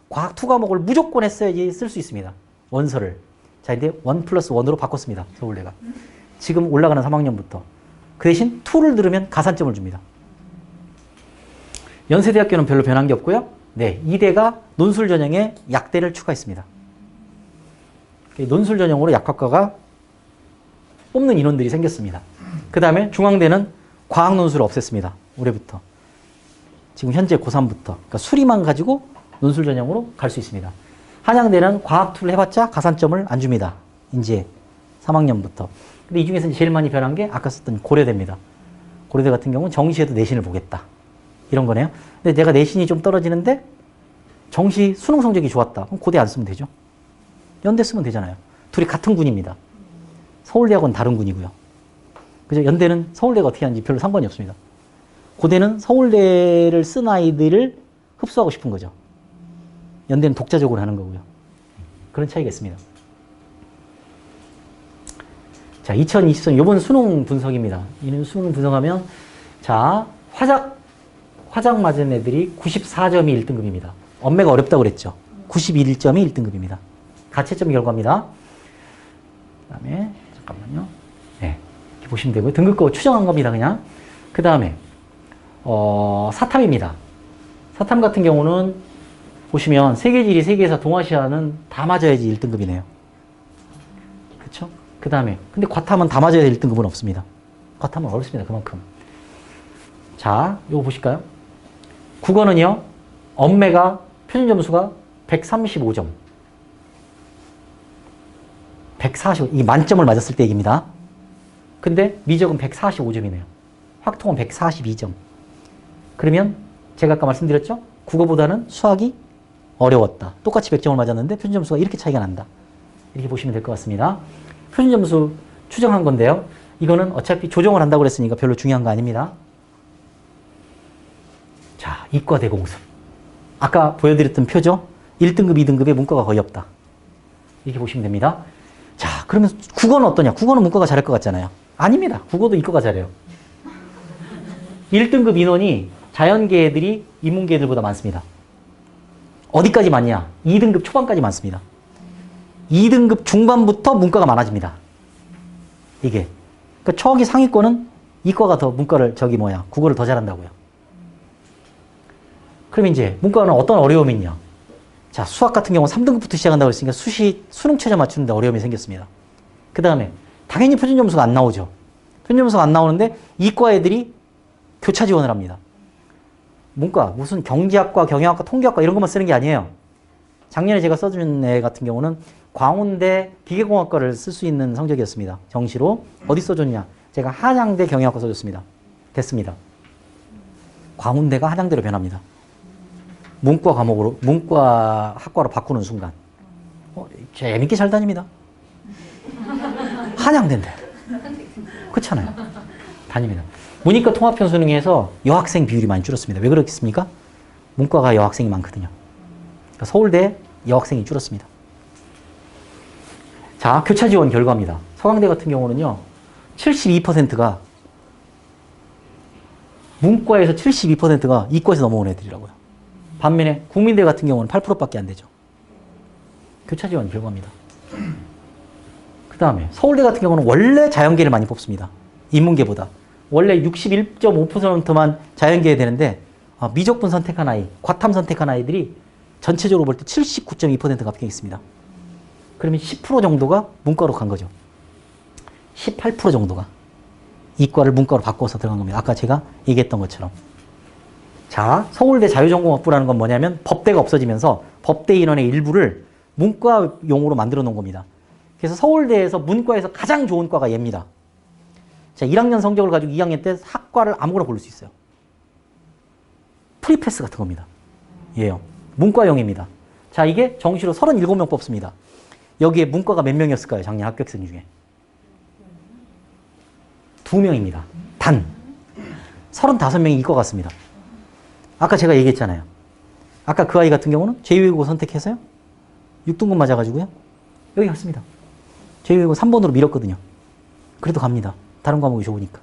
과학 2 과목을 무조건 했어야지 쓸 수 있습니다. 원서를. 자, 근데 1+1으로 바꿨습니다. 서울대가. 지금 올라가는 3학년부터. 그 대신 2를 들으면 가산점을 줍니다. 연세대학교는 별로 변한 게 없고요. 네, 이대가 논술 전형에 약대를 추가했습니다. 논술 전형으로 약학과가 뽑는 인원들이 생겼습니다. 그 다음에 중앙대는 과학 논술을 없앴습니다. 올해부터. 지금 현재 고3부터. 그러니까 수리만 가지고 논술 전형으로 갈 수 있습니다. 한양대는 과학 툴을 해봤자 가산점을 안 줍니다. 이제 3학년부터. 근데 이 중에서 제일 많이 변한 게 아까 썼던 고려대입니다. 고려대 같은 경우는 정시에도 내신을 보겠다. 이런 거네요. 근데 내가 내신이 좀 떨어지는데 정시 수능 성적이 좋았다. 그럼 고대 안 쓰면 되죠. 연대 쓰면 되잖아요. 둘이 같은 군입니다. 서울대하고는 다른 군이고요. 그죠? 연대는 서울대가 어떻게 하는지 별로 상관이 없습니다. 고대는 서울대를 쓴 아이들을 흡수하고 싶은 거죠. 연대는 독자적으로 하는 거고요. 그런 차이가 있습니다. 자, 2023 이번 수능 분석입니다. 이 수능 분석하면 자, 화작 맞은 애들이 94점이 1등급입니다. 엄매가 어렵다고 그랬죠. 91점이 1등급입니다. 가채점 결과입니다. 그 다음에 잠깐만요. 네, 이렇게 보시면 되고요. 등급고 추정한 겁니다. 그냥. 그 다음에 사탐입니다. 사탐 같은 경우는 보시면 세계지리, 세계사, 동아시아는 다 맞아야지 1등급이네요. 그렇죠? 그 다음에 근데 과탐은 다 맞아야 1등급은 없습니다. 과탐은 어렵습니다. 그만큼. 자, 요거 보실까요? 국어는요. 엄매가 표준 점수가 135점. 145, 이 만점을 맞았을 때 얘기입니다. 근데 미적은 145점이네요. 확통은 142점. 그러면 제가 아까 말씀드렸죠? 국어보다는 수학이 어려웠다. 똑같이 100점을 맞았는데 표준 점수가 이렇게 차이가 난다. 이렇게 보시면 될 것 같습니다. 표준 점수 추정한 건데요. 이거는 어차피 조정을 한다고 그랬으니까 별로 중요한 거 아닙니다. 자, 이과 대공습. 아까 보여드렸던 표죠? 1등급, 2등급에 문과가 거의 없다. 이렇게 보시면 됩니다. 자, 그러면 국어는 어떠냐? 국어는 문과가 잘할 것 같잖아요. 아닙니다. 국어도 이과가 잘해요. 1등급 인원이 자연계 애들이 인문계 애들보다 많습니다. 어디까지 많냐? 2등급 초반까지 많습니다. 2등급 중반부터 문과가 많아집니다. 이게. 그러니까 초기 상위권은 이과가 더 문과를 국어를 더 잘한다고요. 그럼 이제 문과는 어떤 어려움이 있냐? 자, 수학 같은 경우는 3등급부터 시작한다고 했으니까 수능 최저 맞추는데 어려움이 생겼습니다. 그 다음에 당연히 표준 점수가 안 나오죠. 표준 점수가 안 나오는데 이과 애들이 교차 지원을 합니다. 문과 무슨 경제학과, 경영학과, 통계학과 이런 것만 쓰는 게 아니에요. 작년에 제가 써준 애 같은 경우는 광운대 기계공학과를 쓸 수 있는 성적이었습니다. 정시로. 어디 써줬냐? 제가 한양대 경영학과 써줬습니다. 됐습니다. 광운대가 한양대로 변합니다. 문과 과목으로, 문과 학과로 바꾸는 순간. 재밌게 잘 다닙니다. 한양대인데. 그렇잖아요. 다닙니다. 문이과 통합형 수능에서 여학생 비율이 많이 줄었습니다. 왜 그렇겠습니까? 문과가 여학생이 많거든요. 그러니까 서울대 여학생이 줄었습니다. 자, 교차 지원 결과입니다. 서강대 같은 경우는요, 72%가 문과에서 72%가 이과에서 넘어온 애들이라고요. 반면에 국민대 같은 경우는 8%밖에 안 되죠. 교차 지원 결과입니다. 그 다음에 서울대 같은 경우는 원래 자연계를 많이 뽑습니다. 인문계보다. 원래 61.5%만 자연계에 되는데 미적분 선택한 아이, 과탐 선택한 아이들이 전체적으로 볼 때 79.2%가 합격이 있습니다. 그러면 10% 정도가 문과로 간 거죠. 18% 정도가 이과를 문과로 바꿔서 들어간 겁니다. 아까 제가 얘기했던 것처럼. 자, 서울대 자유전공학부라는 건 뭐냐면 법대가 없어지면서 법대 인원의 일부를 문과용으로 만들어 놓은 겁니다. 그래서 서울대에서 문과에서 가장 좋은 과가 얘입니다. 자, 1학년 성적을 가지고 2학년 때 학과를 아무거나 고를 수 있어요. 프리패스 같은 겁니다. 얘요. 문과용입니다. 자, 이게 정시로 37명 뽑습니다. 여기에 문과가 몇 명이었을까요? 작년 합격생 중에. 2명입니다. 단. 35명이 이과 갔습니다. 아까 제가 얘기했잖아요. 아까 그 아이 같은 경우는 제2외국어 선택해서요. 6등급 맞아가지고요. 여기 갔습니다. 제2외국어 3번으로 밀었거든요. 그래도 갑니다. 다른 과목이 좋으니까.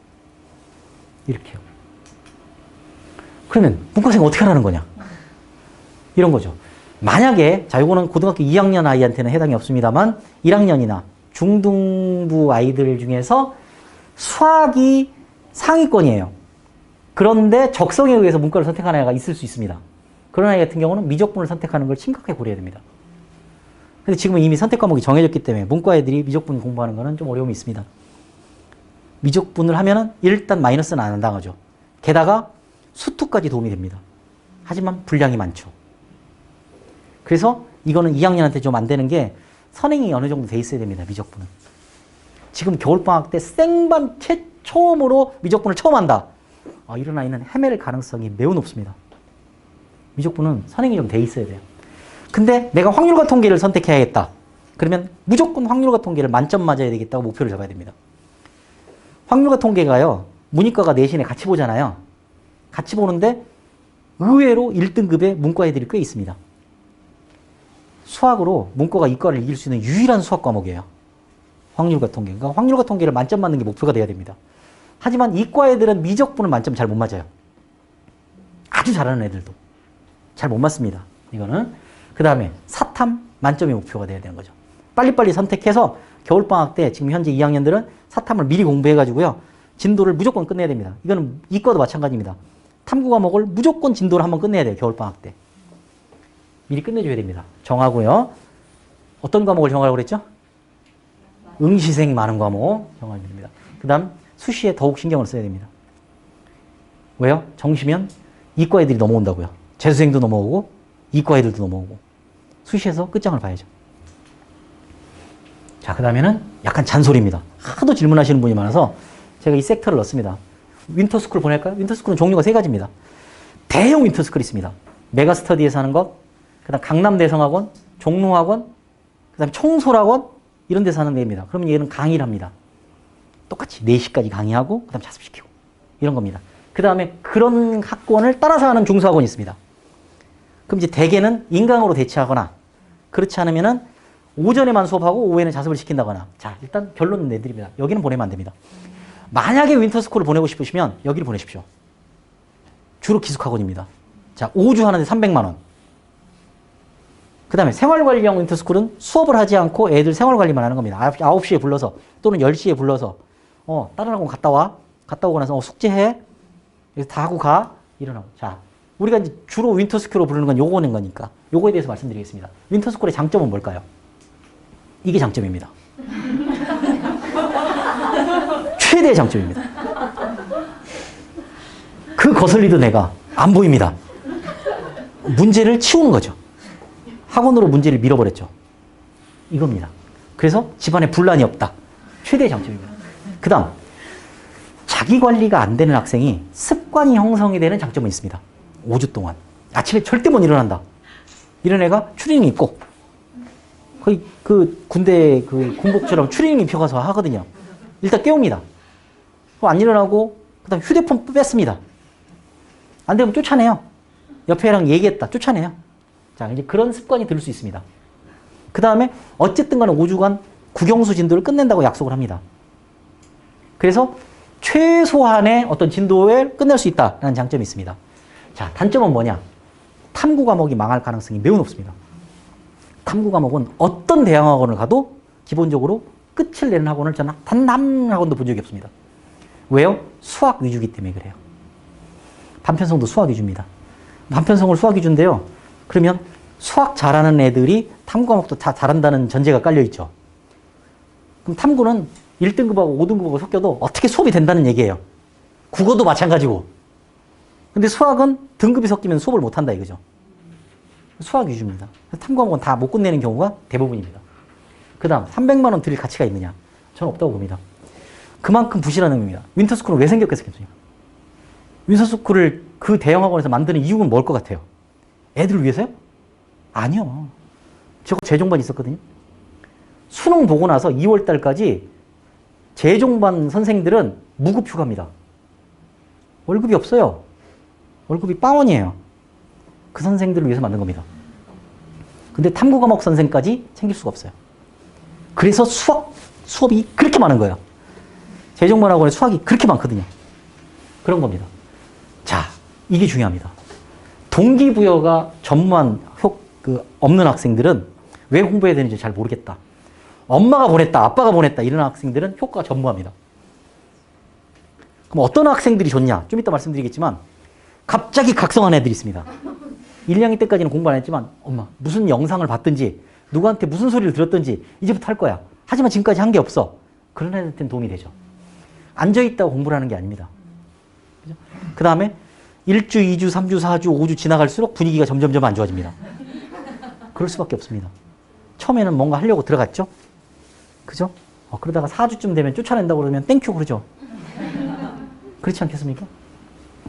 이렇게요. 그러면 문과생 어떻게 하라는 거냐? 이런 거죠. 만약에, 자, 요거는 고등학교 2학년 아이한테는 해당이 없습니다만 1학년이나 중등부 아이들 중에서 수학이 상위권이에요. 그런데 적성에 의해서 문과를 선택하는 아이가 있을 수 있습니다. 그런 아이 같은 경우는 미적분을 선택하는 걸 심각하게 고려해야 됩니다. 근데 지금은 이미 선택 과목이 정해졌기 때문에 문과 애들이 미적분 공부하는 거는 좀 어려움이 있습니다. 미적분을 하면은 일단 마이너스는 안 당하죠. 게다가 수투까지 도움이 됩니다. 하지만 분량이 많죠. 그래서 이거는 2학년한테 좀 안 되는 게 선행이 어느 정도 돼 있어야 됩니다. 미적분은. 지금 겨울방학 때 생반 처음으로 미적분을 처음 한다. 이런 아이는 헤맬 가능성이 매우 높습니다. 미적분은 선행이 좀 돼 있어야 돼요. 근데 내가 확률과 통계를 선택해야겠다. 그러면 무조건 확률과 통계를 만점 맞아야 되겠다고 목표를 잡아야 됩니다. 확률과 통계가요, 문이과가 내신에 같이 보잖아요. 같이 보는데 의외로 1등급의 문과 애들이 꽤 있습니다. 수학으로 문과가 이과를 이길 수 있는 유일한 수학 과목이에요. 확률과 통계. 그러니까 확률과 통계를 만점 맞는 게 목표가 돼야 됩니다. 하지만 이과 애들은 미적분을 만점 잘 못 맞아요. 아주 잘하는 애들도 잘 못 맞습니다. 이거는. 그 다음에 사탐 만점이 목표가 돼야 되는 거죠. 빨리빨리 선택해서 겨울방학 때 지금 현재 2학년들은 사탐을 미리 공부해가지고요. 진도를 무조건 끝내야 됩니다. 이거는 이과도 마찬가지입니다. 탐구 과목을 무조건 진도를 한번 끝내야 돼요. 겨울방학 때. 미리 끝내줘야 됩니다. 정하고요. 어떤 과목을 정하라고 그랬죠? 응시생 많은 과목 정하면 됩니다. 그 다음 수시에 더욱 신경을 써야 됩니다. 왜요? 정시면 이과 애들이 넘어온다고요. 재수생도 넘어오고 이과 애들도 넘어오고 수시에서 끝장을 봐야죠. 자, 그 다음에는 약간 잔소리입니다. 하도 질문하시는 분이 많아서 제가 이 섹터를 넣습니다. 윈터스쿨 보낼까요? 윈터스쿨은 종류가 3가지입니다. 대형 윈터스쿨이 있습니다. 메가스터디에서 하는 것, 그 다음 강남대성학원, 종로학원, 그 다음에 청솔학원, 이런 데서 하는 데입니다. 그러면 얘는 강의를 합니다. 똑같이 4시까지 강의하고, 그 다음 자습시키고. 이런 겁니다. 그 다음에 그런 학원을 따라서 하는 중소학원이 있습니다. 그럼 이제 대개는 인강으로 대체하거나, 그렇지 않으면은 오전에만 수업하고 오후에는 자습을 시킨다거나. 자, 일단 결론은 내드립니다. 여기는 보내면 안 됩니다. 만약에 윈터스쿨을 보내고 싶으시면 여기를 보내십시오. 주로 기숙학원입니다. 자, 5주 하는데 300만 원. 그 다음에 생활관리형 윈터스쿨은 수업을 하지 않고 애들 생활관리만 하는 겁니다. 9시에 불러서 또는 10시에 불러서 다른 학원 갔다 와. 갔다 오고 나서 숙제해. 그래서 다 하고 가. 일어나고. 자, 우리가 이제 주로 윈터스쿨로 부르는 건 요거는 거니까 요거에 대해서 말씀드리겠습니다. 윈터스쿨의 장점은 뭘까요? 이게 장점입니다. 최대의 장점입니다. 그 거슬리던 애가 안 보입니다. 문제를 치우는 거죠. 학원으로 문제를 밀어버렸죠. 이겁니다. 그래서 집안에 분란이 없다. 최대의 장점입니다. 그 다음, 자기 관리가 안 되는 학생이 습관이 형성이 되는 장점은 있습니다. 5주 동안. 아침에 절대 못 일어난다. 이런 애가 추리닝 입고, 거의 그 군대 그 군복처럼 추리닝 입혀가서 하거든요. 일단 깨웁니다. 안 일어나고, 그 다음 휴대폰 뺐습니다. 안 되면 쫓아내요. 옆에 애랑 얘기했다. 쫓아내요. 자, 이제 그런 습관이 들 수 있습니다. 그 다음에 어쨌든 간에 5주간 국영수 진도를 끝낸다고 약속을 합니다. 그래서 최소한의 어떤 진도에 끝낼 수 있다는 장점이 있습니다. 자, 단점은 뭐냐? 탐구 과목이 망할 가능성이 매우 높습니다. 탐구 과목은 어떤 대형학원을 가도 기본적으로 끝을 내는 학원을 저는 단 한 학원도 본 적이 없습니다. 왜요? 수학 위주기 때문에 그래요. 반편성도 수학 위주입니다. 반편성을 수학 위주인데요. 그러면 수학 잘하는 애들이 탐구 과목도 다 잘한다는 전제가 깔려있죠. 그럼 탐구는 1등급하고 5등급하고 섞여도 어떻게 수업이 된다는 얘기예요. 국어도 마찬가지고. 근데 수학은 등급이 섞이면 수업을 못한다 이거죠. 수학 위주입니다. 탐구 과목은 다 못 끝내는 경우가 대부분입니다. 그 다음 300만 원 드릴 가치가 있느냐? 저는 없다고 봅니다. 그만큼 부실한 의미입니다. 윈터스쿨은 왜 생겼겠습니까? 윈터스쿨을 그 대형학원에서 만드는 이유는 뭘 것 같아요? 애들을 위해서요? 아니요. 저 재종반 있었거든요. 수능 보고 나서 2월 달까지 재종반 선생들은 무급휴가입니다. 월급이 없어요. 월급이 빵원이에요. 그 선생들을 위해서 만든 겁니다. 근데 탐구 과목 선생까지 챙길 수가 없어요. 그래서 수업이 그렇게 많은 거예요. 재종반 학원에 수학이 그렇게 많거든요. 그런 겁니다. 자, 이게 중요합니다. 동기부여가 전무한 없는 학생들은 왜 공부해야 되는지 잘 모르겠다. 엄마가 보냈다, 아빠가 보냈다 이런 학생들은 효과가 전무합니다. 그럼 어떤 학생들이 좋냐? 좀 이따 말씀드리겠지만 갑자기 각성한 애들이 있습니다. 1, 2학년 때까지는 공부 안 했지만 엄마 무슨 영상을 봤든지 누구한테 무슨 소리를 들었든지 이제부터 할 거야. 하지만 지금까지 한 게 없어. 그런 애들한테는 도움이 되죠. 앉아있다고 공부를 하는 게 아닙니다. 그 다음에 1주, 2주, 3주, 4주, 5주 지나갈수록 분위기가 점점점 안 좋아집니다. 그럴 수밖에 없습니다. 처음에는 뭔가 하려고 들어갔죠? 그죠? 그러다가 4주쯤 되면 쫓아낸다고 그러면 땡큐 그러죠? 그렇지 않겠습니까?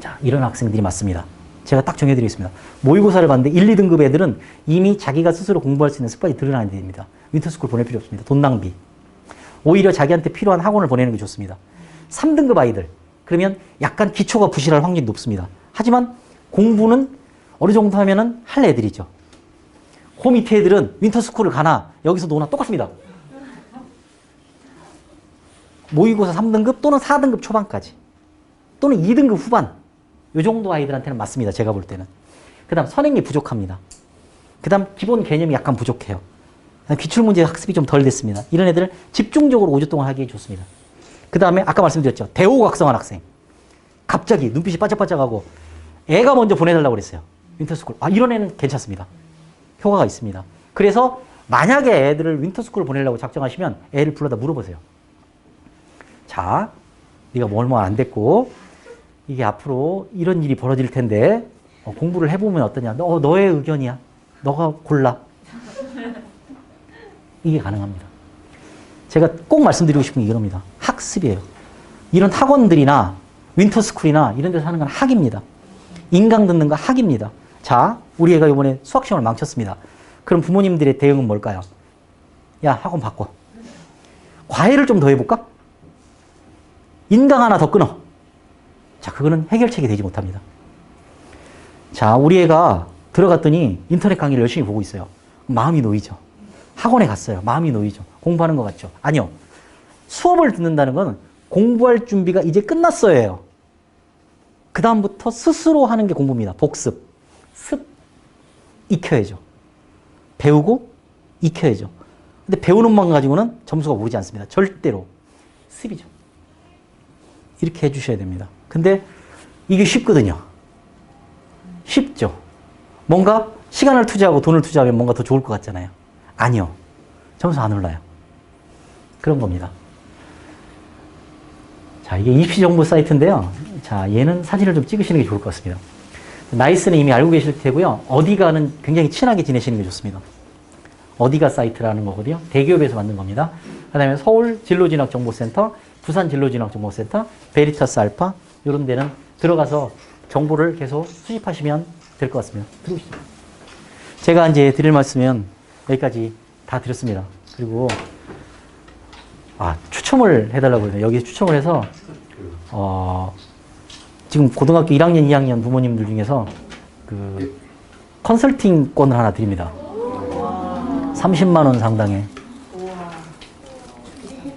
자, 이런 학생들이 맞습니다. 제가 딱 정해드리겠습니다. 모의고사를 봤는데 1, 2등급 애들은 이미 자기가 스스로 공부할 수 있는 습관이 드러나야 됩니다. 윈터스쿨 보낼 필요 없습니다. 돈 낭비. 오히려 자기한테 필요한 학원을 보내는 게 좋습니다. 3등급 아이들. 그러면 약간 기초가 부실할 확률이 높습니다. 하지만 공부는 어느 정도 하면은 할 애들이죠. 그 밑에 애들은 윈터스쿨을 가나 여기서 노나 똑같습니다. 모의고사 3등급 또는 4등급 초반까지 또는 2등급 후반 이 정도 아이들한테는 맞습니다. 제가 볼 때는. 그 다음 선행이 부족합니다. 그 다음 기본 개념이 약간 부족해요. 기출문제 학습이 좀 덜 됐습니다. 이런 애들을 집중적으로 5주 동안 하기 좋습니다. 그 다음에 아까 말씀드렸죠. 대호각성한 학생. 갑자기 눈빛이 반짝반짝하고 애가 먼저 보내달라고 그랬어요. 윈터스쿨. 이런 애는 괜찮습니다. 효과가 있습니다. 그래서 만약에 애들을 윈터스쿨을 보내려고 작정하시면 애를 불러다 물어보세요. 자, 네가 뭐 안 됐고 이게 앞으로 이런 일이 벌어질 텐데 공부를 해보면 어떠냐. 너의 의견이야. 너가 골라. 이게 가능합니다. 제가 꼭 말씀드리고 싶은 게 이겁니다. 학습이에요. 이런 학원들이나 윈터스쿨이나 이런 데서 하는 건 학입니다. 인강 듣는 거 학입니다. 자, 우리 애가 이번에 수학시험을 망쳤습니다. 그럼 부모님들의 대응은 뭘까요? 야, 학원 바꿔. 과외를 좀 더 해볼까? 인강 하나 더 끊어. 자, 그거는 해결책이 되지 못합니다. 자, 우리 애가 들어갔더니 인터넷 강의를 열심히 보고 있어요. 마음이 놓이죠. 학원에 갔어요. 마음이 놓이죠. 공부하는 것 같죠? 아니요. 수업을 듣는다는 건 공부할 준비가 이제 끝났어요. 그 다음부터 스스로 하는 게 공부입니다. 복습. 습. 익혀야죠. 배우고 익혀야죠. 근데 배우는 것만 가지고는 점수가 오르지 않습니다. 절대로. 습이죠. 이렇게 해주셔야 됩니다. 근데 이게 쉽거든요. 쉽죠. 뭔가 시간을 투자하고 돈을 투자하면 뭔가 더 좋을 것 같잖아요. 아니요. 점수 안 올라요. 그런 겁니다. 자, 이게 입시 정보 사이트인데요. 자, 얘는 사진을 좀 찍으시는 게 좋을 것 같습니다. 나이스는 이미 알고 계실 테고요. 어디가는 굉장히 친하게 지내시는 게 좋습니다. 어디가 사이트라는 거거든요. 대기업에서 만든 겁니다. 그 다음에 서울 진로진학정보센터, 부산 진로진학정보센터, 베리타스 알파 이런 데는 들어가서 정보를 계속 수집하시면 될 것 같습니다. 들어오시죠. 제가 이제 드릴 말씀은 여기까지 다 드렸습니다. 그리고 추첨을 해달라고 해요. 여기 추첨을 해서 지금 고등학교 1학년, 2학년 부모님들 중에서 그 컨설팅권을 하나 드립니다. 30만 원 상당의.